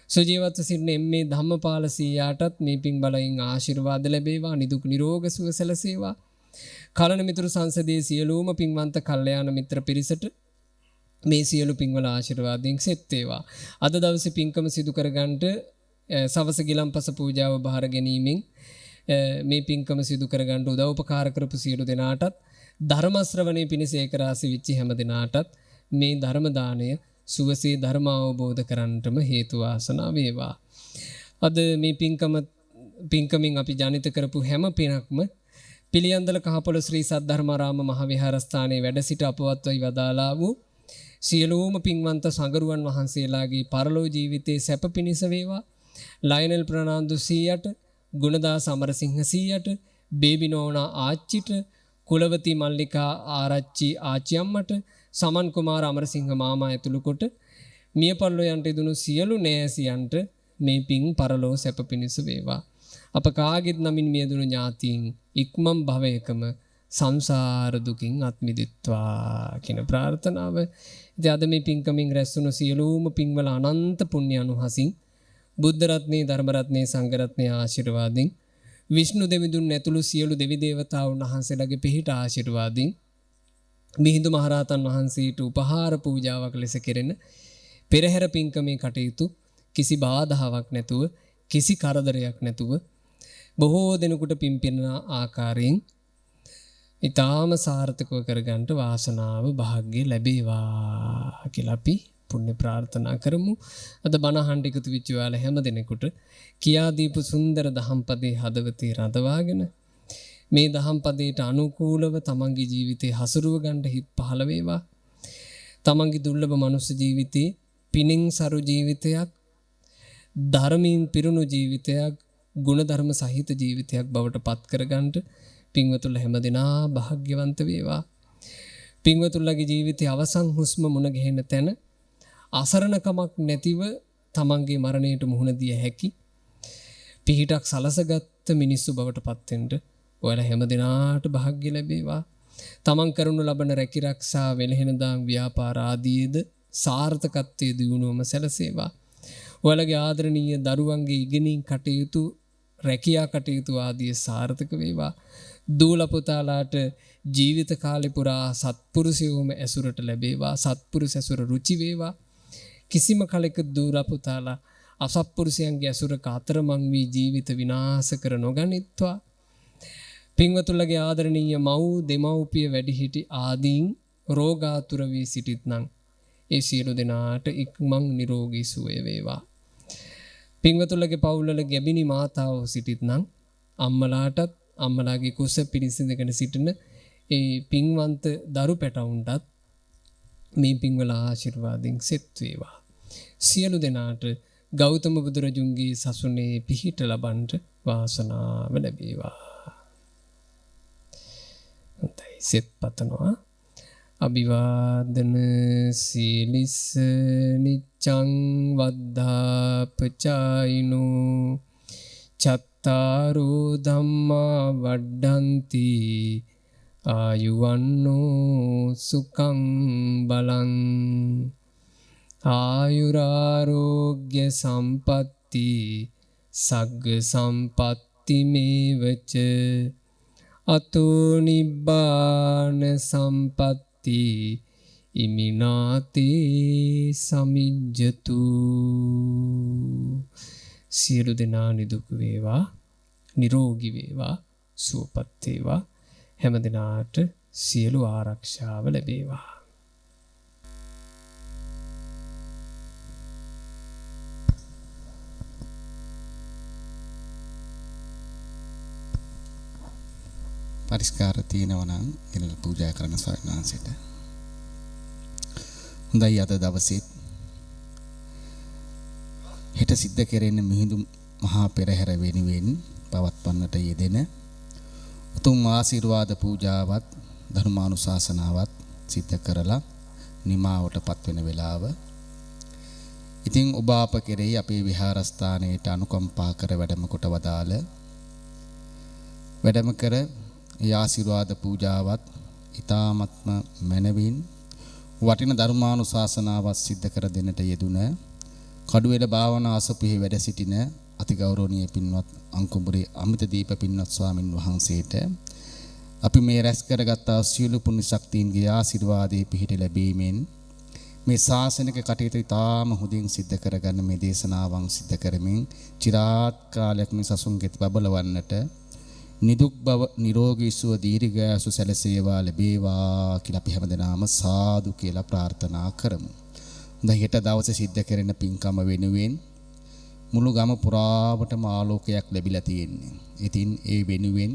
සුජීවත්ව සිටින එම්.ඒ. ධම්මපාල සීයාටත් මේ පින් බලයෙන් ආශිර්වාද ලැබේවා. නිදුක් නිරෝග සුව සැලසේවා. කලන මිතුරු සංසදයේ සියලුම පින්වන්ත කල්යාණ මිත්‍ර පිරිසට මේ සියලු පින්වල ආශිර්වාදයෙන් සෙත් වේවා. අද දවසේ පින්කම සිදු කරගන්නට සවස ගිලම්පස පූජාව බාර ගැනීමෙන් මේ පින්කම සිදු කරගන්න උදව්පකාර කරපු සියලු දෙනාටත් ධර්ම ශ්‍රවණේ පිණිස ඒකරාශි වෙච්ච හැම දෙනාටත් මේ ධර්ම දාණය සුවසේ ධර්ම අවබෝධ කරගන්නටම හේතු වාසනා වේවා. අද මේ පින්කමින් අපි ජනිත කරපු හැම පිනක්ම පිළියන්දල කහපොළ ශ්‍රී සද්ධර්මාරාම මහවිහාරස්ථානයේ වැඩ සිට අපවත්වයි වදාලා වූ සියලුම පින්වන්ත සංගරුවන් වහන්සේලාගේ පරලෝ ජීවිතයේ සැප පිණිස වේවා. ලයනල් ප්‍රනාන්දු සීයට, ගුණදාස අමරසිංහ සීයට, බේබි නෝනා ආච්චිට, කුලවති මල්ලිකා ආරච්චි ආච්චි අම්මට, සමන් කුමාර අමරසිංහ මාමා ඇතුළු කොට මිය පරලෝ යන්ට ඉදුණු සියලු නෑසියන්ට මේ පින් පරලෝ සැප පිණිස වේවා. අප කාගෙත් නමින් මියදුණු ඥාතීන් ඉක්මන් භවයකම සංසාර දුකින් අත් මිදෙත්වා කියන ප්‍රාර්ථනාව. ඉතින් අද මේ පින්කමින් රැස්වුණු සියලුම පින්වල අනන්ත පුණ්‍ය අනුහසින් බුද්ධ රත්නේ, ධර්ම රත්නේ, සංඝ රත්නේ ආශිර්වාදින්, විෂ්ණු දෙවිඳුන් ඇතුළු සියලු දෙවි දේවතාවුන් වහන්සේලාගේ පිහිට ආශිර්වාදින්, මිහිඳු මහරහතන් වහන්සේට උපහාර පූජාවක් ලෙස කෙරෙන පෙරහැර පින්කමේ කටයුතු කිසි බාධාවක් නැතුව, කිසි කරදරයක් නැතුව බොහෝ දෙනෙකුට පින්පෙන ආකාරයෙන් ඊටාම සාර්ථකව කරගන්න වාසනාව භාග්‍ය ලැබේවා කියලා අපි පුණ්‍ය ප්‍රාර්ථනා කරමු. අද බණ අහන්න එකතු වෙච්ච ඔයාලා හැම දිනෙකට කියා දීපු සුන්දර දහම් පදේ හදවතේ රඳවාගෙන මේ දහම් පදයට අනුකූලව තමන්ගේ ජීවිතේ හසුරුව ගන්න හිත් පහළ වේවා. තමන්ගේ දුර්ලභ මනුස්ස ජීවිතේ පිණින් සරු ජීවිතයක්, ධර්මයෙන් පිරුණු ජීවිතයක්, ගුණධර්ම සහිත ජීවිතයක් බවට පත් කරගන්න පින්වතුන්ලා හැමදෙනා භාග්‍යවන්ත වේවා. පින්වතුන්ලාගේ ජීවිතයේ අවසන් හුස්ම මුණ ගැහෙන තැන අසරණකමක් නැතිව තමන්ගේ මරණයට මුහුණ දිය හැකි පිහිටක් සලසගත් මිනිස්සු බවට පත් වෙන්න ඔයාලා හැමදෙනාට භාග්‍ය ලැබේවා. තමන් කරනු ලබන රැකිරක්ෂා වෙලහෙනදාම් ව්‍යාපාර ආදීද සාර්ථකත්වයේ දියුණුවම සැලසේවා. ඔයාලගේ ආදරණීය දරුවන්ගේ ඉගෙනීම් කටයුතු, රැකියා කටයුතු ආදී සාර්ථක වේවා. දූල පුතාලාට ජීවිත කාලේ පුරා සත්පුරුෂයෝම ඇසුරට ලැබේවා. සත්පුරුෂ ඇසුර රුචි වේවා. කිසිම කලෙක දූල පුතාලා අසත්පුරුෂයන්ගේ ඇසුරක අතරමං වී ජීවිත විනාශ කර නොගනිත්වා. පින්වතුන්ලගේ ආදරණීය මව්, දෙමව්පිය, වැඩිහිටි ආදීන් රෝගාතුර වී සිටිත්නම් ඒ සියලු දෙනාට ඉක්මන් නිරෝගී සුවය වේවා. පින්වතුන්ලගේ පවුල්වල ගැබිනි මාතාවෝ සිටිත්නම් අම්මලාටත් අම්මලාගේ කුස පිරිසිඳගෙන සිටින ඒ පින්වන්ත දරු පැටවුන්ටත් මේ පින්වල ආශිර්වාදින් සෙත් වේවා. සියලු දෙනාට ගෞතම බුදුරජුන්ගේ සසුනේ පිහිට ලබන්න වාසනාව ලැබේවා. හොඳයි, සෙත් පතනවා. අභිවාදන සීලිස නිච්ඡං වද්ධාපචායිනෝ චත්තාරෝ ධම්මා වඩ්ඩಂತಿ ආයුවන්නෝ සුඛං බලං ආයුරාෝග්‍ය සම්පatti සග්ග සම්පatti මේවච අතෝ නිබ්බාන සම්පatti ඉමිනාතේ සමිජ්ජතු. සියලු දෙනා නිදුක් වේවා, නිරෝගී වේවා, සුවපත් වේවා. හැම දිනාට සියලු ආරක්ෂාව ලැබේවා. පරිස්කාර තියෙනවා නම් එනල පූජා කරන ස්වාමීන් වහන්සේට. හොඳයි, අද දවසේ හෙට සිද්ධ කෙරෙන මිහිඳු මහා පෙරහැර වෙනුවෙන් පවත්වන්නට යෙදෙන උතුම් ආශිර්වාද පූජාවත් ධර්මානුශාසනාවත් සිද්ධ කරලා නිමාවටපත් වෙන වෙලාව. ඉතින් ඔබ අප කෙරෙහි අපේ විහාරස්ථානයට අනුකම්පා කර වැඩම කොට වදාළ වැඩම කර ඒ ආශිර්වාද පූජාවත් ඊ타ත්ම මනවින් වටින ධර්මානුශාසනාවත් සිද්ධ කර දෙන්නට යෙදුන කඩුවෙල භාවනා අසපිහි වැඩ සිටින අතිගෞරවනීය පින්වත් අංකුඹුරේ අමිතදීප පින්වත් ස්වාමින් වහන්සේට අපි මේ රැස් කරගත් සියලු පුණ්‍ය ශක්තියින්ගේ ආශිර්වාදයේ පිහිට ලැබීමෙන් මේ ශාසනික කටයුතු ඉතාම හොඳින් සිද්ධ කරගන්න මේ දේශනාවන් සිද්ධ කරමින් চিරාත් කාලයක් මේ සසුන්ගෙත් බබලවන්නට නිදුක් බව, නිරෝගී සුව, දීර්ඝායුෂ සැලසේවා ලැබේවා කියලා අපි හැමදෙනාම සාදු කියලා ප්‍රාර්ථනා කරමු. දැන් හෙට දවසේ සිද්ධ කරන පින්කම වෙනුවෙන් මුළු ගම පුරාවටම ආලෝකයක් ලැබිලා තියෙන්නේ. ඉතින් ඒ වෙනුවෙන්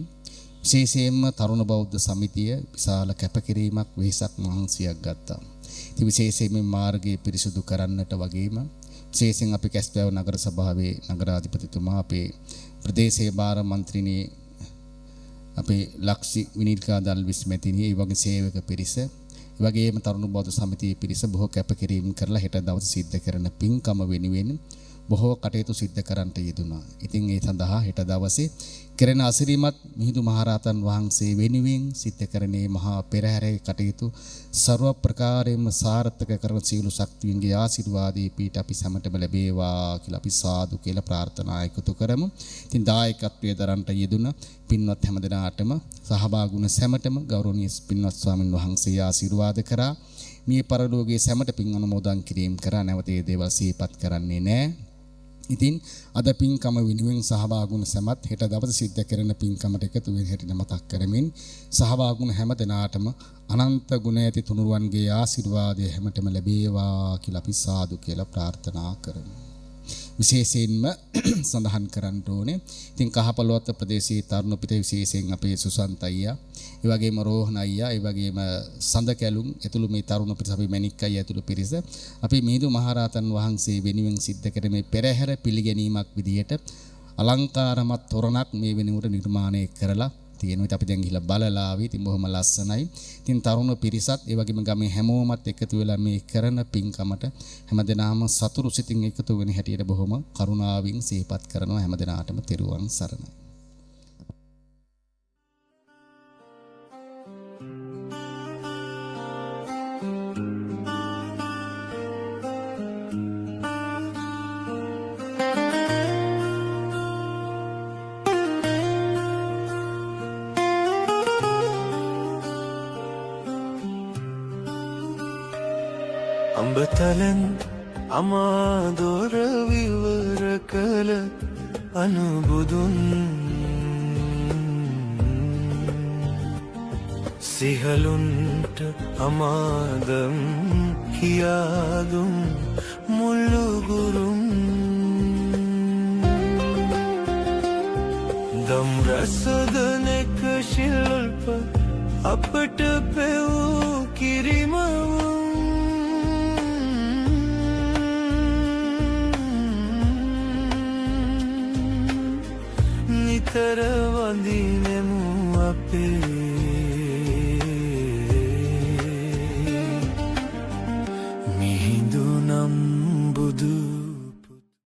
විශේෂයෙන්ම තරුණ බෞද්ධ සමිතිය විශාල කැපකිරීමක්, වෙහෙසක්, මහන්සියක් ගත්තා. ඉතින් විශේෂයෙන්ම මාර්ගයේ පිරිසුදු කරන්නට වගේම විශේෂයෙන් අපි කැස්බෑව නගර සභාවේ නගරාධිපතිතුමා, අපේ ප්‍රදේශීය භාර මන්ත්‍රීනි අපේ ලක්ෂි විනීල්කා දල්විස් මැතිණිය, ඒ වගේ සේවක පිරිස, ඒ වගේම තරුණ බෞද්ධ සමිතියේ පිරිස බොහෝ කැපකිරීම කරලා හෙට දවසේ සිද්ධ කරන පින්කම වෙනුවෙන් බොහෝ කටයුතු සිද්ධ කරන්නට යෙදුණා. ඉතින් ඒ සඳහා හෙට දවසේ කෙරෙන අසිරිමත් මිහිඳු මහරහතන් වහන්සේ වෙනුවෙන් සිද්ධ කරන්නේ මහා පෙරහැරේ කටයුතු ਸਰව ප්‍රකාරයෙන්ම සාර්ථක කරන සීල ශක්තියින්ගේ ආශිර්වාදයේ පීඨ අපි සමටම ලැබේවා කියලා අපි සාදු කියලා ප්‍රාර්ථනා එකතු කරමු. ඉතින් දායකත්වයේ දරන්නට යෙදුණ පින්වත් හැමදෙනාටම සහභාගී වුණ සැමටම ගෞරවනීය පින්වත් ස්වාමින් වහන්සේ ආශිර්වාද කරා. මේ පරලෝකයේ සැමට පින් අනුමෝදන් කිරීම කරා. නැවත ඒ දේවල් සිහිපත් කරන්නේ නැහැ. ඉතින් අද පින්කම වෙනුවෙන් සහභාගී වුණ සැමත් හෙට දවසේ සිද්ධ කරන පින්කමට එකතු වෙන හැටි මතක් කරමින් සහභාගී වුණ හැම දෙනාටම අනන්ත ගුණ ඇති තුනුරුවන්ගේ ආශිර්වාදය හැමතෙම ලැබේවා කියලා අපි සාදු කියලා ප්‍රාර්ථනා කරමු. විශේෂයෙන්ම සඳහන් කරන්න ඕනේ. ඉතින් කහපොළොවත් ප්‍රදේශයේ තරුණ පිට විශේෂයෙන් අපේ සුසන්ත අයියා, ඒ වගේම රෝහණ අයියා, ඒ වගේම සඳ කැලුම් ඇතුළු මේ තරුණ පිරිස අපි මැණික් අයියා ඇතුළු පිරිස අපි මිහිඳු මහරහතන් වහන්සේ වෙනුවෙන් සිද්ධ කර මේ පෙරහැර පිළිගැනීමක් විදිහට අලංකාරමත් තොරණක් මේ වෙනුවට නිර්මාණය කරලා තියෙනවා. ඉතින් අපි දැන් ගිහිල්ලා බලලා ආවි. ඉතින් බොහොම ලස්සනයි. ඉතින් තරුණ පිරිසත් ඒ වගේම ගමේ හැමෝමත් එකතු වෙලා මේ කරන පින්කමට හැමදෙනාම සතුරු සිතින් එකතු වෙන හැටියට බොහොම කරුණාවෙන් සිහිපත් කරනවා. හැමදෙනාටම තෙරුවන් සරණයි. අඹතලන් අමාදොර විවර කළ අනුබුදුන් සිහලුන්ට අමාදම් කියාදුම් මුල්ලුගුරුම් දම් රසදනෙක ශිල්ප අපට පෙවූ කිරිමවුම් නිතර වඳිනෙමු අපේ